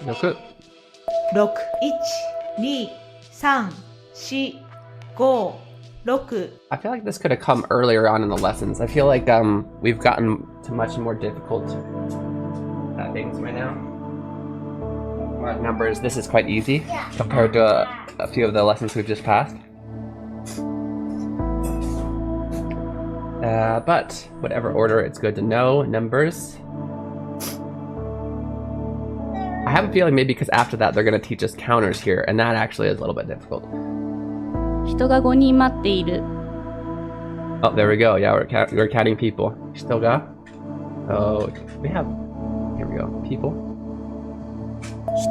6、1、2、3、4、5、6。 I feel like this could have come earlier on in the lessons. I feel like we've gotten to much more difficult things right now. Numbers, this is quite easy compared to a few of the lessons we've just passed. But whatever order, it's good to know numbers. I have a feeling maybe because after that they're going to teach us counters here, and that actually is a little bit difficult. 人が5人待っている。 Oh, there we go. Yeah, we're counting people. Still got? Oh, we have. Here we go. People.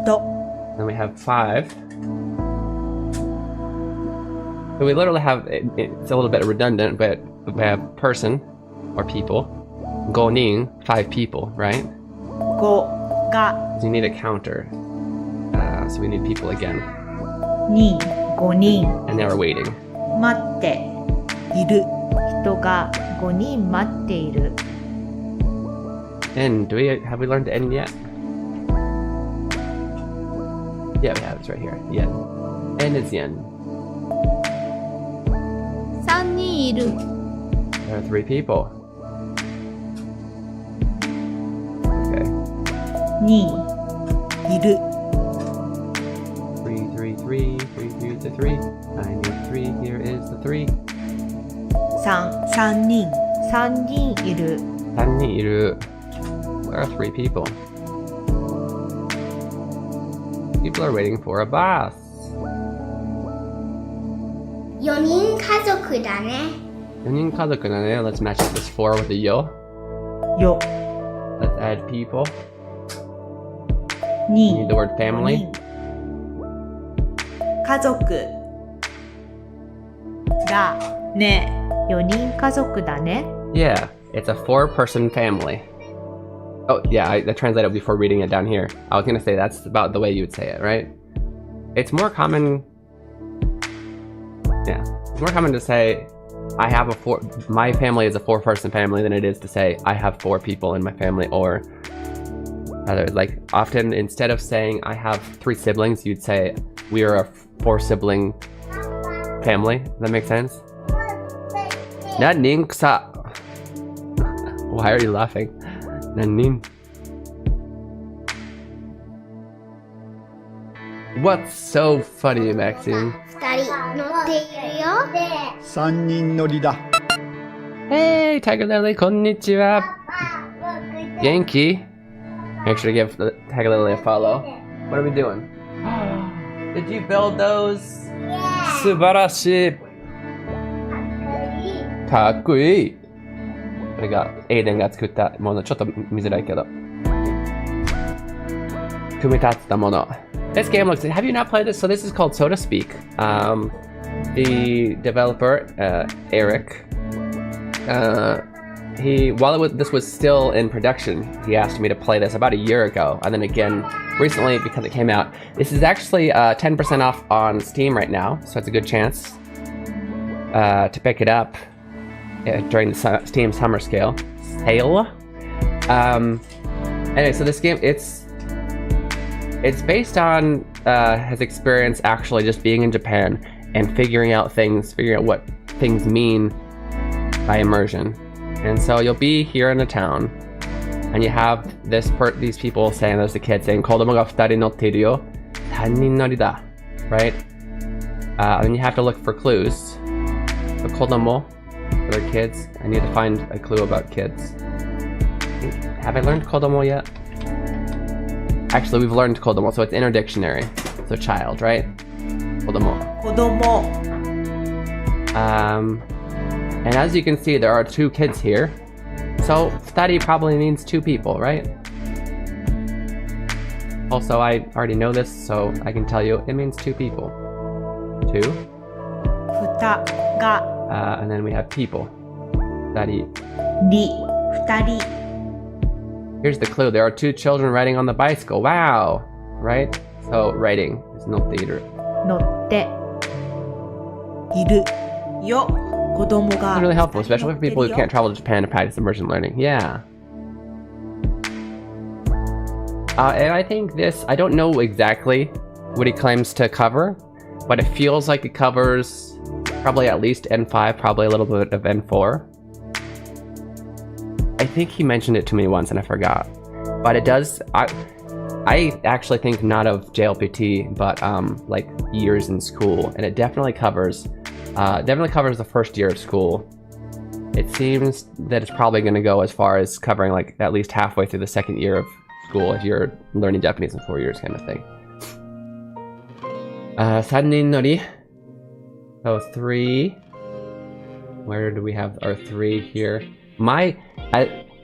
人、 Then we have 5. So we literally have. It's a little bit redundant, but we have person or people. 5人, 5 people, right? 5が So you need a counter. So we need people again. 2、5人 And now we're waiting. 待っている。人が5人待っている。 And have we learned to end yet? Yeah, we have. It's right here. Yen. N is yen. 3人いる。 There are 3 people. Okay. 2、いる。 3, 3, 3, 3, 3 is the 3. I need 3. Here is the 3. 3、3人。3人いる。 3人いる. Where are 3 people? People are waiting for a bus. 4人家族だね。 4人家族だね. Let's match this 4 with a yo. よ、 Let's add people. 2、 You need the word family. 家族だね。4人家族だね。 Yeah, it's a 4-person family. Oh, yeah, I translated before reading it down here. I was gonna say that's about the way you would say it, right? It's more common... Yeah, it's more common to say, my family is a 4-person family than it is to say, I have 4 people in my family, or... like, often, instead of saying, I have 3 siblings, you'd say, we are a 4-sibling family. Does that make sense? Nanin kusa. Why are you laughing? Nanin. What's so funny, Maxine? 2人乗っているよ。 3人乗りだ。 Hey, Tiger Lily, konnichiwa. Yankee. Make sure to give Tiger Lily a follow. What are we doing? Did you build those? Yeah. Subarashi. かっこいい。これがエイデンが作ったもの、ちょっと見づらいけど。組み立てたもの。This game looks. Have you not played this? So this is called So to Speak. The developer, Eric, this was still in production, he asked me to play this about a year ago, and then again recently because it came out. This is actually 10% off on Steam right now, so it's a good chance to pick it up during the Steam summer sale. Anyway, so this game, it's based on his experience actually just being in Japan and figuring out what things mean by immersion. And so you'll be here in a town, and you have these people saying, there's the kid saying, 子供が2人乗っているよ。3人乗りだ. Right? And you have to look for clues. The 子供, for their kids. I need to find a clue about kids. Have I learned 子供 yet? Actually, we've learned 子供, so it's in our dictionary. So child, right? 子供. 子供 And as you can see, there are 2 kids here. So 2人 probably means 2 people, right? Also, I already know this, so I can tell you it means 2 people. 2. ふたが And then we have people. 2人. り二人 Here's the clue. There are 2 children riding on the bicycle. Wow! Right? So riding is 乗っている. 乗っているよ子供が It's really helpful, especially for people who can't travel to Japan to practice immersion learning. Yeah. And I think this, I don't know exactly what he claims to cover, but it feels like it covers probably at least N5, probably a little bit of N4. I think he mentioned it to me once and I forgot. But it does, I actually think not of JLPT, but like years in school, and it definitely covers the first year of school. It seems that it's probably going to go as far as covering like at least halfway through the second year of school if you're learning Japanese in 4 years kind of thing. 3人乗り. So 3. Where do we have our 3 here?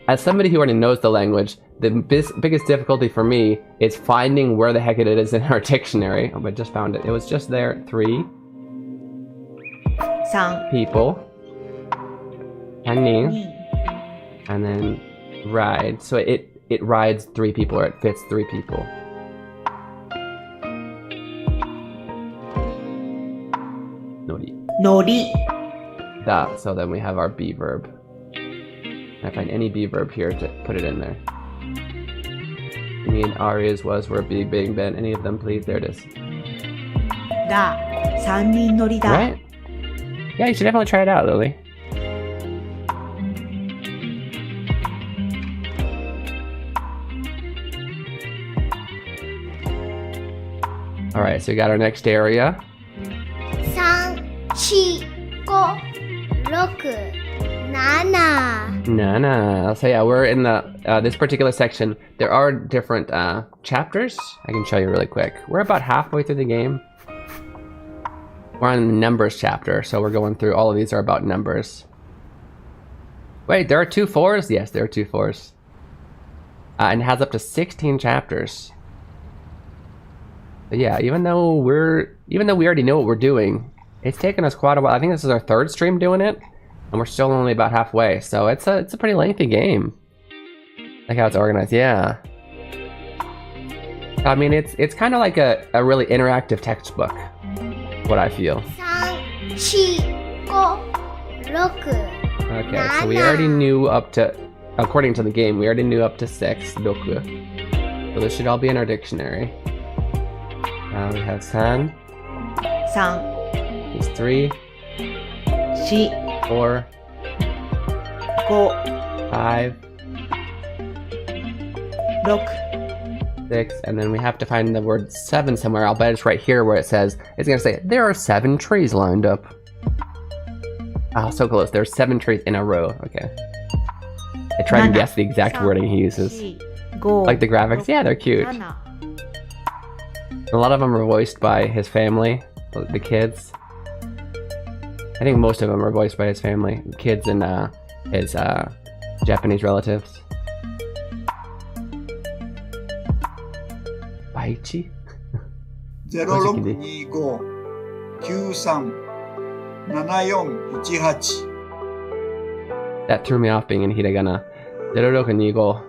As somebody who already knows the language, the biggest difficulty for me is finding where the heck it is in our dictionary. Oh, I just found it. It was just there. 3. 3 People. 3人. And then ride. So it rides 3 people, or it fits 3 people. Nori. 乗り Da. So then we have our be verb. Can I find any be verb here to put it in there? I mean, Arias, was, were, be, being, been, any of them, please. There it is. だ3人乗りだ Right? Yeah, you should definitely try it out, Lily. Alright, so we got our next area. 3、4、5、6、7 Nana. So yeah, we're in the this particular section. There are different chapters. I can show you really quick. We're about halfway through the game. We're on the numbers chapter, so we're going through. All of these are about numbers. Wait, there are 2 4s? Yes, there are 2 4s. And it has up to 16 chapters. But yeah, even though we already know what we're doing, it's taken us quite a while. I think this is our 3rd stream doing it, and we're still only about halfway. So it's a pretty lengthy game. Like how it's organized, yeah. I mean, it's kind of like a really interactive textbook. What I feel. 3、4、5、6 Okay, so we already knew up to, according to the game, we already knew up to 6, 6. So this should all be in our dictionary. We have 3. 3 It's 3, 4 4, 5 5, 6 6, and then we have to find the word 7 somewhere. I'll bet it's right here where it says, it's gonna say, there are 7 trees lined up. Oh, so close. There's 7 trees in a row. Okay. I tried to guess the exact wording he uses. Like the graphics. Yeah, they're cute. A lot of them are voiced by his family, the kids. I think most of them are voiced by his family, kids and his Japanese relatives. Baichi? 0625-93-7418 That threw me off being in hiragana. 0625.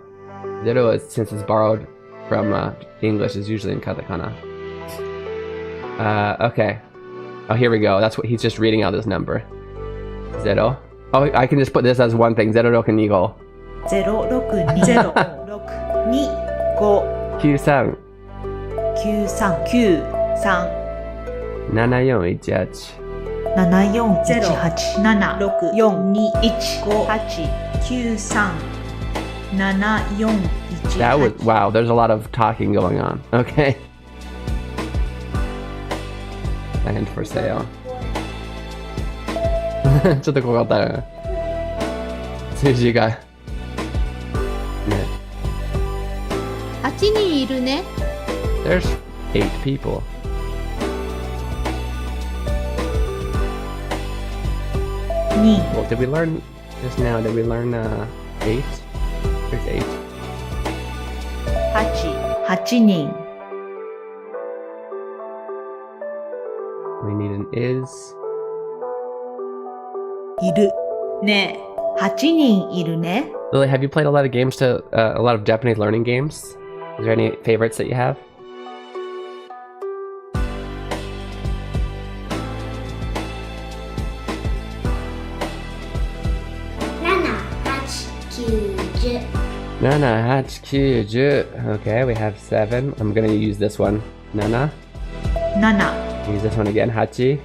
0 is, since it's borrowed from English, is usually in katakana. Okay. Oh, here we go. That's what he's just reading out this number. 0. Oh, I can just put this as one thing. 0625. 93. 93 7418. That was, wow, there's a lot of talking going on. Okay. And for sale. ちょっと怖かったな。数字が。ね。8人いるね。 There's 8 people. Well, did we learn just now? Did we learn 8? There's 8. 8人 We need an is. いるね。8人いるね。 Lily, have you played a lot of games a lot of Japanese learning games? Is there any favorites that you have? 7, 8, 9, 10. Okay, we have 7. I'm gonna use this one. 7. 7 Use this one again. 8. 8.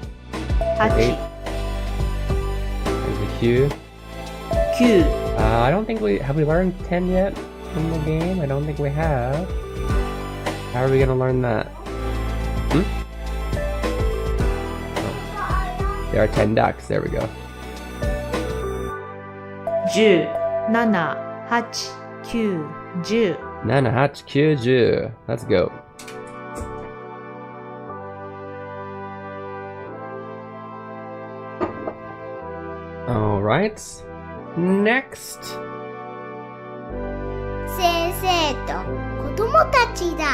There's a Q. 9 I don't think we learned 10 yet in the game. I don't think we have. How are we gonna learn that? Oh. There are 10 ducks. There we go. 10 7 8 9 10 7, 8, 9, 10. Let's go. All right. Next. 先生と子供たちだ。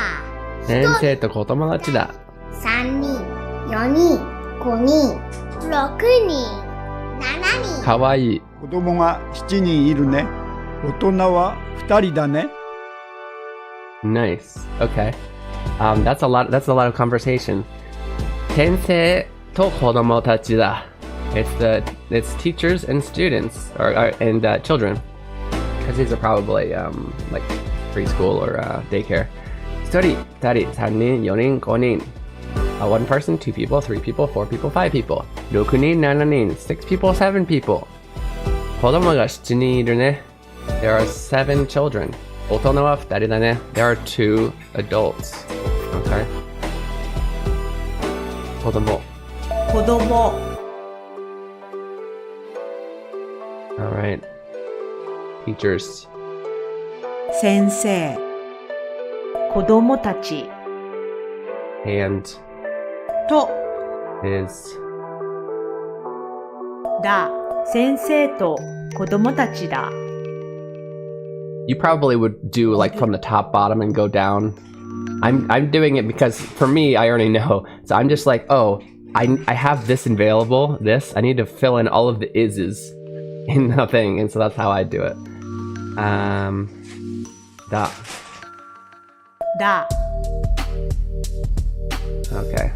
先生と子供たちだ。3人、4人、5人、6人、7人。かわいい。子供が7人いるね。大人は2人だね。 Nice. Okay. That's a lot of conversation. 先生と子供たちだ. It's teachers and students and children. Because these are probably like preschool or daycare. 1人、2人、3人、4人、5人. One person, 2 people, 3 people, 4 people, 5 people. 6人、7人, 6 people, 7 people. 子供が7人いるね. There are 7 children. 大人は2人だね. There are 2 adults. Okay. 子供. 子供 Alright. Teachers. 先生子供たち And と is だ先生と子供たちだ You probably would do like from the top bottom and go down. I'm doing it because for me I already know. So I'm just like, oh, I have this available, this. I need to fill in all of the is's in the thing, and so that's how I do it. Da. だ Okay.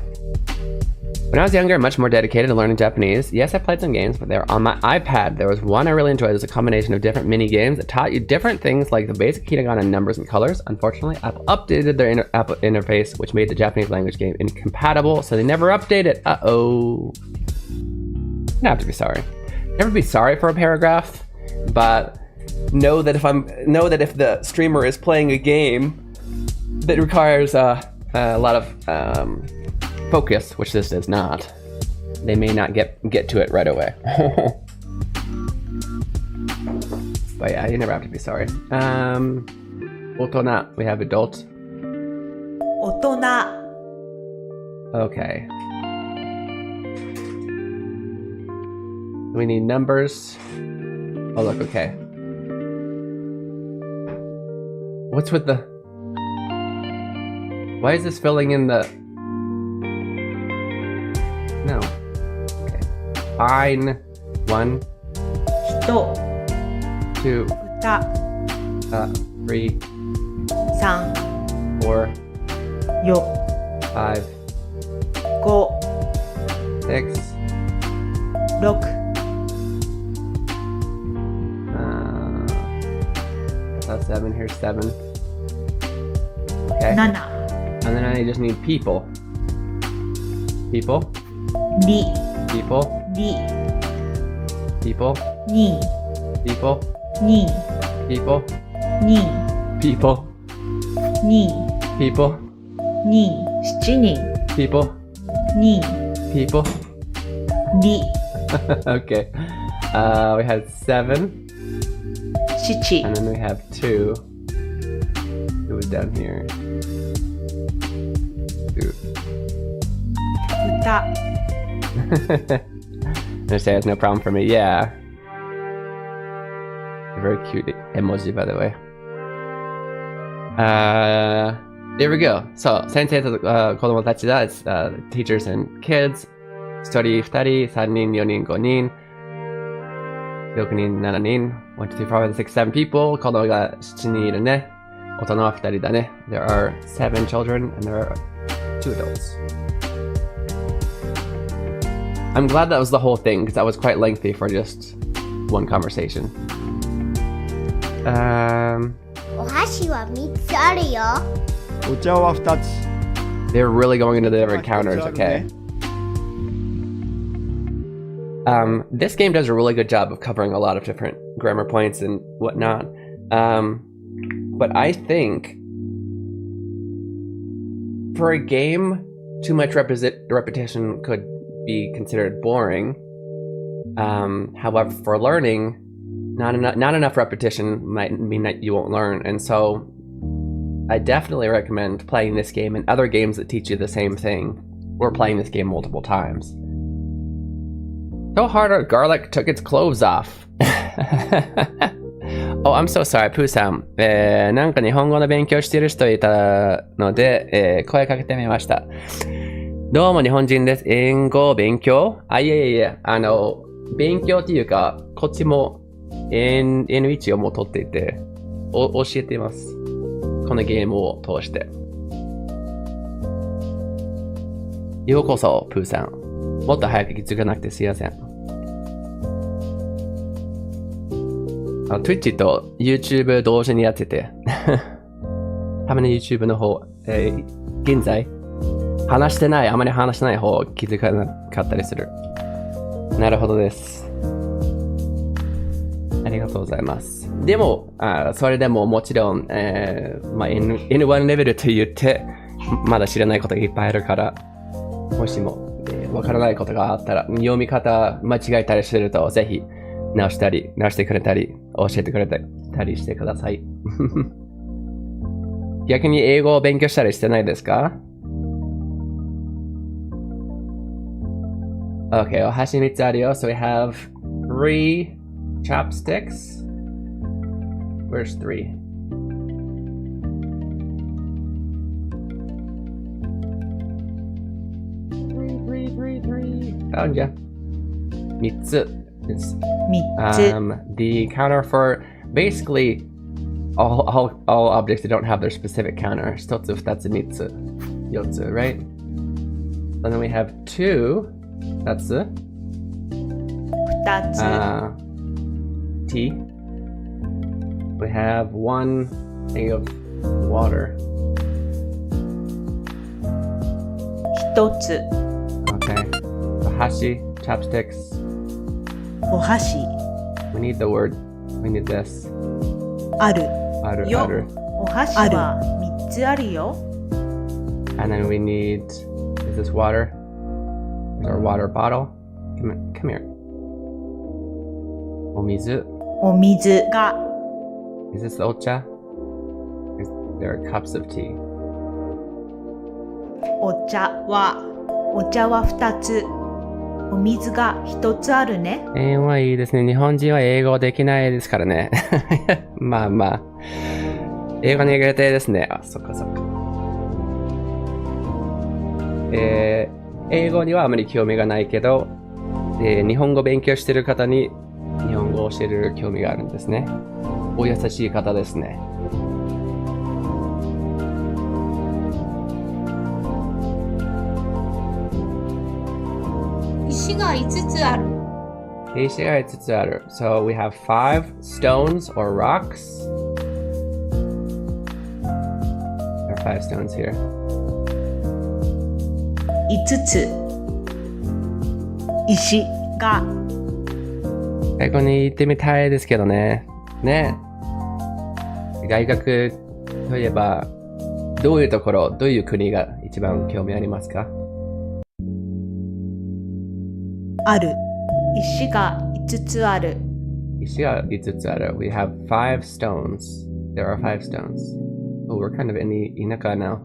When I was younger, much more dedicated to learning Japanese. Yes, I played some games, but they were on my iPad. There was one I really enjoyed. It was a combination of different mini games that taught you different things like the basic hiragana numbers and colors. Unfortunately, Apple updated their Apple interface, which made the Japanese language game incompatible, so they never updated. Uh-oh. You don't have to be sorry. Never be sorry for a paragraph, but know that if the streamer is playing a game that requires a lot of focus, which this does not, they may not get to it right away. But yeah, you never have to be sorry. Otona, we have adult. 大人 Okay. We need numbers. Oh look, okay. What's with the... Why is this filling in the... No. Okay. Fine. 1, 人 2, 2 3, 3 4, 4 5, 5 6. 6 That's 7. Here's 7. Okay. 7 And then I just need people. People. 2 people, り people, に people, に people, に people, に people, に7人 people, に people. り Okay. We had 7, 7 and then we have 2. It was down here. 2. 歌 Understand, it's no problem for me. Yeah. A very cute emoji, by the way. There we go. So, 先生と、子供たちだ。It's teachers and kids. 1人、2人、3人、4人、5人、6人、7人、1, 2, 3, 4, 5, 6, 7 people. 子供が7人いるね。大人は2人だね。There are 7 children and there are 2 adults. I'm glad that was the whole thing because that was quite lengthy for just one conversation. お箸は3つあるよ。お茶は2つ。 They're really going into the different counters, okay? This game does a really good job of covering a lot of different grammar points and whatnot. But I think for a game, too much repetition could be considered boring. However, for learning, not enough repetition might mean that you won't learn. And so I definitely recommend playing this game and other games that teach you the same thing, or playing this game multiple times. So hard our garlic took its clothes off. Oh, I'm so sorry, プーさん。なんか日本語の勉強している人いたので、声かけてみました。どうも日本人です。英語勉強？いえ。勉強っていうか、こっちも N1 をもう取っていて、教えています。このゲームを通して。ようこそ、プーさん。もっと早く気づかなくてすいません。Twitch と YouTube 同時にやってて。たまに YouTube の方、現在、あまり話してない方気づかなかったりする。なるほどです。ありがとうございます。でも、それでももちろん、N1 レベルと言って、まだ知らないことがいっぱいあるから、もしも、わからないことがあったら、読み方間違えたりしてると、ぜひ直してくれたり、教えてくれたりしてください。逆に英語を勉強したりしてないですか？ Okay, お箸3つあるよ。So we have 3 chopsticks. Where's 3? Found ya. 3つ。3つ。The counter for basically all objects that don't have their specific counter. 1つ、2つ、3つ、4つ, right? And then we have 2. 2つ。2つ。Tea. We have 1 thing of water. 1つ。Okay. The hashi, chopsticks. お箸。We need the word. We need this. ある。よ。ある。お箸は3つあるよ。And then we need, is this water? Is our water bottle? Come here. お水。お水が。Is this the ocha? There are cups of tea. お茶は2つ。お水が1つあるね。はいいですね。日本人は英語できないですからね。まあ。英語苦手ですね。あ、そっか。英語にはあまり興味がないけど、日本語勉強している方に日本語を教える興味があるんですね。お優しい方ですね。石が5つある。石が5つある。So we have 5 stones or rocks. There are 5 stones here. 5つ。石が外国に行ってみたいですけどね。ね。外国といえば、どういうところ、どういう国が一番興味ありますか？ある。石が5つある。石が5つある。We have 5 stones. There are 5 stones. Oh, we're kind of in the 田舎 now.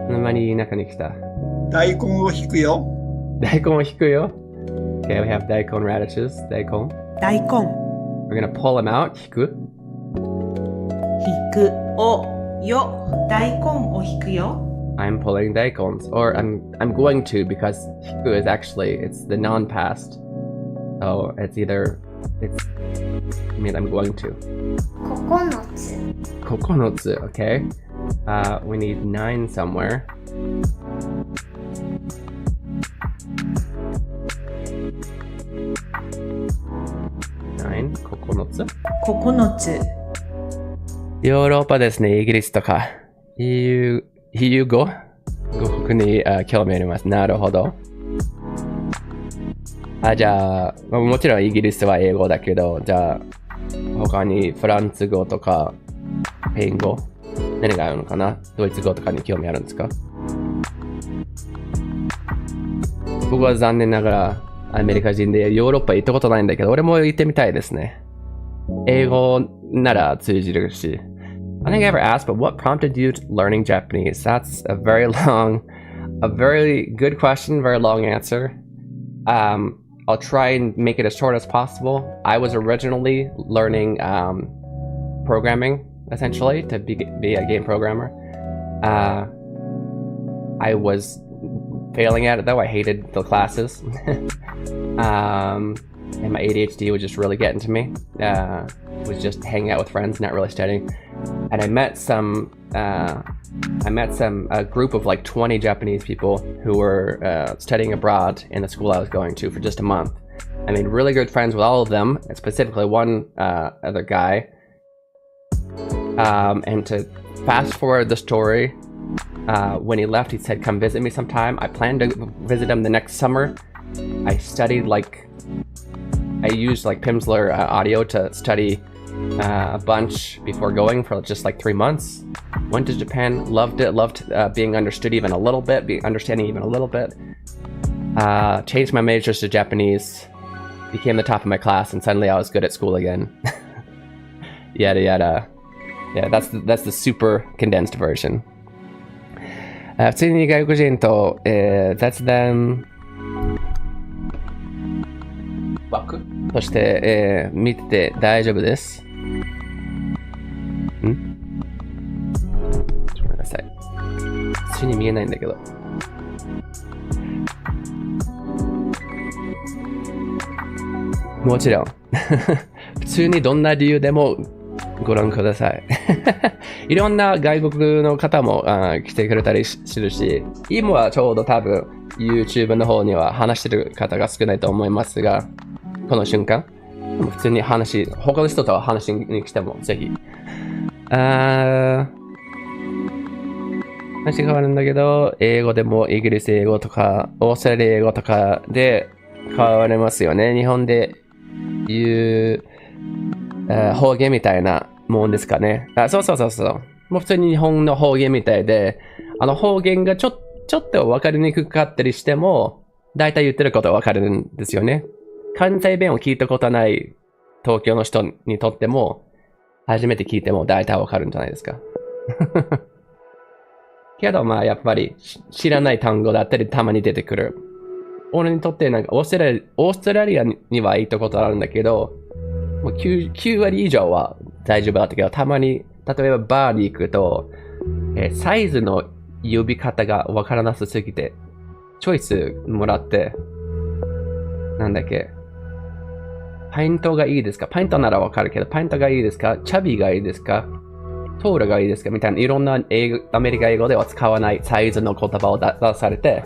沼に田舎に来た。大根を引くよ。大根を引くよ。Okay, we have 大根 radishes. 大根。大根。We're gonna pull them out. 引く。引くをよ。大根を引くよ。I'm pulling daikons, or I'm going to, because hiku is actually, it's the non-past. So it's either, I mean, I'm going to. 9. Okay. We need 9 somewhere. Nine. 9つ。ヨーロッパですね、イギリスとか。EU語に興味あります。なるほど。じゃあ、もちろんイギリスは英語だけど、じゃあ、他にフランス語とか、スペイン語、何があるのかな？ドイツ語とかに興味あるんですか？僕は残念ながらアメリカ人でヨーロッパ行ったことないんだけど、俺も行ってみたいですね。英語なら通じるし。I think I ever asked, but what prompted you learning Japanese? That's a very good question, very long answer. I'll try and make it as short as possible. I was originally learning programming, essentially, to be a game programmer. I was failing at it, though. I hated the classes. And my ADHD was just really getting to me. Was just hanging out with friends, not really studying. And I met a group of like 20 Japanese people who were studying abroad in the school I was going to for just a month. I made really good friends with all of them, specifically one other guy. And to fast forward the story, when he left, he said, "Come visit me sometime." I planned to visit him the next summer. I studied I used Pimsleur audio to study a bunch before going for just 3 months. Went to Japan, loved it, loved being understood even a little bit, understanding even a little bit. Changed my majors to Japanese, became the top of my class, and suddenly I was good at school again. Yada yada. Yeah, that's the super condensed version. 普通に外国人と、雑談枠として、見てて大丈夫です。ごめんなさい。普通に見えないんだけど。もちろん。普通にどんな理由でもご覧ください。いろんな外国の方も来てくれたりするし、今はちょうど多分 YouTube の方には話してる方が少ないと思いますが、この瞬間、普通に他の人と話しに来てもぜひ。話変わるんだけど、英語でもイギリス英語とか、オーストラリア英語とかで変わりますよね。日本で言う、方言みたいなもんですかね。そう。もう普通に日本の方言みたいで、方言がちょっと分かりにくかったりしても、大体言ってることは分かるんですよね。関西弁を聞いたことない東京の人にとっても、初めて聞いても大体分かるんじゃないですか。けどやっぱり知らない単語だったりたまに出てくる。俺にとってオーストラリアには行ったことあるんだけど、もう 9割以上は大丈夫だったけど、たまに、例えばバーに行くと、サイズの呼び方がわからなさすぎて、チョイスもらって、なんだっけ、パイントがいいですか？パイントならわかるけど、パイントがいいですか？チャビがいいですか？トールがいいですか？みたいないろんなアメリカ英語では使わないサイズの言葉を出されて、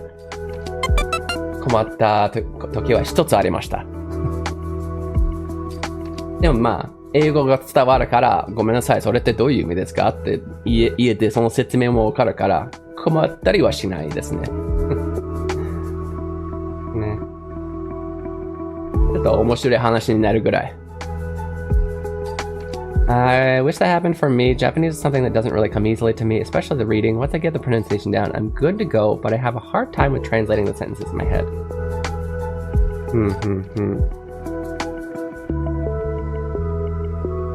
困った時は一つありました。でも英語が伝わるから、ごめんなさい、それってどういう意味ですかって言えて、その説明もわかるから、困ったりはしないですね。ね。ょっと面白い話になるぐらい。I wish that happened for me. Japanese is something that doesn't really come easily to me, especially the reading. Once I get the pronunciation down, I'm good to go, but I have a hard time with translating the sentences in my head.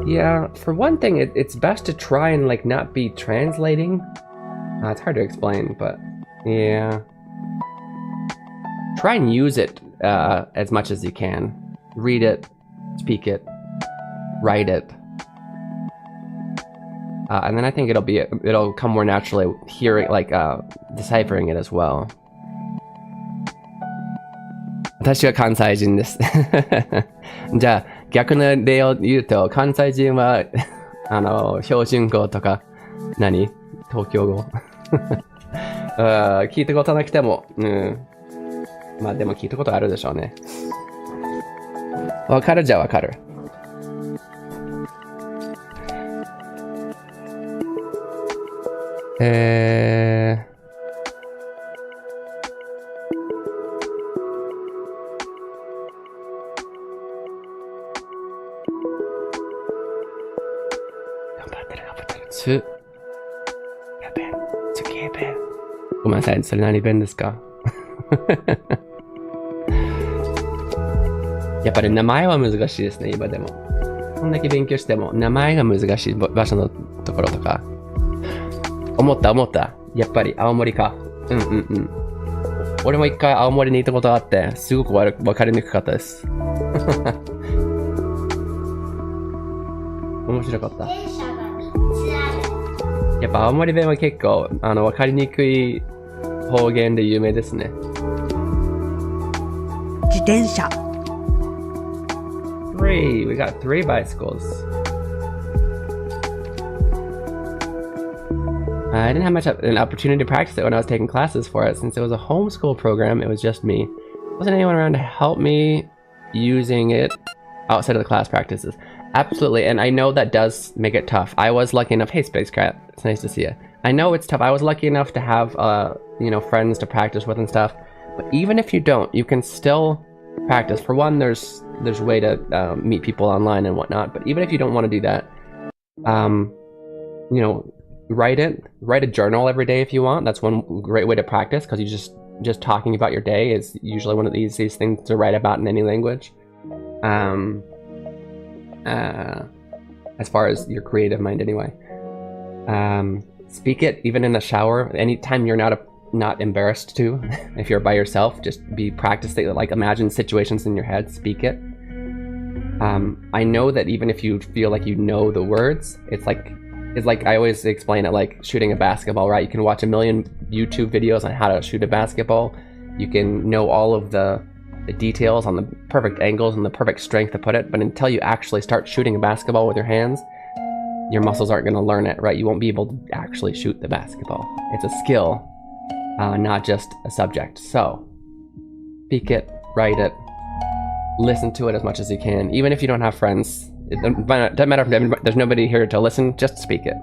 Yeah, for one thing, it's best to try and like not be translating. It's hard to explain, but yeah. Try and use it as much as you can. Read it, speak it, write it. And then I think it'll come more naturally hearing, like deciphering it as well. 私は関西人です。じゃあ逆の例を言うと、関西人は標準語とか東京語聞いたことなくても、まあでも聞いたことあるでしょうね。わかるじゃわかる。ごめんなさい、それ何弁ですか？やっぱり名前は難しいですね、今でも。こんだけ勉強しても名前が難しい場所のところとか。思った。やっぱり青森か。俺も一回青森に行ったことがあって、すごくわかりにくかったです。面白かった。やっぱ青森弁は結構わかりにくい方言で有名ですね。自転車。3. We got 3 bicycles. I didn't have much of an opportunity to practice it when I was taking classes for it. Since it was a homeschool program, it was just me. Wasn't anyone around to help me using it outside of the class practices. Absolutely, and I know that does make it tough. I was lucky enough. Hey, Space Cat, it's nice to see you. I know it's tough. I was lucky enough to have, friends to practice with and stuff. But even if you don't, you can still practice. For one, there's a way to meet people online and whatnot. But even if you don't want to do that, write a journal every day if you want. That's one great way to practice, because you just talking about your day is usually one of the easiest things to write about in any language. As far as your creative mind anyway. Speak it even in the shower. Anytime you're not embarrassed to, if you're by yourself, just be practicing, like imagine situations in your head, speak it. I know that even if you feel like you know the words, it's like I always explain it like shooting a basketball, right? You can watch a million YouTube videos on how to shoot a basketball. You can know all of the details on the perfect angles and the perfect strength to put it, but until you actually start shooting a basketball with your hands, your muscles aren't going to learn it, right? You won't be able to actually shoot the basketball. It's a skill, not just a subject. So, speak it, write it, listen to it as much as you can. Even if you don't have friends, it doesn't matter if there's nobody here to listen, just speak it.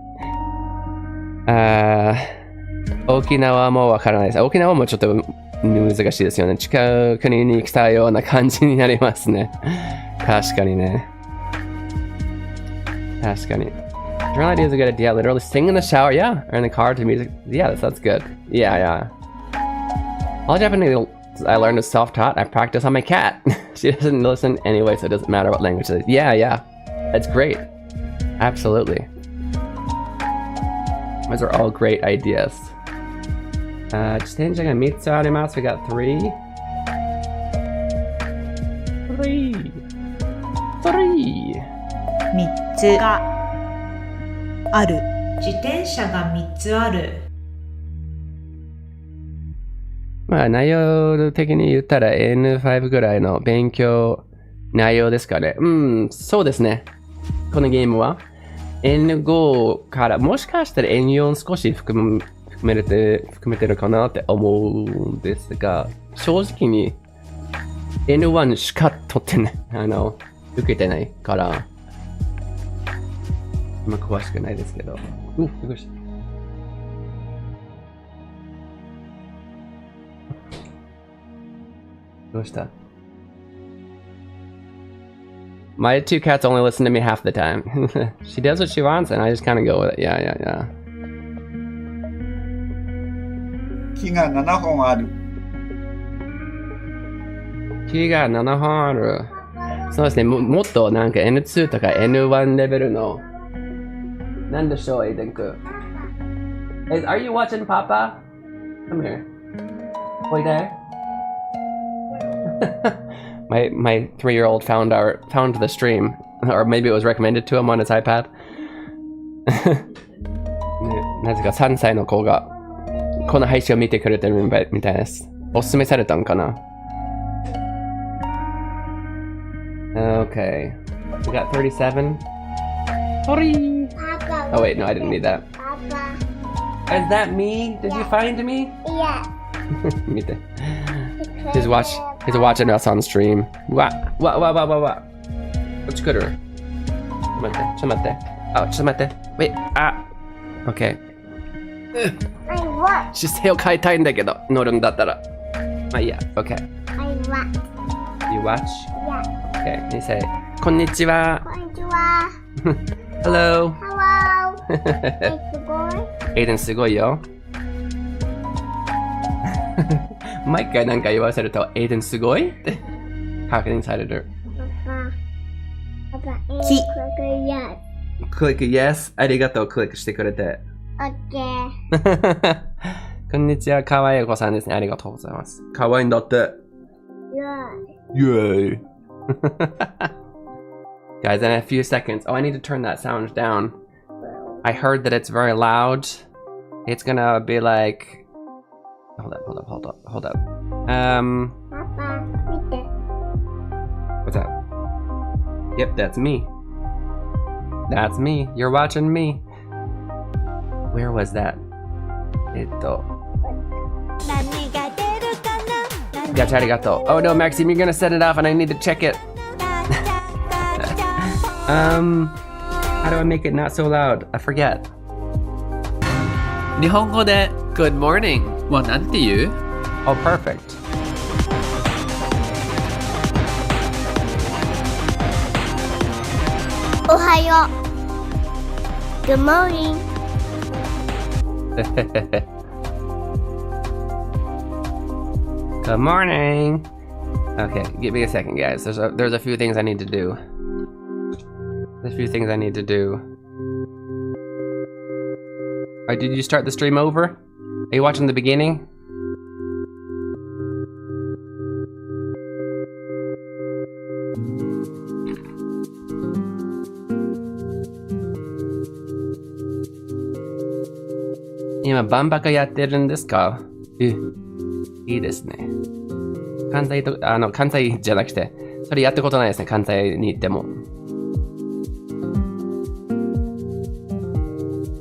沖縄もわからないです。沖縄もちょっと難しいですよね。違う国に来たような感じになりますね。確かにね。確かに。Journal idea is a good idea. Literally sing in the shower, yeah. Or in the car to music. Yeah, that's good. Yeah. All Japanese I learned is self-taught. I practice on my cat. She doesn't listen anyway, so it doesn't matter what language it is. Yeah. That's great. Absolutely. Those are all great ideas. 自転車が3つあります。We got 3. 3つがある。自転車が3つある。まあ内容的に言ったら N5 ぐらいの勉強内容ですかね。そうですね。このゲームは N5 からもしかしたら N4 少し含めてるかなって思うんですが、正直に N1 しか取ってない、受けてないから、詳しくないですけど。びっくりした。どうした？ My two cats only listen to me half the time. She does what she wants, and I just kind of go with it. Yeah. 木が7本ある。木が7本ある。そうですね、もっとなんか N2 とか N1 レベルの。なんでしょう、エイデン君。Are you watching Papa? Come here. おいで。My 3-year-old found the stream, or maybe it was recommended to him on his iPad. なぜか3歳の子がこの配信を見てくれてるみたいです。おすすめされたんかな。Okay, we got 37. Sorry. Oh wait, no, I didn't need that. Is that me? Did you find me? Yeah. 見て。He's watching us on stream. わ。こっち来る。ちょっと待って。あ、ちょっと待って。Wait, Okay. 姿勢を変えたいんだけど、乗るんだったら。まあいいや。Okay. You watch? Yeah. Okay. You say, こんにちは。こんにちは。Hello. Hello. すごい。エイデンすごいよ。毎回なんか言わせると、エイデンすごいって確認される。パパ、きクリック yes。ありがとう、クリックしてくれて。OK。こんにちは、かわいいお子さんですね。ありがとうございます。かわいいんだって。Yay. Guys, in a few seconds. Oh, I need to turn that sound down. I heard that it's very loud. It's gonna be like... Hold up. パパ、見て。What's that? Yep, that's me. That's me. You're watching me. Where was that? Gotcha, arigato. Oh no, Maxime, you're gonna set it off and I need to check it. How do I make it not so loud? I forget. 日本語で Good morning はなんて言う？ Oh, perfect. おはよう。Good morning. Good morning. Okay, give me a second, guys. There's a few things I need to do. Did you start the stream over? Are you watching the beginning? Ima, 万博やってるんですか？いいですね。関西じゃなくて、それやったことないですね、関西に行っても。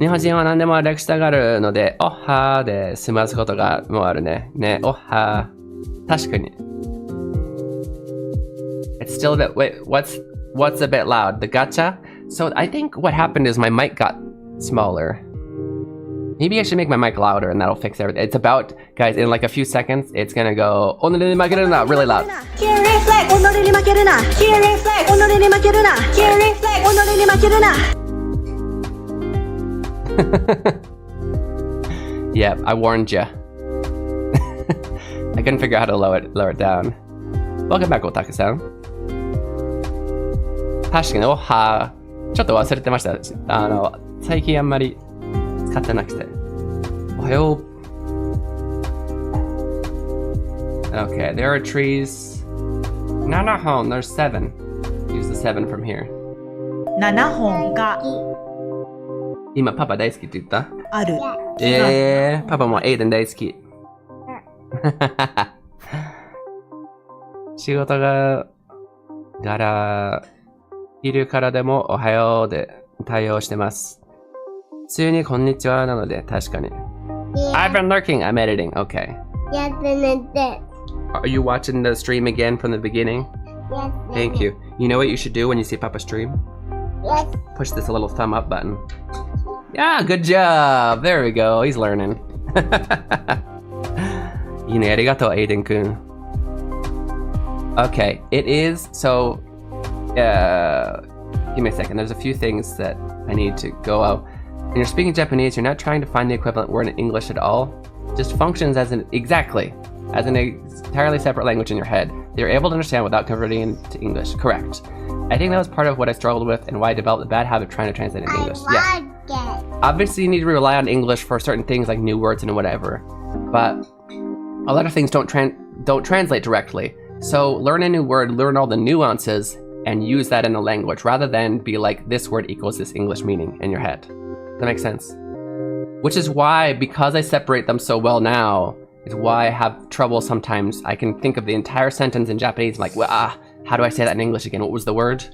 日本人は何でも略したがるので、おっはーで済ますことがもうあるね。ね、おっはー。確かに。It's still a bit, wait, what's a bit loud? The gacha? So I think what happened is my mic got smaller. Maybe I should make my mic louder and that'll fix everything. It's about, guys, in like a few seconds, it's gonna go, really loud. Yeah, I warned ya. I couldn't figure out how to lower it down. Welcome back, Otaku-san. 確かに、おはー。ちょっと忘れてました。最近あんまり使ってなくて。おはよう。Okay, there are trees. 7本, there's 7. Use the 7 from here. 7本が今パパ大好きって言った？ある。パパもエイデン大好き。仕事柄、昼からでもおはようで対応してます。普通にこんにちはなので確かに。I've been lurking, I'm editing, okay. Yes, and this. Are you watching the stream again from the beginning? Yes. Thank you. You know what you should do when you see Papa stream? Yes. Push this little thumb up button. Yeah, good job. There we go. He's learning. いいね、ありがとう、エイデン君。Okay, it is, so Give me a second. There's a few things that I need to go out. When you're speaking Japanese, you're not trying to find the equivalent word in English at all. Just functions as an entirely separate language in your head that you're able to understand without converting into English. Correct. I think that was part of what I struggled with and why I developed the bad habit of trying to translate into English. Yeah. Obviously, you need to rely on English for certain things like new words and whatever, but a lot of things don't translate directly. So learn a new word, learn all the nuances, and use that in the language rather than be like this word equals this English meaning in your head. That makes sense? Which is why, because I separate them so well now, is why I have trouble sometimes. I can think of the entire sentence in Japanese, like, well, how do I say that in English again? What was the word?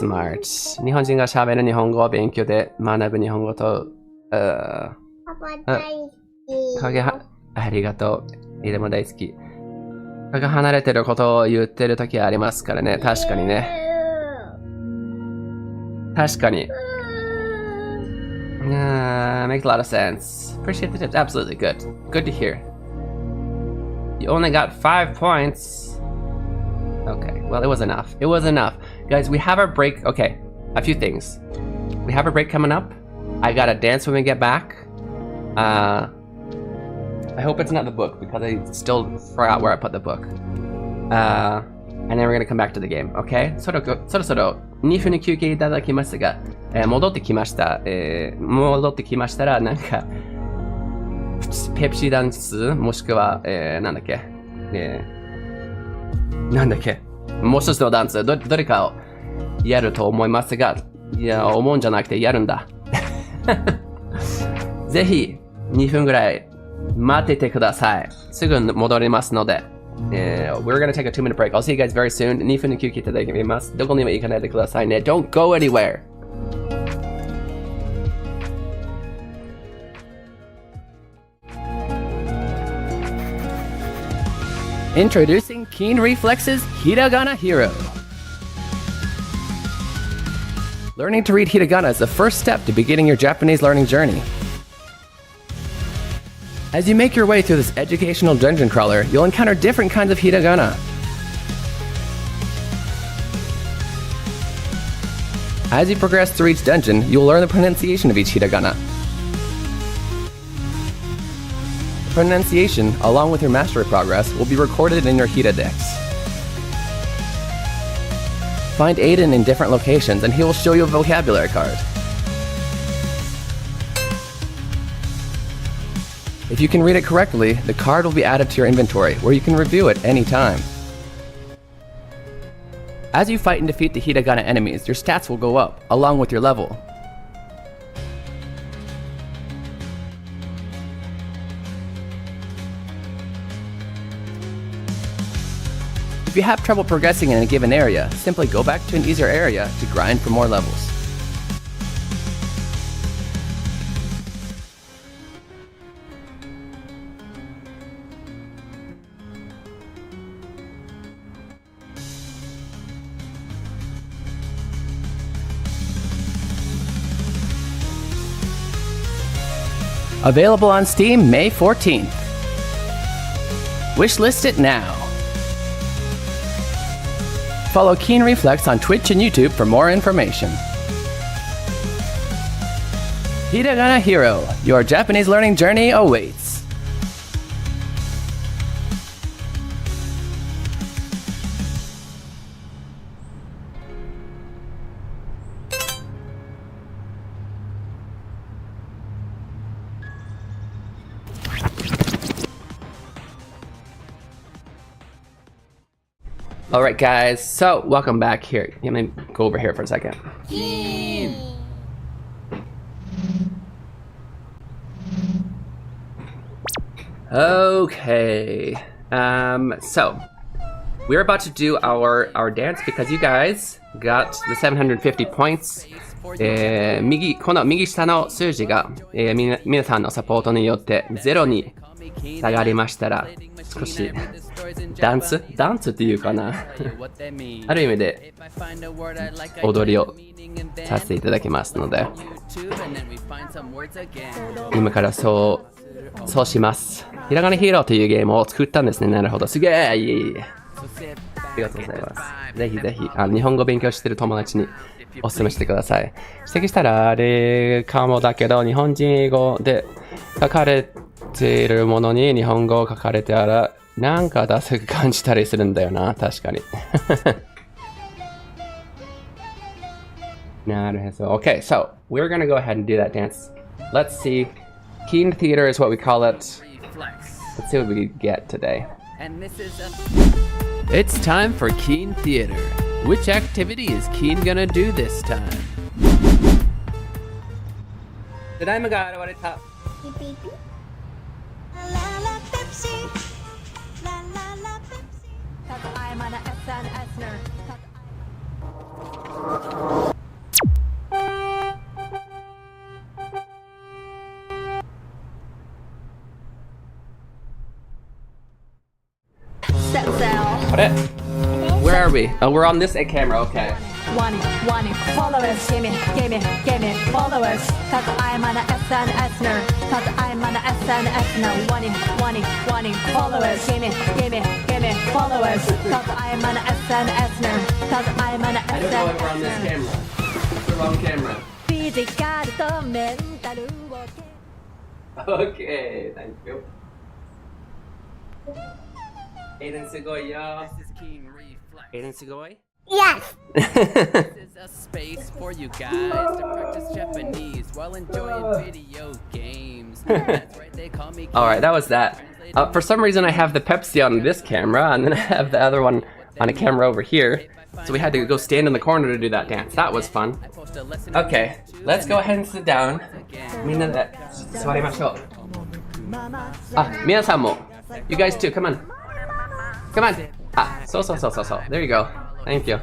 Smart. 日本人が喋る日本語を勉強で学ぶ日本語と、ありがとう。でも大好き。蚊が離れてることを言ってる時ありますからね。確かにね。確かに。Makes a lot of sense. Appreciate the tips. Absolutely good. Good to hear. You only got 5 points. Okay, well, it was enough. It was enough. Guys, we have our break. Okay, a few things. We have a break coming up. I gotta dance when we get back. I hope it's not the book because I still forgot where I put the book. And then we're gonna come back to the game, okay? そろそろ2分に休憩いただきますが、戻ってきました。戻ってきましたら、なんか、ペプシダンス、もしくは、なんだっけ、もう一つのダンス、どれかをやると思いますが、いや、思うんじゃなくてやるんだ。ぜひ、2分ぐらい待っててください。すぐ戻りますので。We're gonna take a 2-minute break. I'll see you guys very soon. 2分の休憩いただきます。どこにも行かないでくださいね。Don't go anywhere. Introducing Keen Reflex's Hiragana Hero. Learning to read hiragana is the first step to beginning your Japanese learning journey. As you make your way through this educational dungeon crawler, you'll encounter different kinds of hiragana. As you progress through each dungeon, you'll learn the pronunciation of each hiragana. The pronunciation, along with your mastery progress, will be recorded in your Hiradex. Find Aiden in different locations and he will show you a vocabulary card. If you can read it correctly, the card will be added to your inventory, where you can review it anytime. As you fight and defeat the hiragana enemies, your stats will go up, along with your level. If you have trouble progressing in a given area, simply go back to an easier area to grind for more levels. Available on Steam May 14th. Wishlist it now. Follow Keen Reflex on Twitch and YouTube for more information. Hiragana Hero, your Japanese learning journey awaits. Alright guys, so welcome back here. Let me go over here for a second. Okay. So we're about to do our dance because you guys got the 750 points. この右下の数字が、皆さんのサポートによって0に下がりましたら少しダンスっていうかなある意味で踊りをさせていただきますので今からそうします。ひらがなヒーローというゲームを作ったんですね。なるほど、すげえ So sit ありがとうございます。ぜひぜひ、日本語勉強してる友達にお勧めしてください。指摘したらあれかもだけど、日本人英語で書かれているものに日本語を書かれてたら、なんかダサく感じたりするんだよな、確かに。なるほど。Okay, so we're gonna go ahead and do that dance. Let's see. Keen theater is what we call it. reflex. Let's see what we get today. And this is It's time for Keen Theater. Which activity is Keen gonna do this time? ただいまが現れた。あれ Where are we? Oh, we're on this camera, okay. One, followers, gimme, followers. Cause I'm an SNSner. Cause I'm an SNSner. One, followers, gimme, followers. Cause I'm an SNSner. Cause I'm an I don't know if we're on this SNSner. camera. It's the wrong camera. Physical とメンタルを Okay, thank you. Aiden すごいよ。 This is Keen Reflex. Aiden すごい This is a space for you guys to practice Japanese while enjoying video games. That's right, they call me Alright, that was that. For some reason I have the Pepsi on this camera and then I have the other one on a camera over here. So we had to go stand in the corner to do that dance. That was fun. Okay, let's go ahead and sit down. みんなで座りましょう。あ、皆さんも。You guys too, come on. Come on. あ、そう。There you go. Thank you.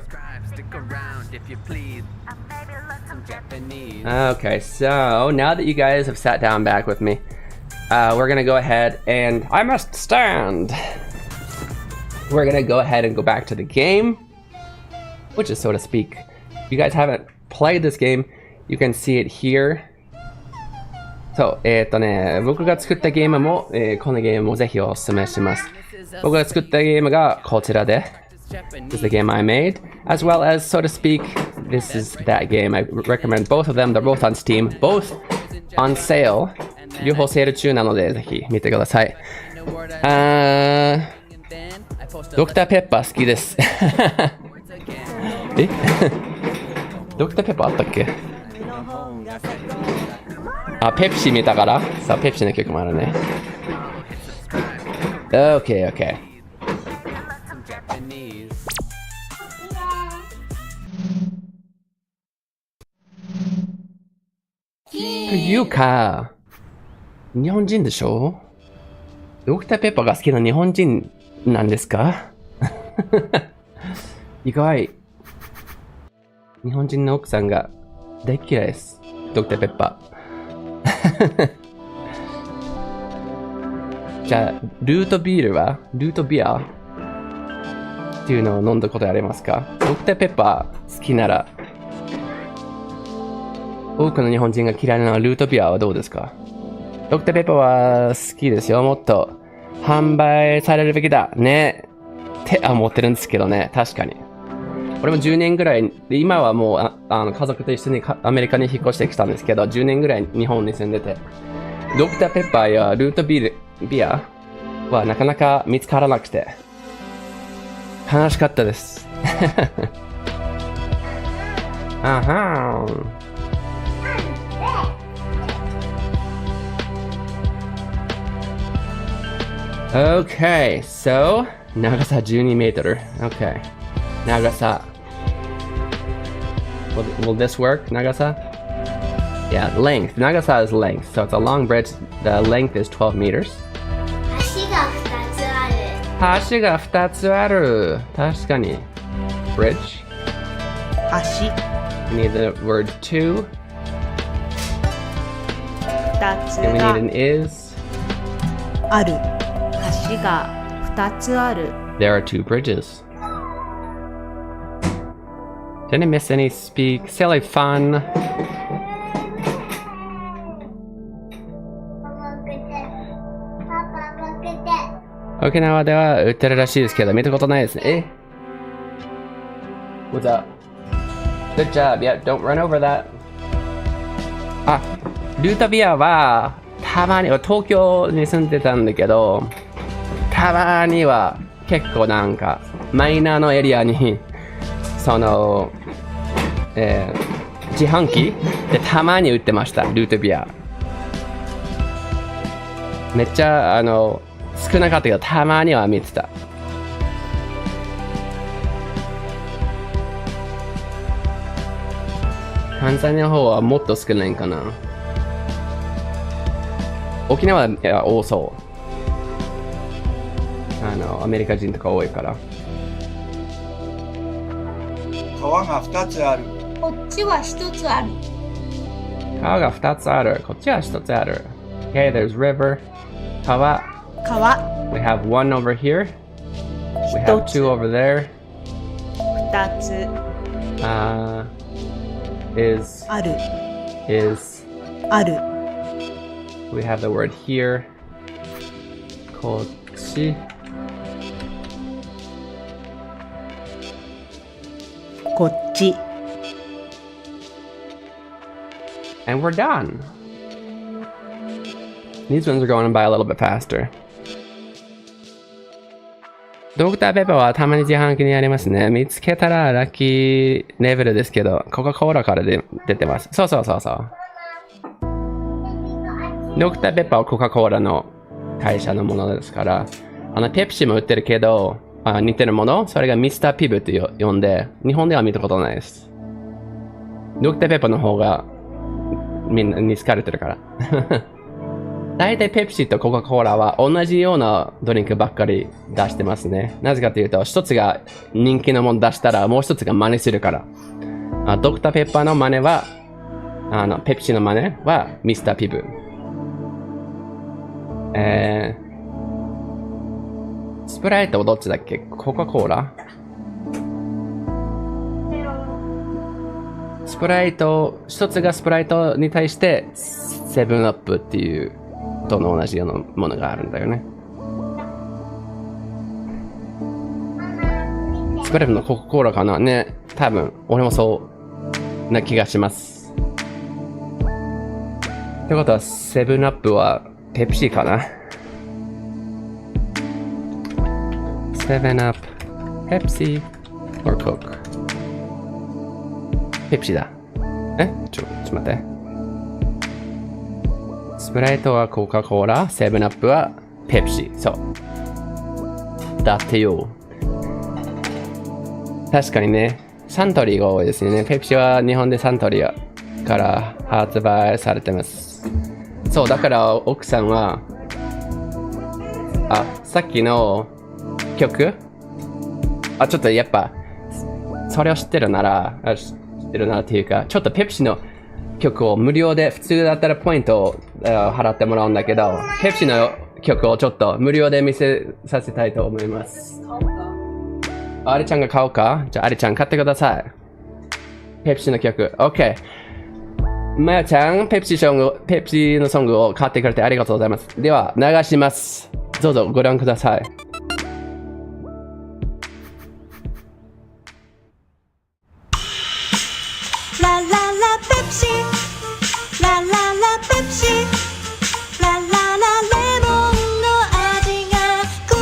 Stick around if you please. Some Japanese. Okay, so now that you guys have sat down back with me, we're gonna go ahead and I must stand. We're gonna go ahead and go back to the game, which is so to speak. If you guys haven't played this game, you can see it here. そう、僕が作ったゲームも、このゲームもぜひお勧めします。僕が作ったゲームがこちらで、This is the game I made, as well as, so to speak, this is that game. I recommend both of them. They're both on Steam, both on sale. 両方セール中なので、ぜひ見てください。ドクターペッパー好きです。えドクターペッパーあったっけあ、ペプシ見たからさあ、ペプシの曲もあるね。Okay. というか、日本人でしょ？ドクターペッパーが好きな日本人なんですか？意外。日本人の奥さんが大嫌いです。ドクターペッパー。じゃあ、ルートビアっていうのを飲んだことありますか？ドクターペッパー好きなら、多くの日本人が嫌いなルートビアはどうですか？ドクターペッパーは好きですよ。もっと販売されるべきだねって思ってるんですけどね。確かに。俺も10年ぐらい、今はもう家族と一緒にアメリカに引っ越してきたんですけど、10年ぐらい日本に住んでて、ドクターペッパーやルートビアはなかなか見つからなくて、悲しかったです。あはーん。Okay, so 長さ12メートル。Okay. 長さ。Will this work? 長さ? Yeah, length. 長さ is length. So it's a long bridge. The length is 12 meters. 橋が2つある。確かに。Bridge. 橋 We need the word two. 2つ And we need が an is. ある。橋が2つある。 There are two bridges. Did I miss any silly fun? 沖縄では売ってるらしいですけど、見たことないですね。What's up? Good job. Yeah, don't run over that. あ、ルートビアは、たまに、東京に住んでたんだけど、たまには結構なんか、マイナーのエリアに、その、自販機でたまに売ってました、ルートビア。めっちゃ、少なかったけど、たまには見てた。タンザニアの方はもっと少ないんかな。沖縄は多そう。アメリカ人とか多いから。川が2つある。こっちは1つある。川が2つある。こっちは1つある。Okay, there's river. 川。We have one over here. We have two over there. 2つ Is ある。 is ある。we have the word here. こっち。こっち。And we're done. These ones are going by a little bit faster. ドクターペッパーはたまに自販機にありますね。見つけたらラッキーレベルですけど、コカ・コーラから出てます。そう。ドクターペッパーはコカ・コーラの会社のものですから、ペプシも売ってるけど、似てるもの、それがミスターピブって呼んで、日本では見たことないです。ドクターペッパーの方がみんなに好かれてるから。大体ペプシとコカ・コーラは同じようなドリンクばっかり出してますね。なぜかというと、一つが人気のもの出したらもう一つが真似するから。ドクターペッパーの真似は、ペプシの真似はミスターピブ。スプライトはどっちだっけ？コカ・コーラ？スプライト、一つがスプライトに対してセブンアップっていうとの同じようなものがあるんだよね。スプライトのコカ・コーラかなね。多分、俺もそうな気がします。ってことは、セブンアップはペプシかな。セブンアップ、ペプシ、or Coke。ペプシだ。ちょっと待って。スプライトはコカ・コーラ、セブンアップはペプシ。そう。だってよ。確かにね、サントリーが多いですよね。ペプシは日本でサントリーから発売されてます。そう、だから奥さんは、さっきの曲ちょっとやっぱ、それを知ってるならっていうか、ちょっとペプシの曲を無料で、普通だったらポイントを払ってもらうんだけど、ペプシの曲をちょっと無料で見せさせたいと思います。あれちゃんが買おうか？じゃああれちゃん買ってください。ペプシの曲。OK。まやちゃん、ペプシのソングを買ってくれてありがとうございます。では、流します。どうぞご覧ください。ラララペプシラララペプシラララレモンの味が癖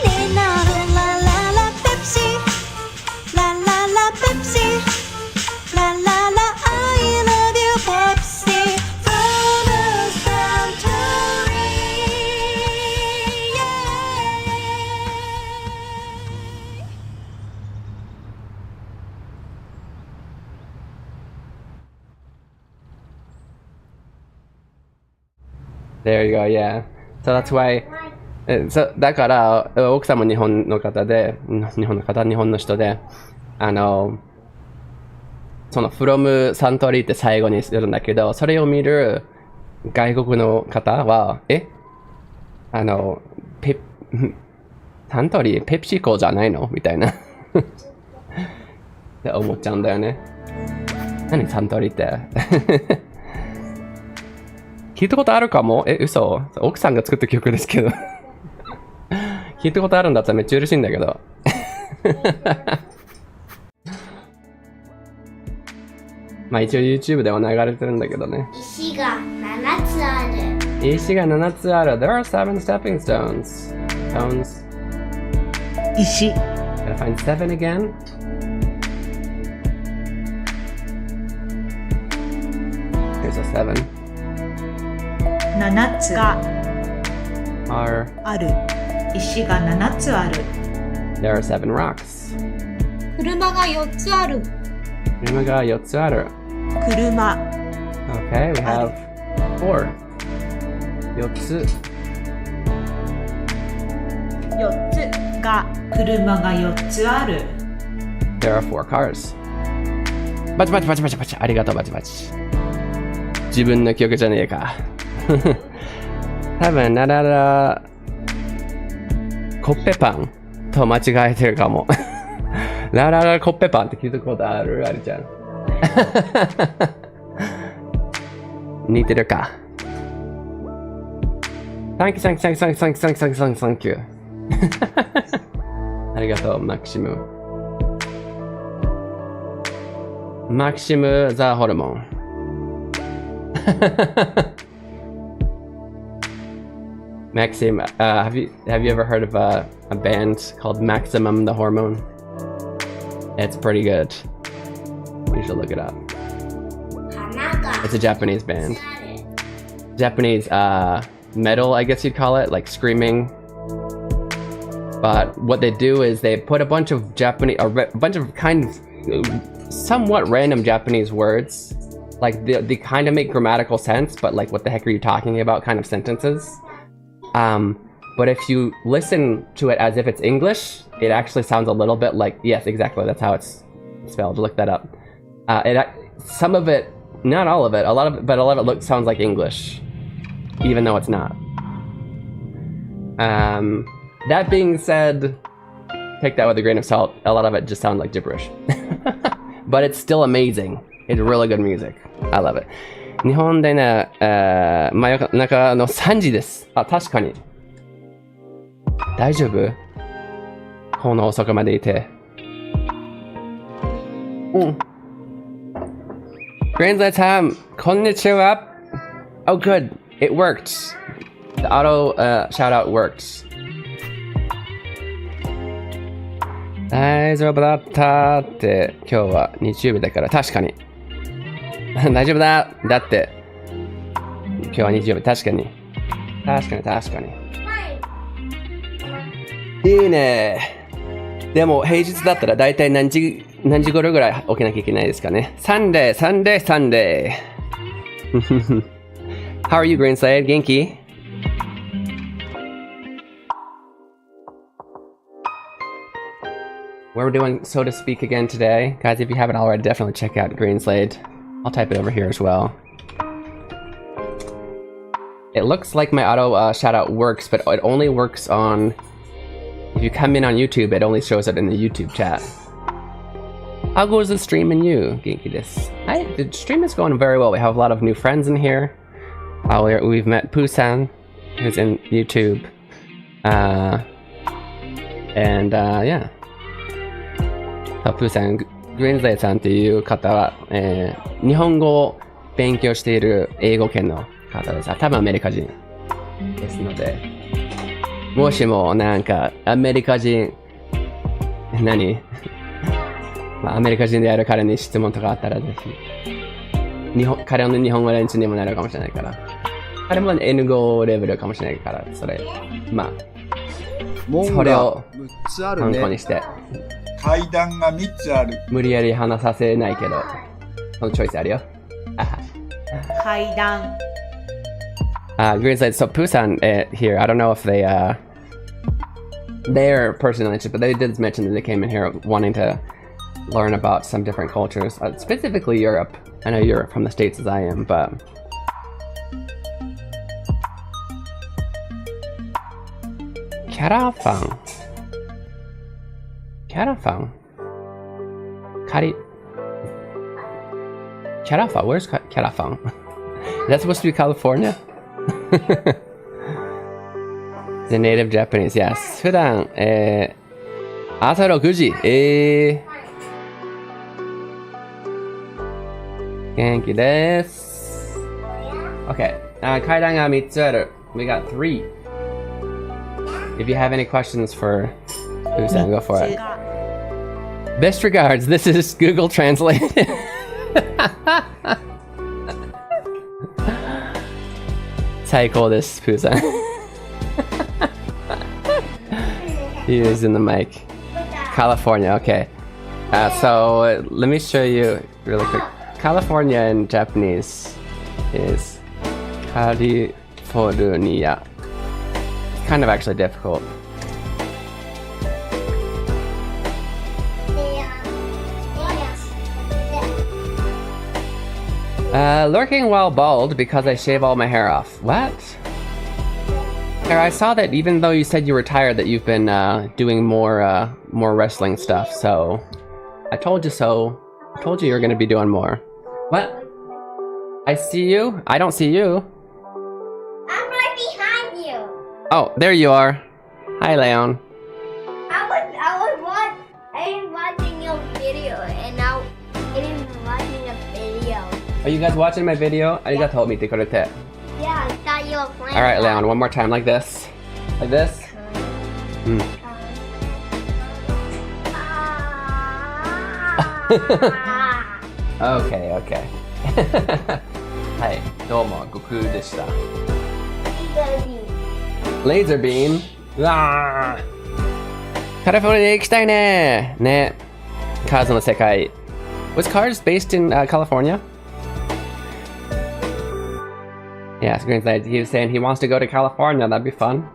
になるラララペプシラララペプシラララ I love you ペプシ from a Suntory There you go, yeah. So that's why, だから、奥さんも日本の人で、その from サントリーって最後にするんだけど、それを見る外国の方は、サントリーペプシコじゃないのみたいなって思っちゃうんだよね。何サントリーって聞いたことあるかも？嘘？奥さんが作った曲ですけど聞聞いたことあるんだったらめっちゃ嬉しいんだけど。まあ一応 YouTube では流れてるんだけどね。石が7つある。石が7つある。There are 7 stepping stones. Stones. 石 Gotta find 7 again. Here's a 7. 7つが Are ある。石が7つある。 there are 7 rocks. 車が4つある。車が4つある。車 Okay, we have 4. 4つ。4つが車が4つある。 There are 4 cars. バチバチバチバチバチ。ありがとうバチバチ。自分の曲じゃねえか。多分ラララコッペパンと間違えてるかも。ラララコッペパンって聞いたことある？ありちゃん。似てるか。Thank you, thank you, thank you, thank you, thank you, thank you, thank you. ありがとう、マキシム。マキシム・ザ・ホルモン。Maxim, have you ever heard of a band called Maximum the Hormone? It's pretty good. You should look it up. It's a Japanese band. Japanese metal, I guess you'd call it, like screaming. But what they do is they put a bunch of Japanese, a bunch of kind of somewhat random Japanese words. Like they kind of make grammatical sense, but like what the heck are you talking about kind of sentences. But if you listen to it as if it's English, it actually sounds a little bit like, yes, exactly, that's how it's spelled. Look that up. Some of it, not all of it, a lot of it sounds like English, even though it's not. That being said, take that with a grain of salt. A lot of it just sounds like gibberish. But it's still amazing. It's really good music. I love it. 日本でね、真夜中の3時です。あ、確かに。大丈夫？この遅くまでいて。うん。Grandland time! こんにちは! Oh good, it worked. The auto shout out worked. 大丈夫だったって今日は日曜日だから確かに。大丈夫だだって今日は日曜日確かにいいね。でも平日だったら大体何時頃ぐらい起きなきゃいけないですかね。サンデーHow are you, Greenside? 元気？ We're doing So to Speak again today. Guys, if you haven't already, definitely check out Greenslade. I'll type it over here as well. It looks like my auto shoutout works, but it only works on... If you come in on YouTube, it only shows up in the YouTube chat. How goes the stream in you, Genki desu? The stream is going very well. We have a lot of new friends in here. We've met Poo-san, who's in YouTube. Yeah. プーさん、グレンザイさんっていう方は、日本語を勉強している英語圏の方です。多分アメリカ人ですので、もしもなんかアメリカ人、アメリカ人である彼に質問とかあったらぜひ、彼の日本語練習にもなるかもしれないから、彼も N5 レベルかもしれないから、それそれを参考にして。階段が3つある。無理やり話させないけど、そのチョイスあるよ。階段。Greenside, so Poo-san here, I don't know if they're personally interested, but they did mention that they came in here wanting to learn about some different cultures, specifically Europe. I know you're from the States as I am, but... Carafang. Carafa, where's Carafang? Is that supposed to be California? The native Japanese, yes. 普段、朝6時。元気です。Okay. 階段が3つある。We got 3. If you have any questions for Busan, go for it. Best regards. This is Google Translate. Psycho this Busan. He is in the mic. California, okay. So let me show you really quick. California in Japanese is California. It's kind of actually difficult. Lurking while bald because I shave all my hair off. What? I saw that even though you said you were tired that you've been doing more wrestling stuff, so I told you so. I told you you're gonna be doing more. What? I see you? I don't see you. I'm right behind you. Oh, there you are. Hi, Leon. I was watching your video, and now I am watching a video. Are you guys watching my video? Arigatou mite kurete. Yeah, I thought you were playing. Alright, Leon, one more time, like this. Like this. Okay, okay. はい、どうも、悟空でした。レーザービーム。うわー。カリフォルニア行きたいね。ね。カーズの世界。Was Cars based in California? Yeah, Green's like, he was saying he wants to go to California. That'd be fun.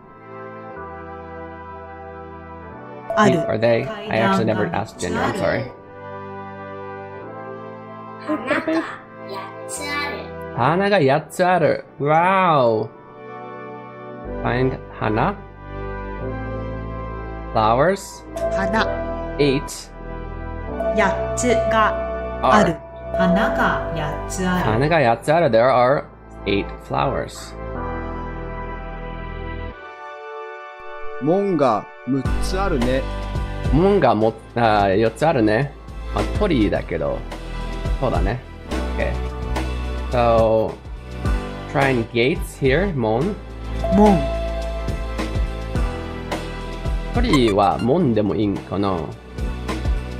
Are they? I actually never asked Ginger. I'm sorry. Hana ga 8つある. Wow. Find hana. Flowers. 花 8 8つがある。花が8つある。 Hana ga 8つある. There are 8 flowers. 門が6つあるね。門がも4つあるね。まあ、鳥だけど。そうだね。Okay. So, trying gates here. 門。門。鳥は門でもいいんかな。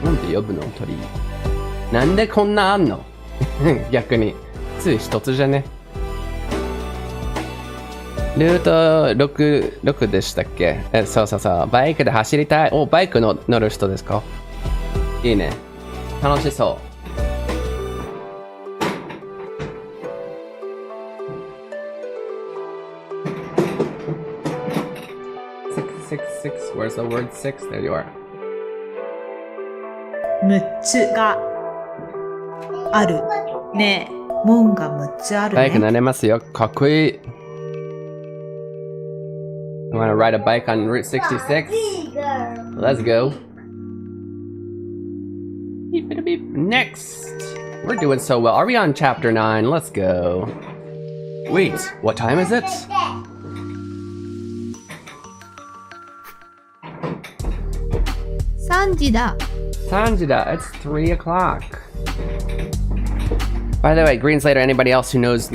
門って呼ぶの鳥。なんでこんなあんの逆に。普通一つじゃね。ルート6でしたっけ？そうそうそう。バイクで走りたい。お、バイク乗る人ですか？いいね。楽しそう。666. Where's the word 6? There you are. 6つがあるね。門が6つあるね。バイク乗れますよ。かっこいい。You want to ride a bike on Route 66? Let's go. Beep, beep, beep. Next. We're doing so well. Are we on chapter 9? Let's go. Wait, what time is it? Sanjida. Sanjida, it's 3 o'clock. By the way, Greenslater, anybody else who knows,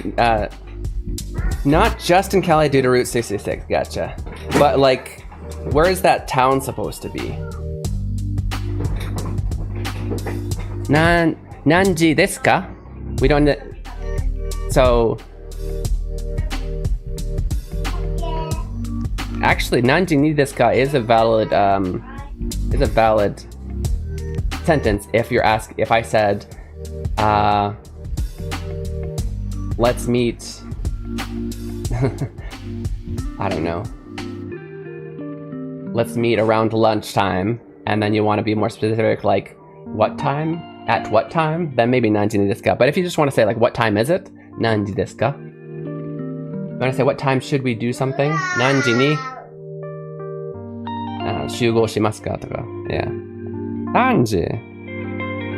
not just in Cali due to Route 66, gotcha. But like, where is that town supposed to be? Nanji desu ka? We don't. So, actually, Nanji ni desu ka is a valid sentence if I said, let's meet. I don't know. Let's meet around lunchtime, and then you want to be more specific, like what time? At what time? Then maybe nanji ni desu ka. But if you just want to say like what time is it? Nanji desu ka? You want to say what time should we do something? Nanji ni shugou shimasu ka? Yeah. 3時。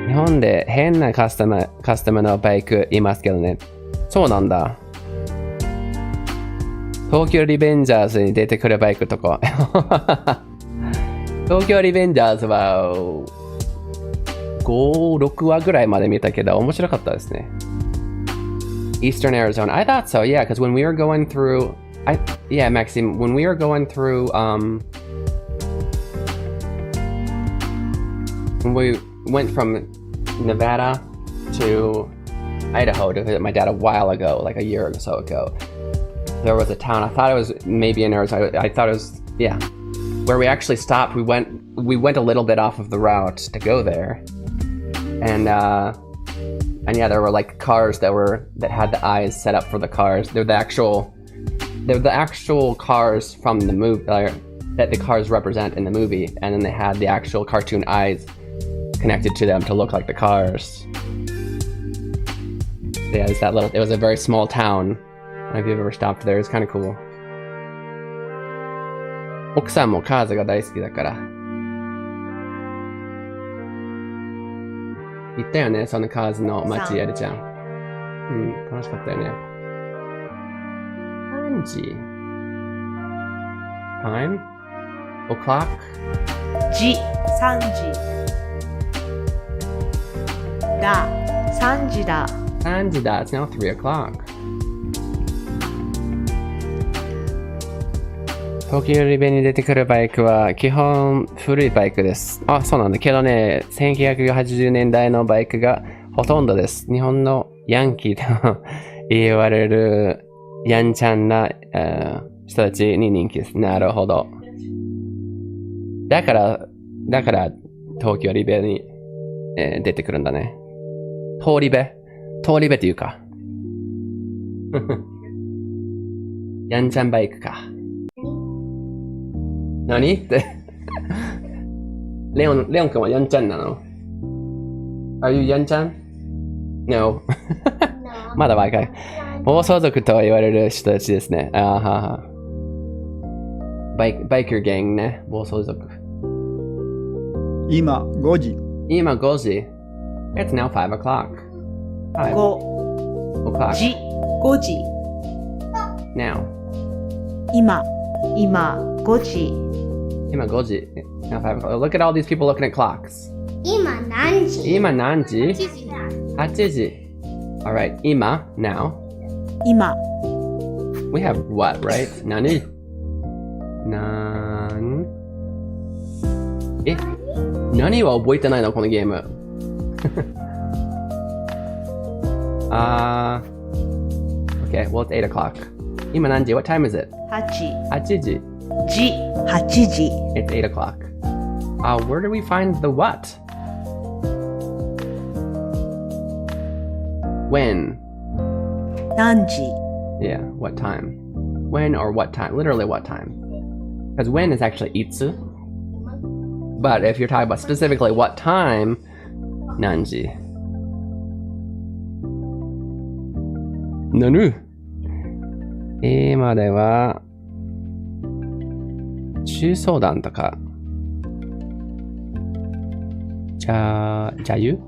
日本で変なカスタマーのバイクいますけどね。そうなんだ。東京リベンジャーズに出てくるバイクとか。東京リベンジャーズは5、6話ぐらいまで見たけど面白かったですね。Eastern Arizona. I thought so, yeah, because when we were going through, yeah, Maxime, when we were going through, when we went from Nevada to Idaho to visit my dad a while ago, like a year or so ago, there was a town. I thought it was maybe in Arizona. I thought it was, yeah, where we actually stopped. We went a little bit off of the route to go there, and yeah, there were like cars that had the eyes set up for the cars. They're the actual cars from the movie that the cars represent in the movie, and then they had the actual cartoon eyes connected to them to look like the cars. Yeah, it was a very small town. I don't know if you've ever stopped there. It's kind of cool. 奥さんもカーズが大好きだから。行ったよね、そのカーズの街やるじゃん。うん、楽しかったよね。何時 ?Time? O'clock? 時、3時。だ、3時だ。3時だ。It's now 3 o'clock. 東京リベに出てくるバイクは基本古いバイクです。あ、そうなんだけどね、1980年代のバイクがほとんどです。日本のヤンキーと言われるやんちゃんな、人たちに人気です。なるほど。だから東京リベに、出てくるんだね。通り部っていうか。やんちゃんバイクか。何ってレオン君はヤンちゃんなの Are you ヤンちゃん No まだ若い暴走族と言われる人たちですね。あははバイクギャングね。暴走族。今5時。今5時 It's now 5 o'clock 5 o'clock 時、5時。 Now 今5時。今5時 Now 5 o'clock Look at all these people looking at clocks 今何時？今何時 8時だ。 8時 Alright 今 Now 今。 We have what, right? 何何は覚えてないのこのゲーム。Okay, well it's 8 o'clock. 今何時 What time is it? 8時。時、8時。It's 8 o'clock. Where do we find the what? When? 何時。 Yeah, what time? When or what time? Literally what time? Because when is actually itsu. But if you're talking about specifically what time, nanji. Nanu. 今では中相談とか茶湯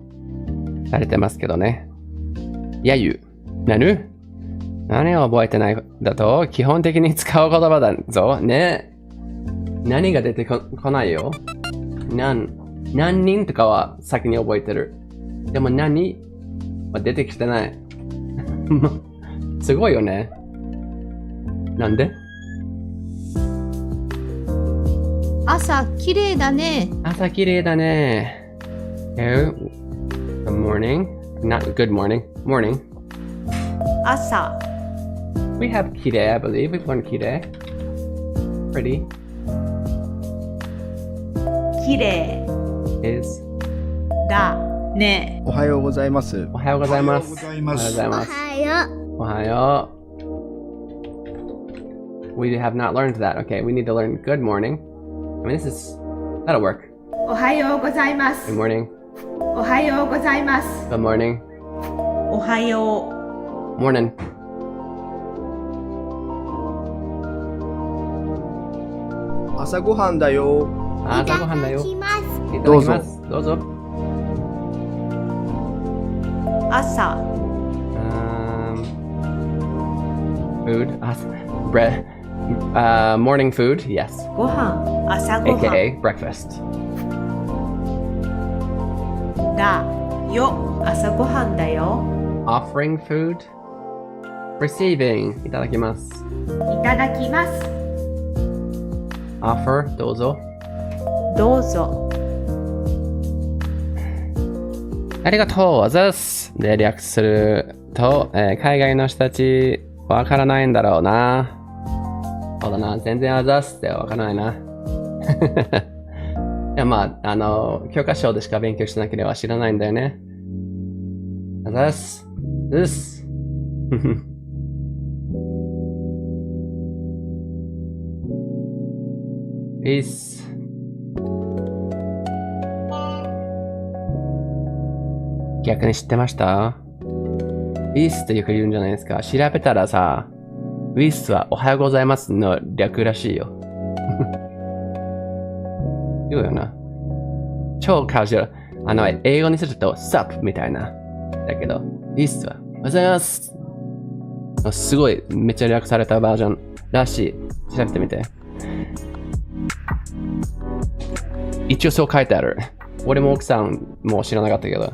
されてますけどね。やゆ。なぬ何を覚えてないだと基本的に使う言葉だぞ。ね。何が出てこないよ。何人とかは先に覚えてる。でも何は出てきてない。すごいよね。なんで朝綺麗だね。朝綺麗だね。Good morning. Not good morning. Morning. 朝。We have 綺麗, I believe. We've learned 綺麗. Pretty. 綺麗 is だね。おはようございます。おはようございます。おはようございます。おはよう。We have not learned that. Okay, we need to learn good morning. I mean, that'll work. おはようございます。 Good morning. おはようございます。 Good morning. おはよう。 Morning. 朝ごはんだよ。朝ごはんだよ。いただどうぞきます。どうぞ。朝。Food. Morning food, yes. ご飯、朝ごはん。 AKA breakfast. だよ、朝ごはんだよ。 Offering food. Receiving. いただきます。いただきます。 Offer. どうぞ。どうぞ。ありがとう。あざっす。で、略すると、海外の人たちわからないんだろうな。そうだな。全然あざっすってわからないな。いや、まあ、教科書でしか勉強してなければ知らないんだよね。あざっす。うっす。Peace. 逆に知ってました？ウィスってよく言うんじゃないですか。調べたらさ、ウィスはおはようございますの略らしいよ。言うよな。超カジュアル。英語にすると sup みたいな。だけど、ウィスはおはようございます。すごい、めっちゃ略されたバージョンらしい。調べてみて。一応そう書いてある。俺も奥さんも知らなかったけど。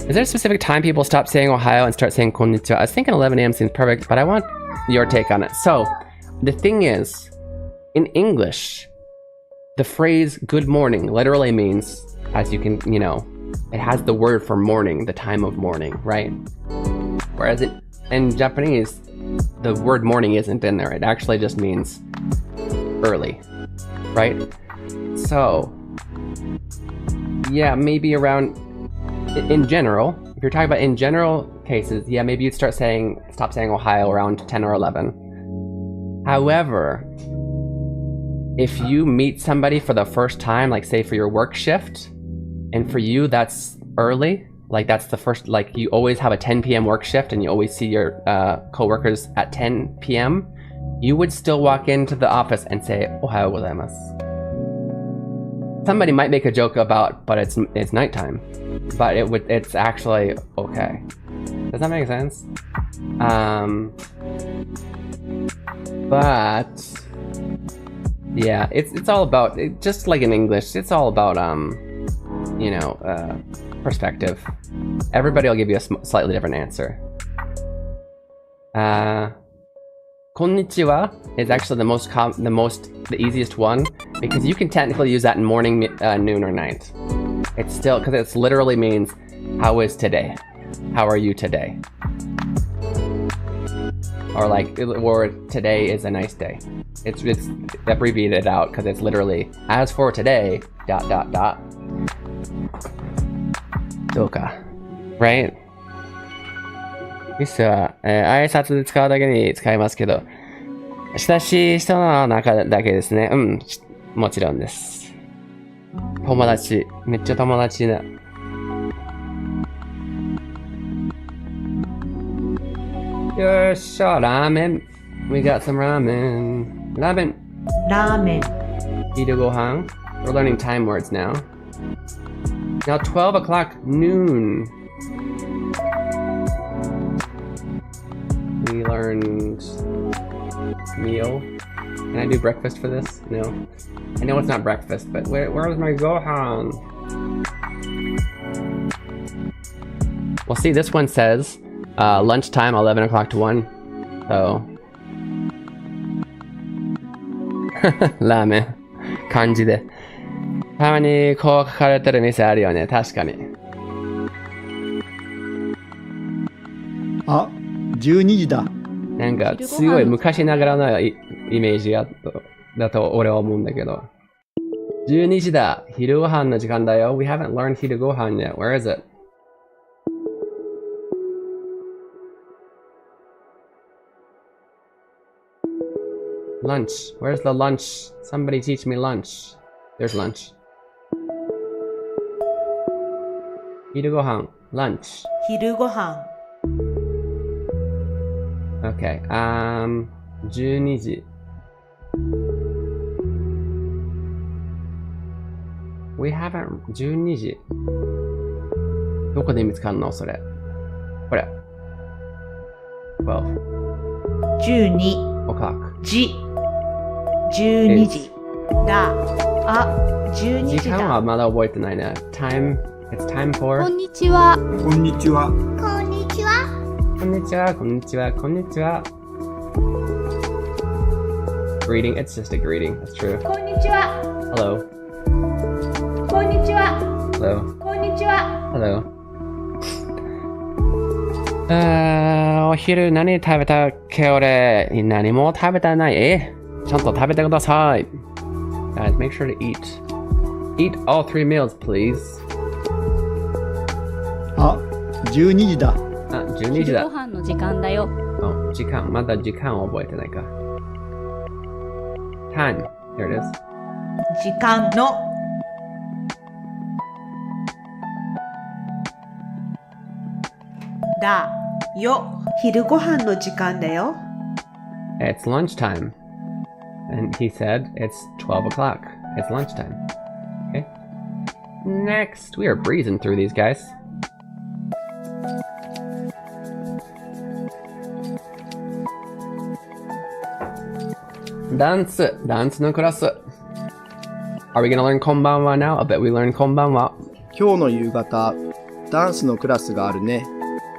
Is there a specific time people stop saying Ohio and start saying konnichiwa? I was thinking 11 a.m. seems perfect, but I want your take on it. So, the thing is, in English, the phrase good morning literally means, as you can, it has the word for morning, the time of morning, right? Whereas in Japanese, the word morning isn't in there. It actually just means early, right? So, yeah, maybe around, in general, if you're talking about in general cases, yeah, maybe you'd stop saying Ohio around 10 or 11. However, if you meet somebody for the first time, like say for your work shift, and for you that's early, like that's the first, like you always have a 10 p.m. work shift and you always see your coworkers at 10 p.m., you would still walk into the office and say, Ohayou gozaimasu. Somebody might make a joke about, but it's nighttime. But it's actually okay. Does that make sense? But yeah, it's all about, just like in English, it's all about perspective. Everybody will give you a slightly different answer. Konnichiwa is actually the easiest one, because you can technically use that in morning, noon, or night. It's still, because it literally means, how is today? How are you today? Or today is a nice day. It's abbreviated out because it's literally, as for today, ... どうか。Right? 実は、挨拶で使うだけに使いますけど、親しい人の中だけですね。うん、もちろんです。友達、めっちゃ友達だ。よっしゃ、ラーメン。We got some ramen. ラーメン。ラーメン。昼ご飯。We're learning time words now. Now 12 o'clock noon. We learned meal. Can I do breakfast for this? No. I know it's not breakfast, but where's my gohan? Well, see, this one says lunchtime 11 o'clock to 1. So. ラーメン。漢字で。たまにこう書かれてる店あるよね。確かに。あ、12時だ。なんかすごい昔ながらのイメージだと俺は思うんだけど。12時だ。昼ご飯の時間だよ。We haven't learned 昼ご飯 yet. Where is it? Lunch. Where's the lunch? Somebody teach me lunch. There's lunch. 昼ご飯 lunch. 昼ご飯。Okay, 12時。We haven't, 12時。どこで見つかんのそれ。これ。12。12 o'clock. 時12時だあ12時時間はだまだ覚えてないね。Time, it's time こ for んにちはこんにちは。こんにちはこんにちは、こんにちは、こんにちは。Greeting, it's just a greeting, that's true. こんにちは Hello, こんにちは hello, こんにちは hello. お昼何食べたっけ俺。何も食べてない。ちゃんと食べてください。Guys, make sure to eat. Eat all 3 meals, please. あ、12時だ。あ、12時だ昼ご。飯の時間だよ時間、まだ時間を覚えてないか。Time, here it is. 時間のだよ昼ご飯の時間だよ It's lunchtime. And he said it's 12 o'clock. It's lunchtime. Okay. Next, we are breezing through these guys. Dance no class. Are we gonna learn konbanwa now? I bet we learn konbanwa. 今日の夕方、ダンスのクラスがあるね。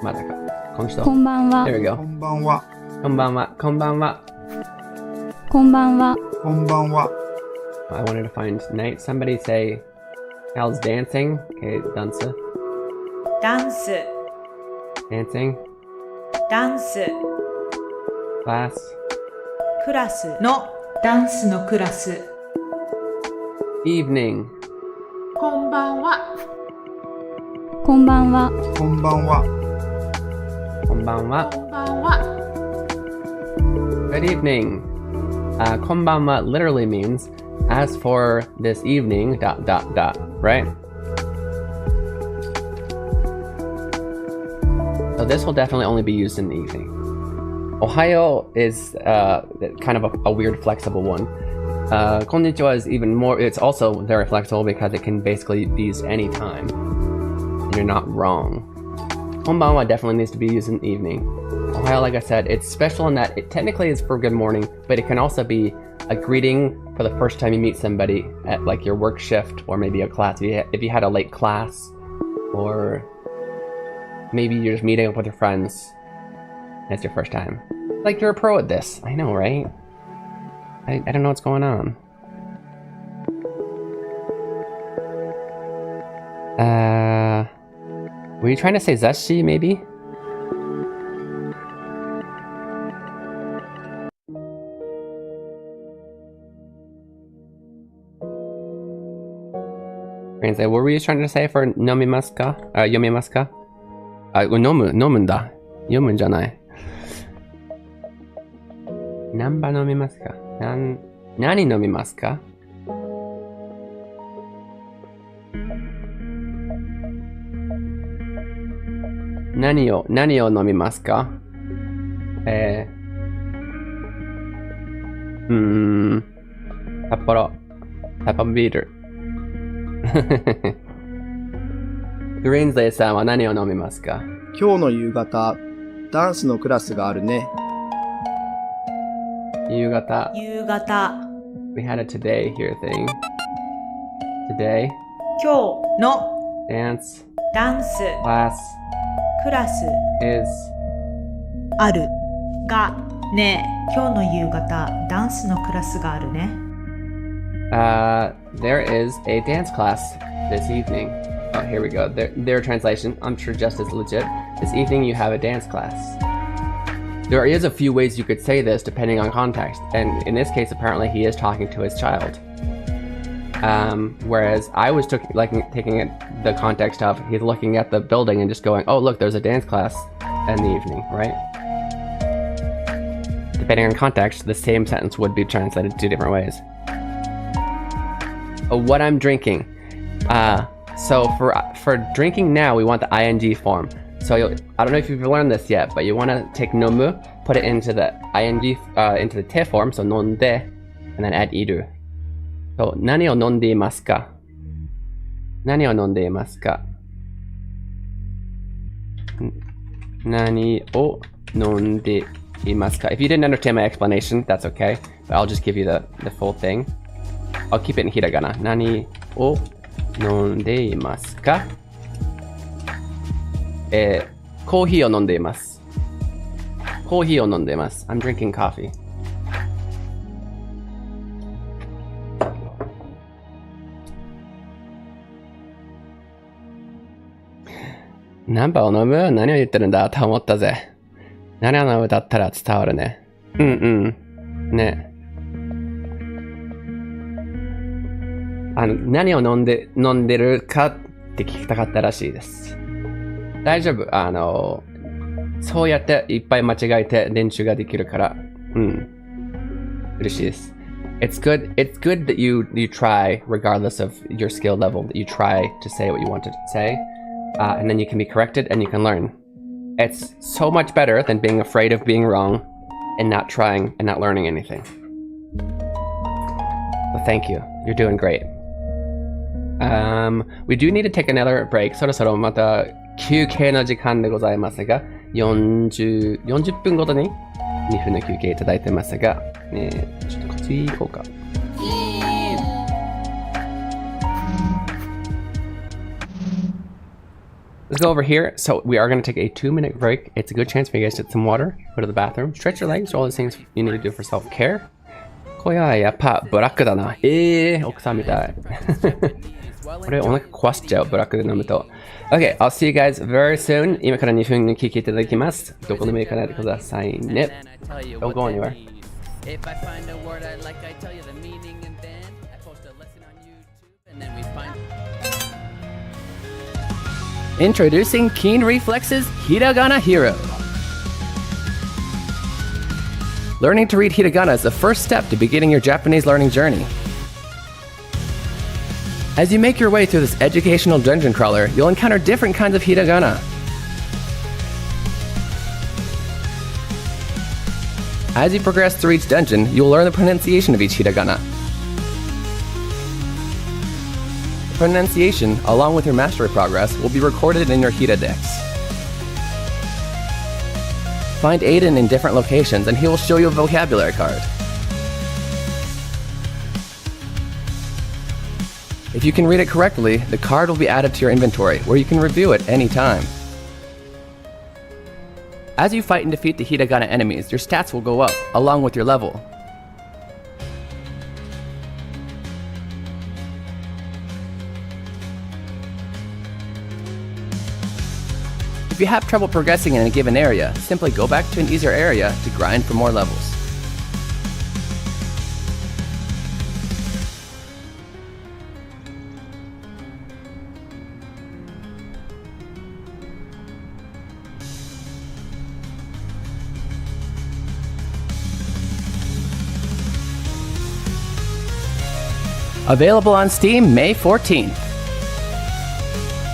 まだか。この人。こんばんは There we こ go. んばんは。こんばんは。こんばんは。こんばんはこんばんは。I wanted to find night. Somebody say Al's dancing. Okay, dance. ダンス Dancing. ダンス Class. クラスのダンスのクラス Evening. こんばんはこんばんはこんばんは。こんばんは。こんばんは Good evening. Konbanwa literally means as for this evening, ... right? So this will definitely only be used in the evening. Ohayo is kind of a weird flexible one. Konnichiwa is even more, it's also very flexible because it can basically be used anytime. And you're not wrong. Konbanwa definitely needs to be used in the evening. Ohio, like I said, it's special in that it technically is for good morning, but it can also be a greeting for the first time you meet somebody at like your work shift or maybe a class. If you had a late class, or maybe you're just meeting up with your friends and it's your first time. Like you're a pro at this. I know, right? I don't know what's going on. Were you trying to say Zashi, maybe? What were you trying to say for nomimasu ka? Yomimasu ka? Nomun da. Yomun janai. Namba nomimasu ka? Nani nomimasu ka? Nani o nomimasu ka? Sapporo. Sapporo beer. Greensley さんは何を飲みますか？今日の夕方、ダンスのクラスがあるね。夕方。夕方 We had a today here thing. Today. 今日の Dance. ダンス Class. クラス Is. あるがね今日の夕方ダンスのクラスがあるね There is a dance class this evening. Oh, here we go. Their translation, I'm sure just as legit. This evening you have a dance class. There is a few ways you could say this depending on context, and in this case apparently he is talking to his child. Whereas I was taking it the context of he's looking at the building and just going, oh look, there's a dance class in the evening, right? Depending on context, the same sentence would be translated two different ways. What I'm drinking. So for drinking now, we want the ing form. So I don't know if you've learned this yet, but you want to take nomu, put it into the ing, into the te form, so nonde, and then add iru. So, 何を飲んでいますか? 何を飲んでいますか? 何を飲んで imasu ka? If you didn't understand my explanation, that's okay. But I'll just give you the full thing. I'll keep it in hiragana. Nani o nonde imasu ka? Coffee o nonde imasu. Coffee o nonde imasu. I'm drinking coffee. Nambaを飲む？何を言ってるんだと思ったぜ。何を飲むだったら伝わるね。ね。何を飲んでるかって聞きたかったらしいです。大丈夫。そうやっていっぱい間違えて練習ができるから。嬉しいです。It's good that you try, regardless of your skill level, that you try to say what you want to say. And then you can be corrected and you can learn. It's so much better than being afraid of being wrong and not trying and not learning anything. So thank you. You're doing great. We do need to take another break. そろそろまた休憩の時間でございますが、40分ごとに2分の休憩いただいてますが、ちょっとこっち行こうか。Let's go over here. So we are going to take a 2-minute break. It's a good chance for you guys to get some water, go to the bathroom, stretch your legs, all those things you need to do for self-care. こややっぱブラックだな。奥さんみたい。これお腹壊しちゃう、ブラックで飲むと。Okay, I'll see you guys very soon. 今から2分聞いていただきます。どこでも行かないでくださいね。Don't go anywhere. If I find a word I like, I tell you the meaning, and then I post a lesson on YouTube, and then we find... Introducing Keen Reflex's Hiragana Hero. Learning to read hiragana is the first step to beginning your Japanese learning journey. As you make your way through this educational dungeon crawler, you'll encounter different kinds of hiragana. As you progress through each dungeon, you'll learn the pronunciation of each hiragana. The pronunciation, along with your mastery progress, will be recorded in your Hiradex. Find Aiden in different locations and he will show you a vocabulary card. If you can read it correctly, the card will be added to your inventory, where you can review it anytime. As you fight and defeat the hiragana enemies, your stats will go up, along with your level. If you have trouble progressing in a given area, simply go back to an easier area to grind for more levels. Available on Steam May 14th.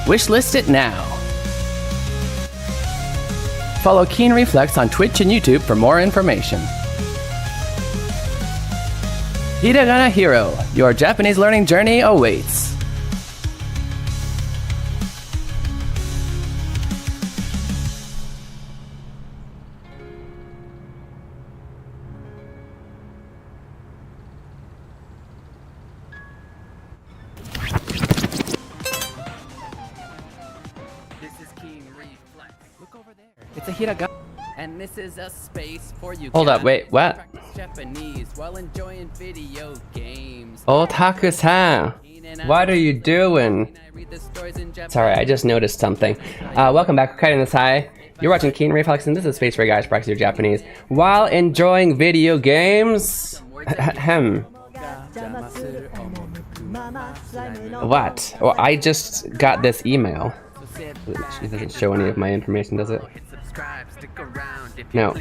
Wishlist it now. Follow Keen Reflex on Twitch and YouTube for more information. Hiragana Hero, your Japanese learning journey awaits. It's a hiragana, and this is a space for you. Hold up, wait, what? Japanese while enjoying video games. Otaku-san, what are you doing? Sorry, I just noticed something. Welcome back, Kaido Nasai. You're watching Keen Reflex, and this is a space for you guys to practice your Japanese while enjoying video games. What? Well, I just got this email. It doesn't show any of my information, does it? No,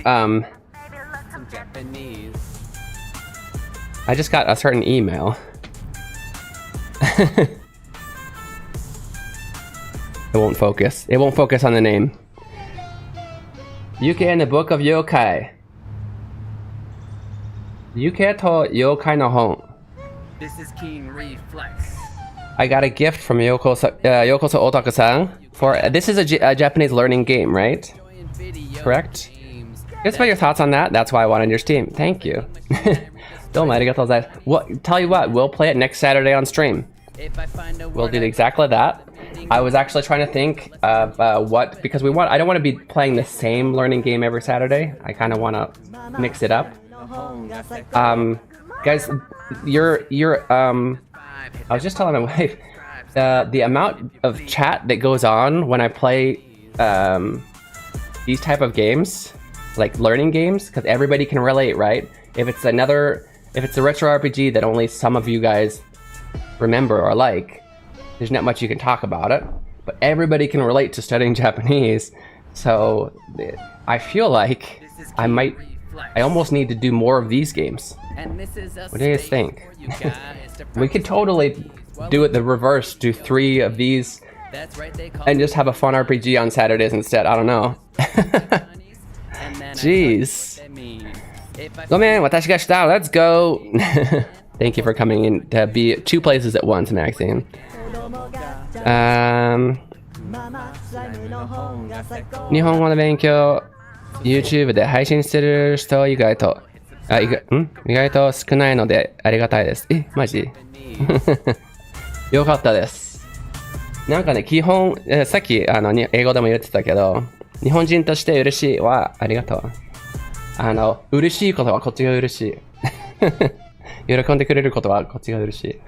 I just got a certain email. It won't focus. It won't focus on the name. Yuki and the Book of Yokai. Yuki to Yokai no Hon. This is Keen Reflex. I got a gift from Yokoso Otaku-san. For this is a Japanese learning game, right? Correct? Just about your thoughts on that. That's why I wanted your stream. Thank you. Tell you what, we'll play it next Saturday on stream. We'll do exactly that. I was actually trying to think of because I don't want to be playing the same learning game every Saturday. I kind of want to mix it up. Guys, I was just telling my wife, the amount of chat that goes on when I play these type of games, like learning games, because everybody can relate, right? If it's a retro RPG that only some of you guys remember or like, there's not much you can talk about it, but everybody can relate to studying Japanese. So I feel like I almost need to do more of these games. What do you guys think? We could totally do it the reverse, do 3 of these and just have a fun RPG on Saturdays instead. I don't know. Jeez. Go man, watashi ga shita, let's go. Thank you for coming in to be 2 places at once, Maxine. Nihongoの勉強 YouTube で配信してる人意外と少ないのでありがたいです。マジよかったです。なんかね、基本、さっき英語でも言ってたけど、日本人として嬉しいはありがとう。嬉しいことはこっちが嬉しい。喜んでくれることはこっちが嬉しい。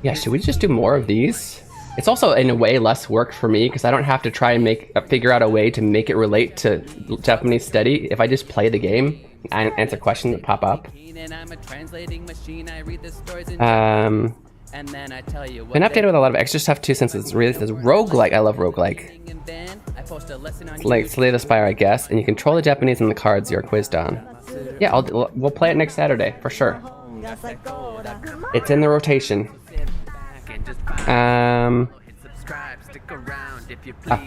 Yeah, should we just do more of these? It's also in a way less work for me because I don't have to try and figure out a way to make it relate to Japanese study. If I just play the game and answer questions that pop up. Been updated with a lot of extra stuff too since it's released as roguelike. I love roguelike. It's like Slay the Spire, I guess, and you control the Japanese in the cards you're quizzed on. Yeah, we'll play it next Saturday for sure. It's in the rotation.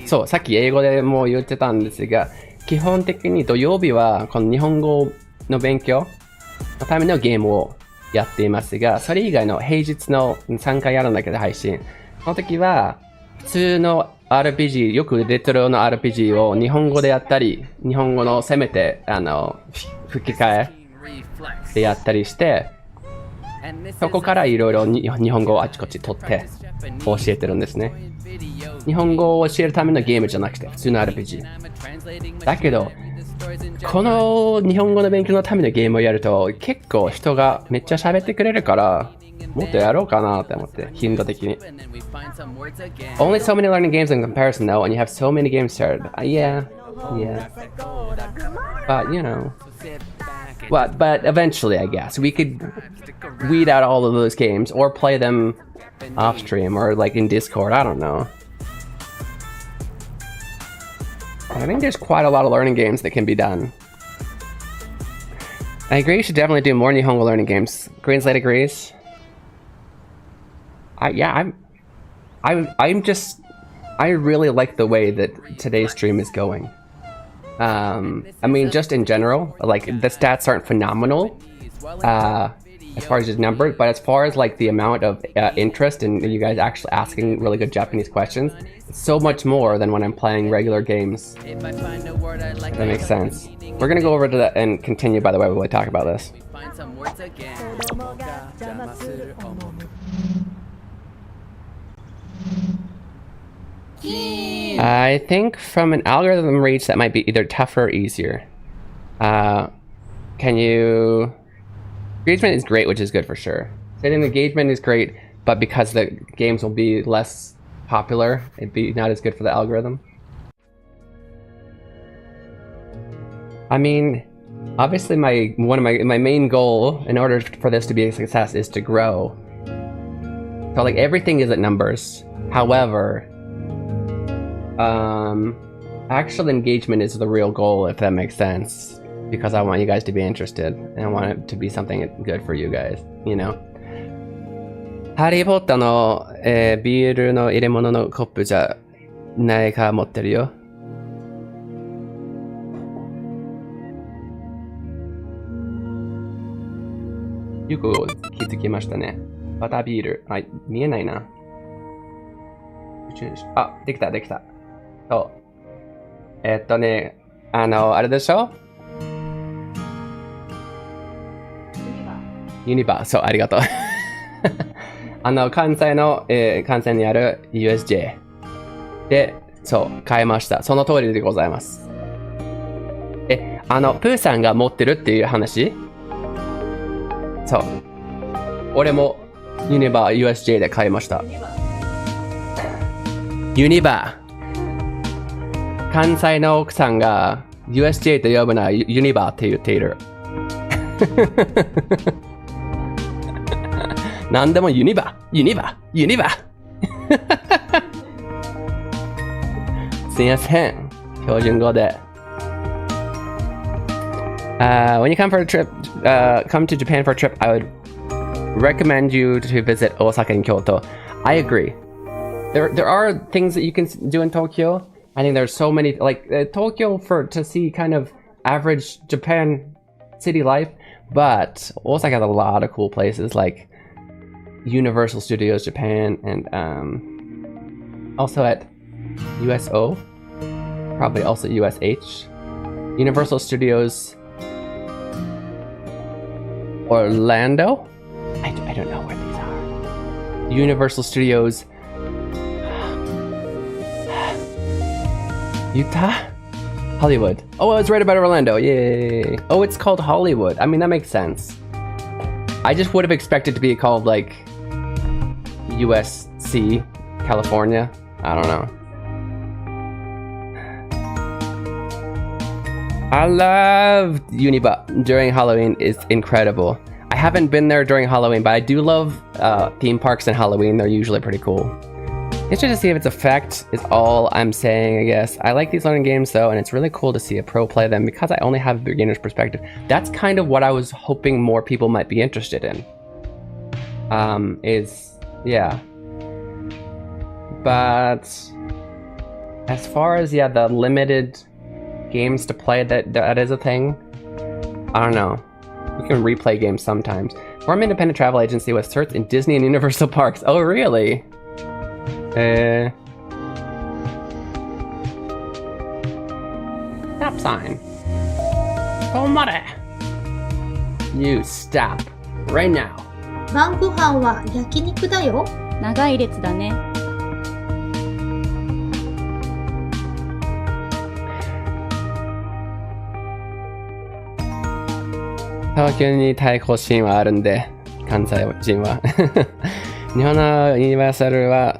そう、さっき英語でも言ってたんですが、基本的に土曜日はこの日本語の勉強のためのゲームをやっていますが、それ以外の平日の3回やるんだけど配信。その時は普通の RPG、よくレトロの RPG を日本語でやったり、日本語のせめて吹き替えでやったりして、そこからいろいろ日本語をあちこち取って教えてるんですね。日本語を教えるためのゲームじゃなくて普通の RPG。だけど、この日本語の勉強のためのゲームをやると結構人がめっちゃ喋ってくれるから、もっとやろうかなって思って、頻度的に。Only so many learning games in comparison though, and you have so many games started. Yeah. But, you know. But eventually, I guess, we could weed out all of those games or play them off stream or like in Discord, I don't know. I think there's quite a lot of learning games that can be done. I agree, you should definitely do more Nihongo learning games. Greenslate agrees. I really like the way that today's stream is going. I mean, just in general, like the stats aren't phenomenal as far as just numbers, but as far as like the amount of interest in you guys actually asking really good Japanese questions, it's so much more than when I'm playing regular games. That makes sense. We're gonna go over to that and continue, by the way, while we talk about this. I think from an algorithm reach that might be either tougher or easier. Engagement is great, which is good for sure. Setting engagement is great, but because the games will be less popular, it'd be not as good for the algorithm. I mean, obviously my main goal in order for this to be a success is to grow. So like everything isn't numbers. However, actual engagement is the real goal, if that makes sense, because I want you guys to be interested and I want it to be something good for you guys, you know. ハリーポッターの、ビールの入れ物のコップじゃないか持ってるよ。よく気づきましたね。バタービール。あ、見えないな。あ、できた。そう。あれでしょユニバー、そう、ありがとう。関西にある USJ で、そう、買いました。その通りでございます。プーさんが持ってるっていう話？そう。俺もユニバー USJ で買いました。ユニバー。関西の奥さんが USJ と呼ぶのはユニバーって言っている。何でもユニバー、ユニバー、ユニバー。すいません。標準語で。When you come for a trip, come to Japan for a trip, I would recommend you to visit Osaka and Kyoto. I agree. There are things that you can do in Tokyo. I think there's so many, like Tokyo to see kind of average Japan city life, but Osaka has a lot of cool places like Universal Studios Japan and also at USO, probably also USH, Universal Studios Orlando? I don't know where these are. Universal Studios Utah? Hollywood. Oh, I was right about Orlando. Yay. Oh, it's called Hollywood. I mean, that makes sense. I just would have expected to be called like USC, California. I don't know. I love Uniba during Halloween. It's incredible. I haven't been there during Halloween, but I do love theme parks and Halloween. They're usually pretty cool. Interesting to see if its effect is all I'm saying, I guess. I like these learning games though, and it's really cool to see a pro play them because I only have a beginner's perspective. That's kind of what I was hoping more people might be interested in. Yeah. But as far as, yeah, the limited games to play, that is a thing. I don't know. We can replay games sometimes. We're an independent travel agency with certs in Disney and Universal Parks. Oh, really? Stop sign. Tomare. You stop. Right now. 晩ご飯は焼肉だよ。長い列だね。東京に対抗シーンはあるんで、関西人は。日本のユニバーサルは、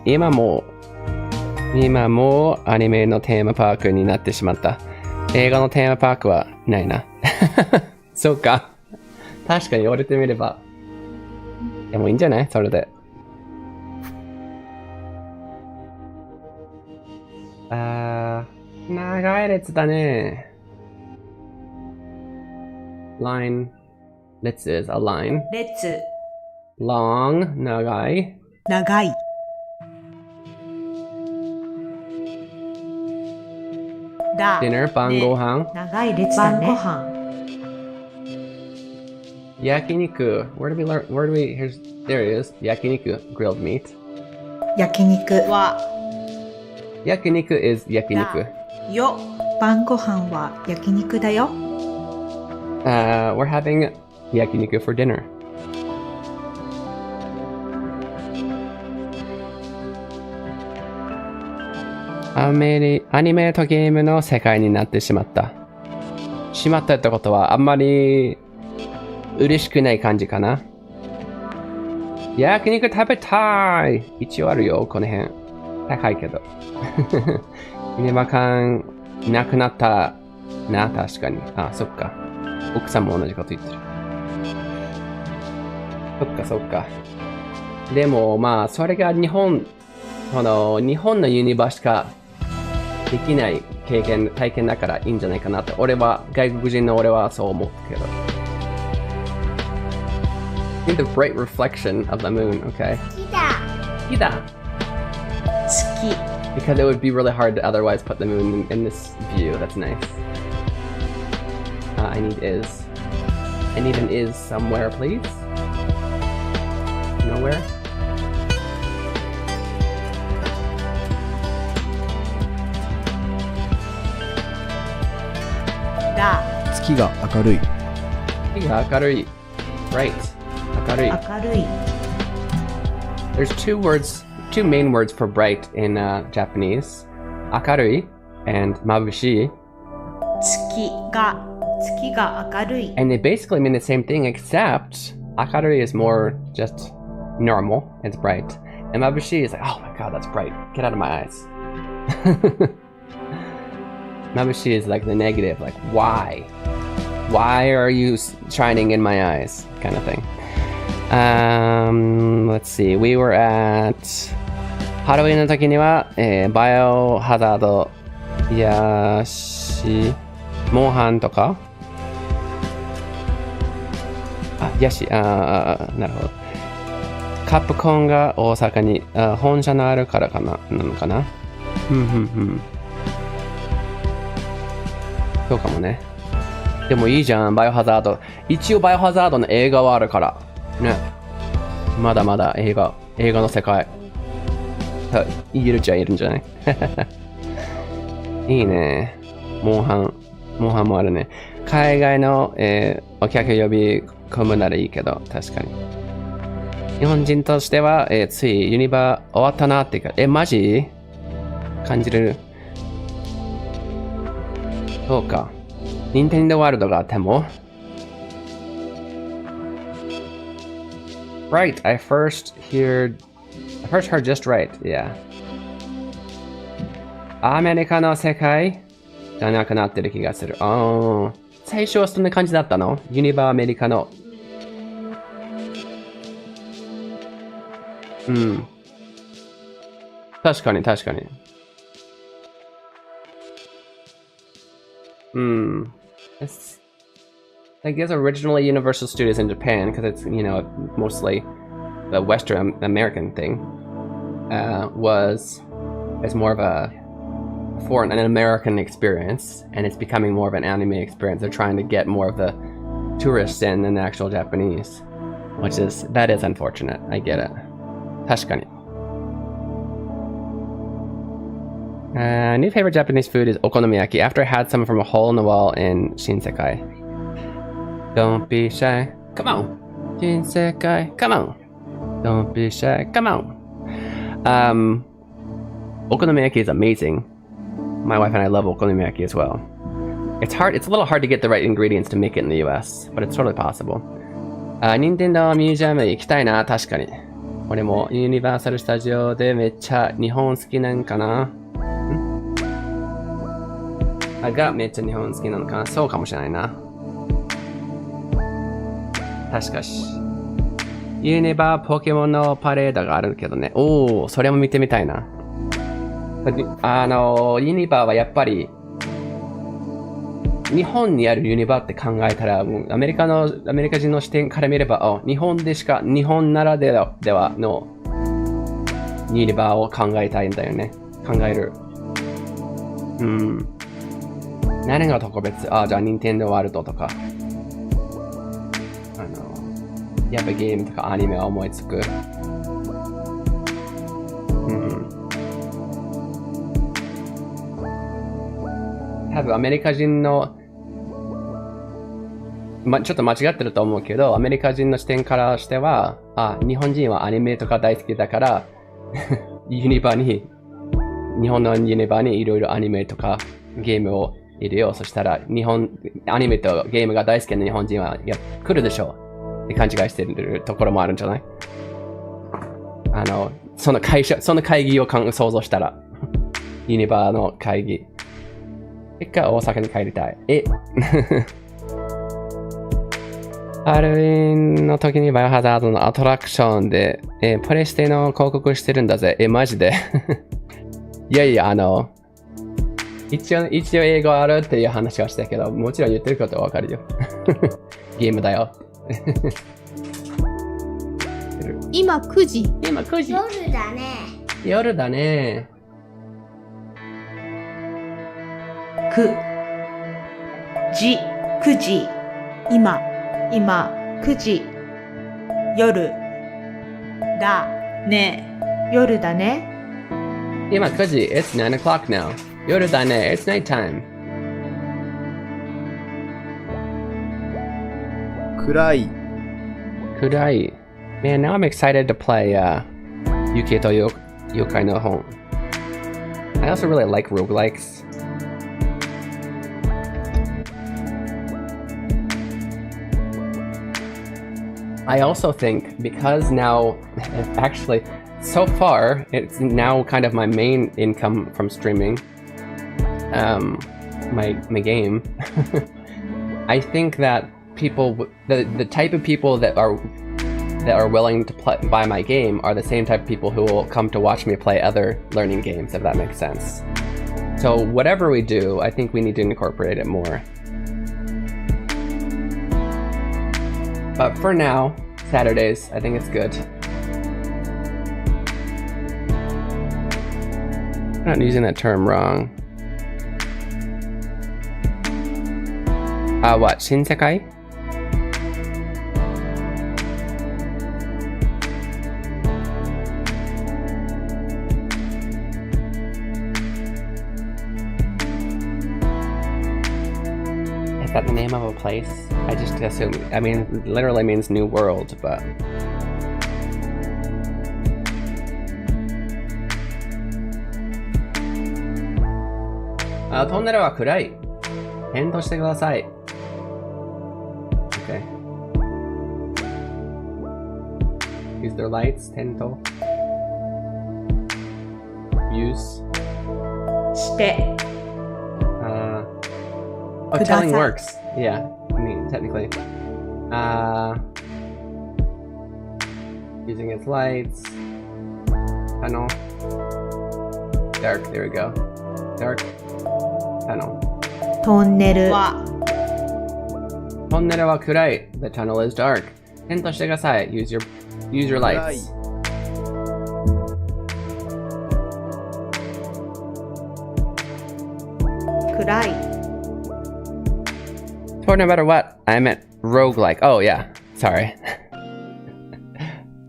今もアニメのテーマパークになってしまった。映画のテーマパークはないな。そうか。確かに言われてみれば。でもいいんじゃないそれで。長い列だね。Line. 列 is a line. 列 Long. 長い。長い。だ Dinner. 晩ご飯。長い列だね。晩ご飯。焼肉. Where do we, there it is. 焼肉. Grilled meat. 焼肉は焼肉 is 焼肉。よ。晩ご飯は焼肉だよ。We're having yakiniku for dinner. アニメとゲームの世界になってしまった。しまったってことはあんまり嬉しくない感じかな。焼肉食べたい。一応あるよ、この辺。高いけど。ユニバ感なくなったな、確かに。あ、そっか。奥さんも同じこと言ってる。そっかそっか。でもまあ、それが日本のユニバしかできない体験だからいいんじゃないかなって。外国人の俺はそう思うけど。See the bright reflection of the moon, okay? 好きだ。好き。Because it would be really hard to otherwise put the moon in this view. That's nice. I need is. I need an is somewhere, please. Nowhere. 月が明るい。月が明るい。Right. 明るい。明るい。There's two main words for bright in Japanese. 明るい and 眩しい. 月が明るい。 And they basically mean the same thing except 明るい is more just normal. It's bright. And 眩しい is like, oh my god, that's bright. Get out of my eyes. 眩しい is like the negative, like why? Why are you shining in my eyes? Kind of thing. Let's see. We were at ハロウィンの時には、バイオハザードやしモンハンとかなるほど。カプコンが大阪に本社のあるからなのかな。そうかもね。でもいいじゃん、バイオハザード。一応バイオハザードの映画はあるから。ね。まだまだ映画の世界。言えるっちゃいるんじゃないいいね。モンハンもあるね。海外の、お客呼び込むならいいけど、確かに。日本人としては、ついユニバ終わったなっていうか、マジ感じる。そうか。ニンテンドーワールドがあっても。Right, I first heard just right, yeah. アメリカの世界じゃなくなってる気がする。最初はそんな感じだったの？ユニバアメリカの。確かに。I guess originally Universal Studios in Japan, because it's, mostly the Western American thing, it's more of an American experience, and it's becoming more of an anime experience. They're trying to get more of the tourists in than the actual Japanese, that is unfortunate. I get it. 確かに。New favorite Japanese food is okonomiyaki. After I had some from a hole in the wall in Shinsekai. Don't be shy. Come on. Shinsekai. Come on. Don't be shy. Come on. Okonomiyaki is amazing. My wife and I love okonomiyaki as well. It's a little hard to get the right ingredients to make it in the US, but it's totally possible. Nintendo Museum 行きたいな、確かに。俺もユニバーサルスタジオでめっちゃ日本好きなんかな。がめっちゃ日本好きなのかな。そうかもしれないな。確かし。ユニバーポケモンのパレードがあるけどね。それも見てみたいな。ユニバーはやっぱり日本にあるユニバーって考えたら、もうアメリカ人の視点から見れば、日本ならではのユニバーを考えたいんだよね。考える。何が特別？じゃあ、任天堂ワールドとか。やっぱゲームとかアニメは思いつく。多分アメリカ人の、ちょっと間違ってると思うけど、アメリカ人の視点からしては、日本人はアニメとか大好きだから、日本のユニバーにいろいろアニメとかゲームをいるよ。そしたら、アニメとゲームが大好きな日本人は来るでしょうって勘違いしてるところもあるんじゃない？その会議を想像したら、ユニバーの会議。結果、大阪に帰りたい。ハロウィンの時にバイオハザードのアトラクションで、プレステの広告してるんだぜ。マジで。いや、一応英語あるっていう話はしたけど、もちろん言ってることはわかるよ。ゲームだよ。今9時。夜だね。9時。今9時。夜だね。今9時。It's 9 o'clock now. 夜だね。It's night time. Kurai. Kudai. Man, now I'm excited to play Yuki to Yokai no Hon. I also really like roguelikes. I also think because now, actually, so far, it's now kind of my main income from streaming my game. I think that people, the type of people that are willing to buy my game are the same type of people who will come to watch me play other learning games, if that makes sense. So whatever we do, I think we need to incorporate it more. But for now, Saturdays, I think it's good. I'm not using that term wrong. What? Shinsekai? Is that the name of a place? I just assume. I mean, it literally means new world, but. Tunnel wa kurai. Tento shite kudasai. Okay. Use their lights. Tento. Use. して。 Oh, telling Kudasai. works. Yeah, I mean, technically. Using its lights. Tunnel. Dark, there we go. Dark. Tunnel. トンネルは Tonnere wa kurai. The tunnel is dark. Tento shite kudasai. Use your lights. Kurai. For no matter what, I meant roguelike. Oh yeah, sorry.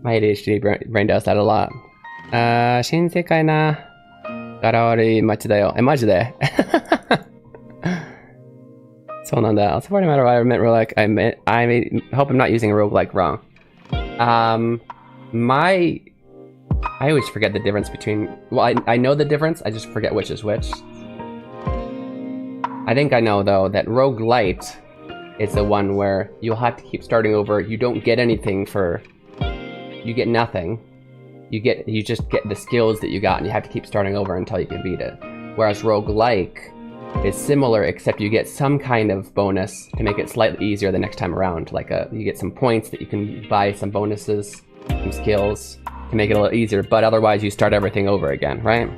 My ADHD brain does that a lot. Shinsekai na garari machi da yo. Maji de. So nanda. For no matter what, I meant roguelike. I hope I'm not using roguelike wrong. I always forget the difference between. Well, I know the difference. I just forget which is which. I think I know though that roguelite is the one where you'll have to keep starting over. You don't get anything for. You get nothing. You just get the skills that you got, and you have to keep starting over until you can beat it. Whereas roguelike is similar, except you get some kind of bonus to make it slightly easier the next time around. Like you get some points that you can buy some bonuses, some skills to make it a little easier. But otherwise, you start everything over again, right?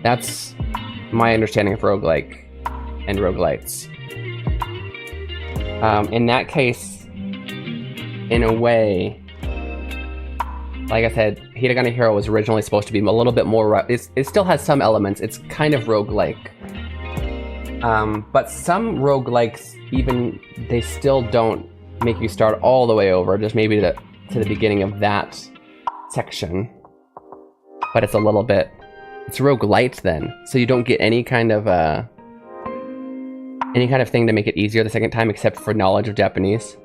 That's my understanding of roguelike and roguelites. In that case, in a way, like I said, Hiragana Hero was originally supposed to be a little bit more. It still has some elements. It's kind of roguelike. But some roguelikes, even they still don't make you start all the way over, just maybe to the beginning of that section. But it's a little bit. It's roguelite then, so you don't get any kind of thing to make it easier the second time, except for knowledge of Japanese.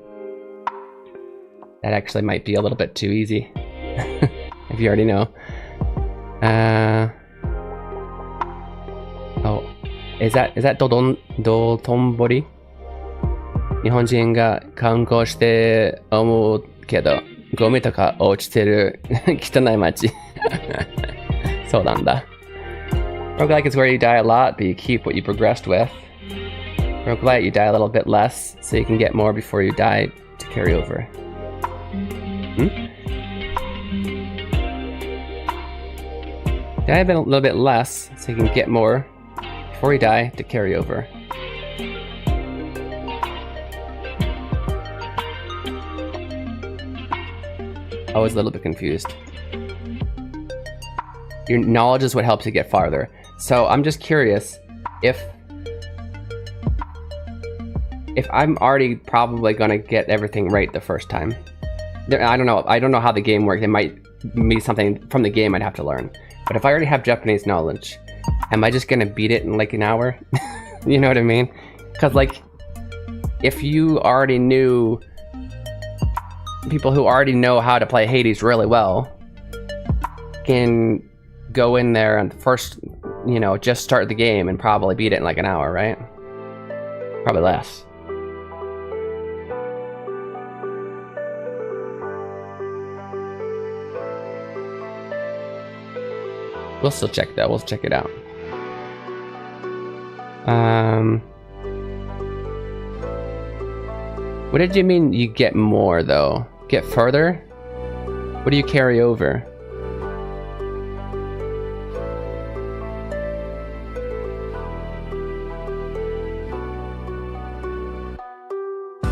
That actually might be a little bit too easy, if you already know. Oh, is that Dotonbori? 日本人が観光して思うけど、ゴミとか落ちてる汚い街。そうなんだ。Roguelike is where you die a lot, but you keep what you progressed with. Roguelite, you die a little bit less, so you can get more before you die to carry over. Die a little bit less, so you can get more before you die to carry over. I was a little bit confused. Your knowledge is what helps you get farther. So I'm just curious if I'm already probably gonna get everything right the first time. I don't know how the game works. It might be something from the game I'd have to learn. But if I already have Japanese knowledge, am I just gonna beat it in like an hour? You know what I mean? Because like if you already knew people who already know how to play Hades really well can go in there and first, you know, just start the game and probably beat it in like an hour, right? Probably less. We'll still check that. We'll check it out. What did you mean you get more though? Get further? What do you carry over?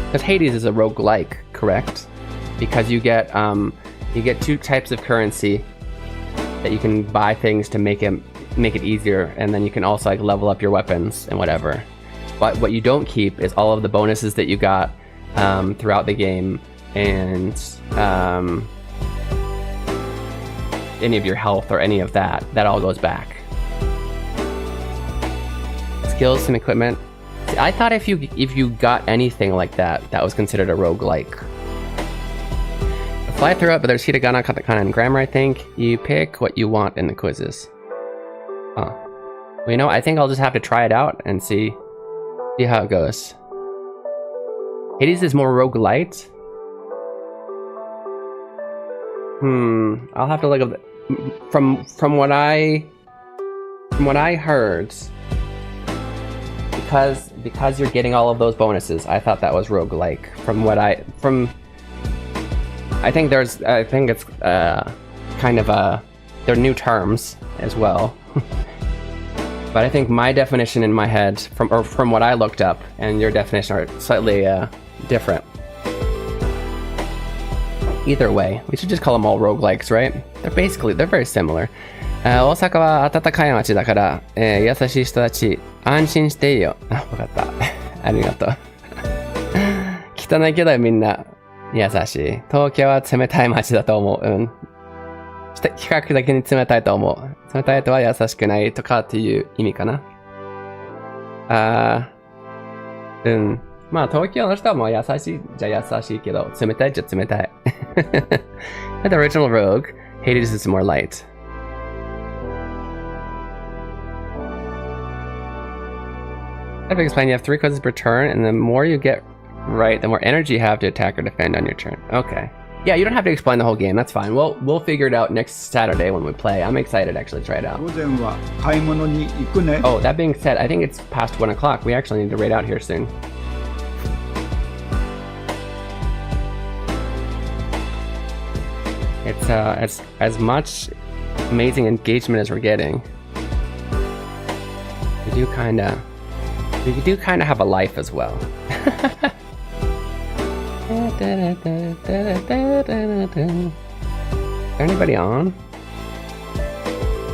Because Hades is a roguelike, correct? Because you get two types of currency that you can buy things to make it easier, and then you can also like level up your weapons and whatever. But what you don't keep is all of the bonuses that you got throughout the game, and any of your health or any of that. That all goes back. Skills and equipment. See, I thought if you got anything like that, that was considered a roguelike. Fly through it, but there's hiragana, katakana, and grammar, I think. You pick what you want in the quizzes. Huh. Well, you know, I think I'll just have to try it out and see how it goes. Hades is more roguelite. I'll have to look up from what I heard. Because you're getting all of those bonuses, I thought that was roguelike. I think it's kind of they're new terms as well. But I think my definition in my head from what I looked up and your definition are slightly different. Either way, we should just call them all roguelikes, right? They're very similar. 大阪は暖かい街だから、優しい人たち安心していいよ。あ、わかった。ありがとう。汚いけどみんな優しい。東京は冷たい街だと思う。比較的に冷たいと思う。冷たいとは優しくないとかっていう意味かな。まあ東京の人はもう優しいじゃ優しいけど、冷たいじゃ冷たい。The original Rogue, Hades is more light. I've explained you have 3 quizzes per turn, and the more you get right, the more energy you have to attack or defend on your turn. Okay. Yeah, you don't have to explain the whole game. That's fine. We'll figure it out next Saturday when we play. I'm excited actually to try it out. 午前は買い物に行くね。 Oh, that being said, I think it's past 1 o'clock. We actually need to raid out here soon. It's as much amazing engagement as we're getting. We do kind of have a life as well. Is there anybody on?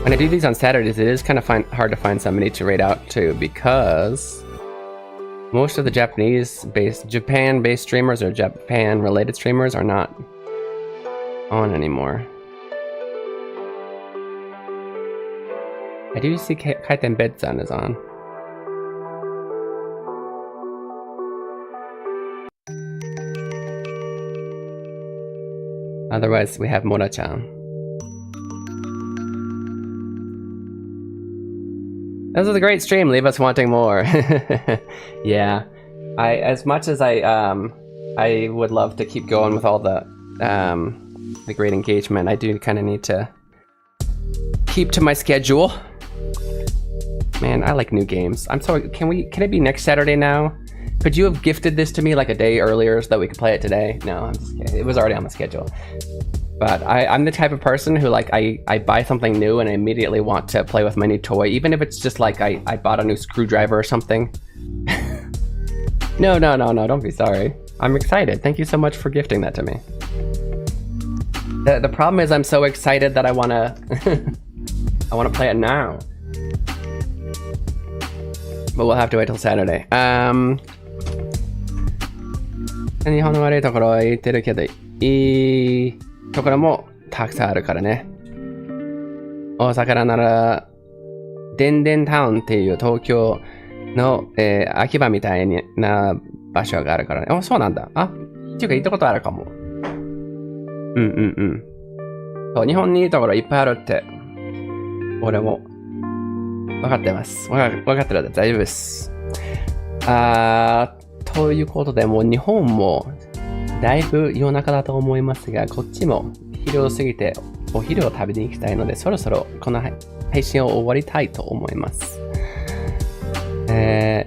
When I do these on Saturdays, it is kind of hard to find somebody to raid out to, because most of the Japan-based streamers or Japan-related streamers are not on anymore. I do see Kaiten Bedsan is on. Otherwise, we have Mora-chan. This was a great stream. Leave us wanting more. Yeah, as much as I would love to keep going with all the great engagement, I do kind of need to keep to my schedule. Man, I like new games. I'm sorry. Can it be next Saturday now? Could you have gifted this to me like a day earlier so that we could play it today? No, I'm just kidding. It was already on the schedule. But I'm the type of person who, like, I buy something new and I immediately want to play with my new toy, even if it's just like I bought a new screwdriver or something. No, don't be sorry. I'm excited. Thank you so much for gifting that to me. The problem is I'm so excited that I wanna I wanna play it now. But we'll have to wait till Saturday. 日本の悪いところは言ってるけど、いいところもたくさんあるからね。大阪なら、デンデンタウンっていう東京の、秋葉みたいな場所があるからね。あ、そうなんだ。あ、っていうか行ったことあるかも。そう、日本にいいところいっぱいあるって。俺も。わかってます。わかってるので大丈夫です。ということで、もう日本もだいぶ夜中だと思いますが、こっちも昼を過ぎてお昼を食べに行きたいので、そろそろこの配信を終わりたいと思います。皆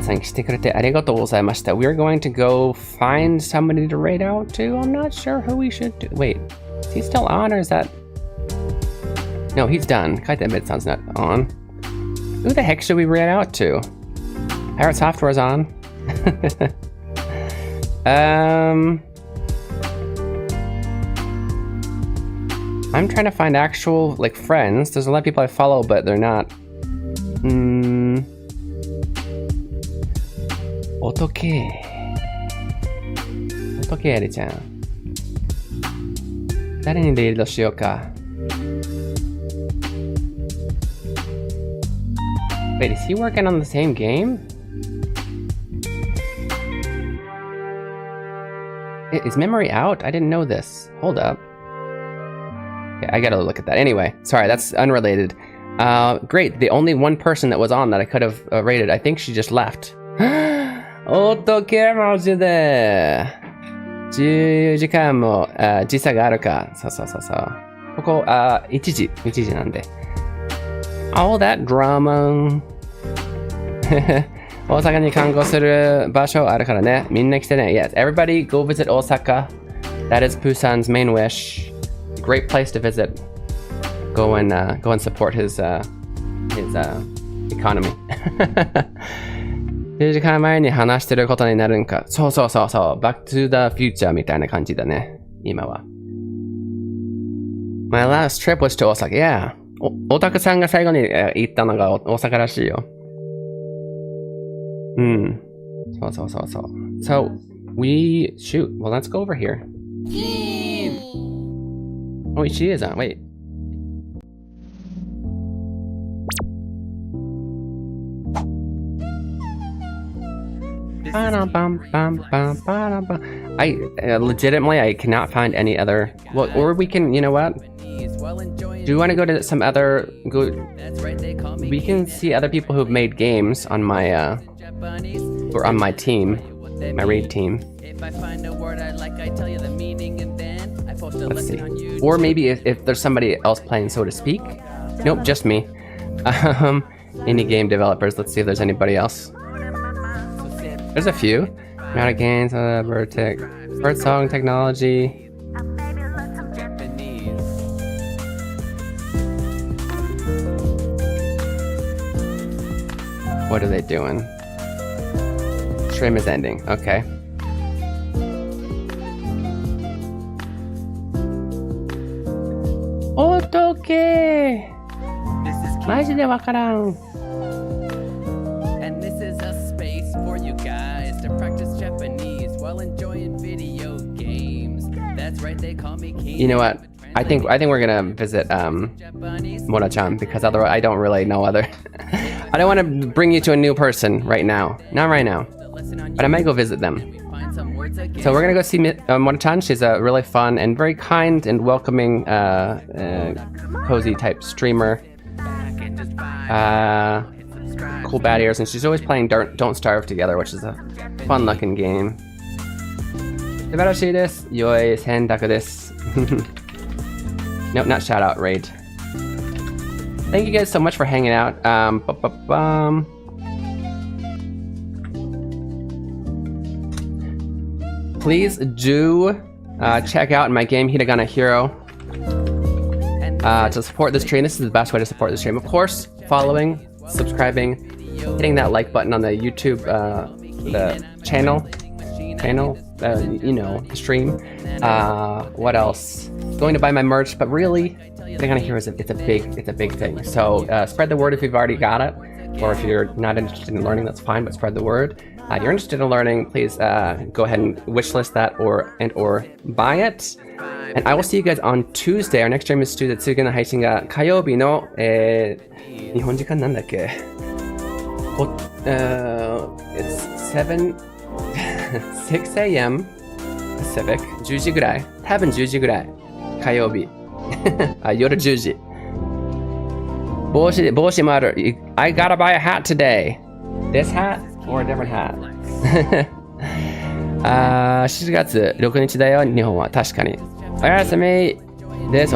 さん来てくれてありがとうございました。We're going to go find somebody to raid out to. I'm not sure who we should do. Wait, is he still on or is that... No, he's done. Kaiten Bitson's not on. Who the heck should we raid out to? Pirate Software's on. I'm trying to find actual, like, friends. There's a lot of people I follow, but they're not. Otoke. Otoke エリちゃん。誰にリードしようか。Wait, is he working on the same game? Is memory out? I didn't know this. Hold up. Okay, I gotta look at that. Anyway, sorry, that's unrelated. Great, the only one person that was on that I could have rated, I think she just left. おっとけマジで10時間も時差があるか。そう。ここ1時なんで。All that drama. 大阪に観光する場所あるからね。みんな来てね。Yes, everybody go visit Osaka. That is Busan's main wish. Great place to visit. Go and support his economy. 10時間前に話してることになるんか。そう。Back to the future みたいな感じだね。今は。My last trip was to Osaka. Yeah. オタクさんが最後に行ったのが大阪らしいよ。そう。So, shoot. Well, let's go over here. Oh, she is on. Wait. Legitimately, I cannot find any other. Well, or we can, you know what? Do you want to go to some other? We can see other people who've made games on my or on my team, my raid team. Let's see. Or maybe if there's somebody else playing, so to speak. Nope, just me. Indie game developers. Let's see if there's anybody else. There's a few. Amount of games, Birdsong Technology. What are they doing? Stream is ending. Okay. Otoke! マジでわからん。And this is a space for you guys to practice Japanese while enjoying video games. That's right, they call me King. You know what? I think we're gonna visit Mona-chan because otherwise I don't really know other. I don't want to bring you to a new person right now. Not right now. But I might go visit them. So we're gonna go see Mona-chan. She's a really fun and very kind and welcoming, cozy type streamer. Cool bad ears, and she's always playing Don't Starve together, which is a fun looking game. 素晴らしいです。良い選択です。Nope, not shout out, raid. Thank you guys so much for hanging out. Please do check out my game Hiragana Hero to support this stream. This is the best way to support this stream. Of course, following, subscribing, hitting that like button on the YouTube the channel, you know, the stream. What else? Going to buy my merch, but really, Hiragana Hero it's a big thing. So spread the word if you've already got it, or if you're not interested in learning, that's fine. But spread the word. You're interested in learning, please go ahead and wishlist that or buy it. And I will see you guys on Tuesday. Our next stream is Tuesday. 次の配信が火曜日の日本時間なんだっけ？It's 7 6 a.m. Pacific 10時ぐらい多分10時ぐらい火曜日あ夜10時帽子もある I gotta buy a hat today This hat or a different hat 7月6日だよ日本は確かにおやすみです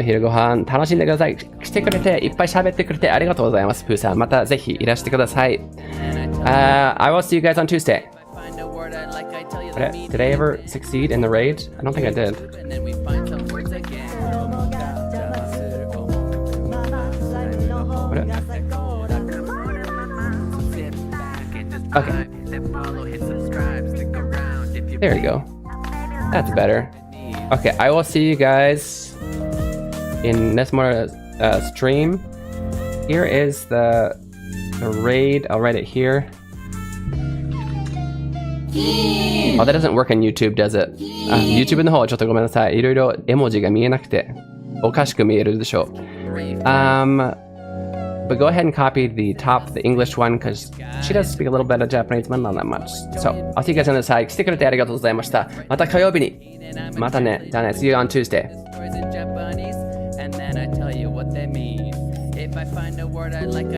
昼ご飯楽しんでください来てくれていっぱい喋ってくれてありがとうございますプーさんまたぜひいらしてくださいI will see you guys on Tuesday Did I ever succeed in the raid? I don't think I did. Okay. There you go. That's better. Okay, I will see you guys in next more stream. Here is the raid. I'll write it here. Oh, that doesn't work on YouTube, does it? YouTube の方はちょっとごめんなさい。いろいろ絵文字が見えなくておかしく見えるでしょう。But go ahead and copy the English one, because she does speak a little bit of Japanese, but not that much. So, I'll see you guys on the side. 来てくれてありがとうございました。また火曜日に。またね。じゃあね。See you on Tuesday.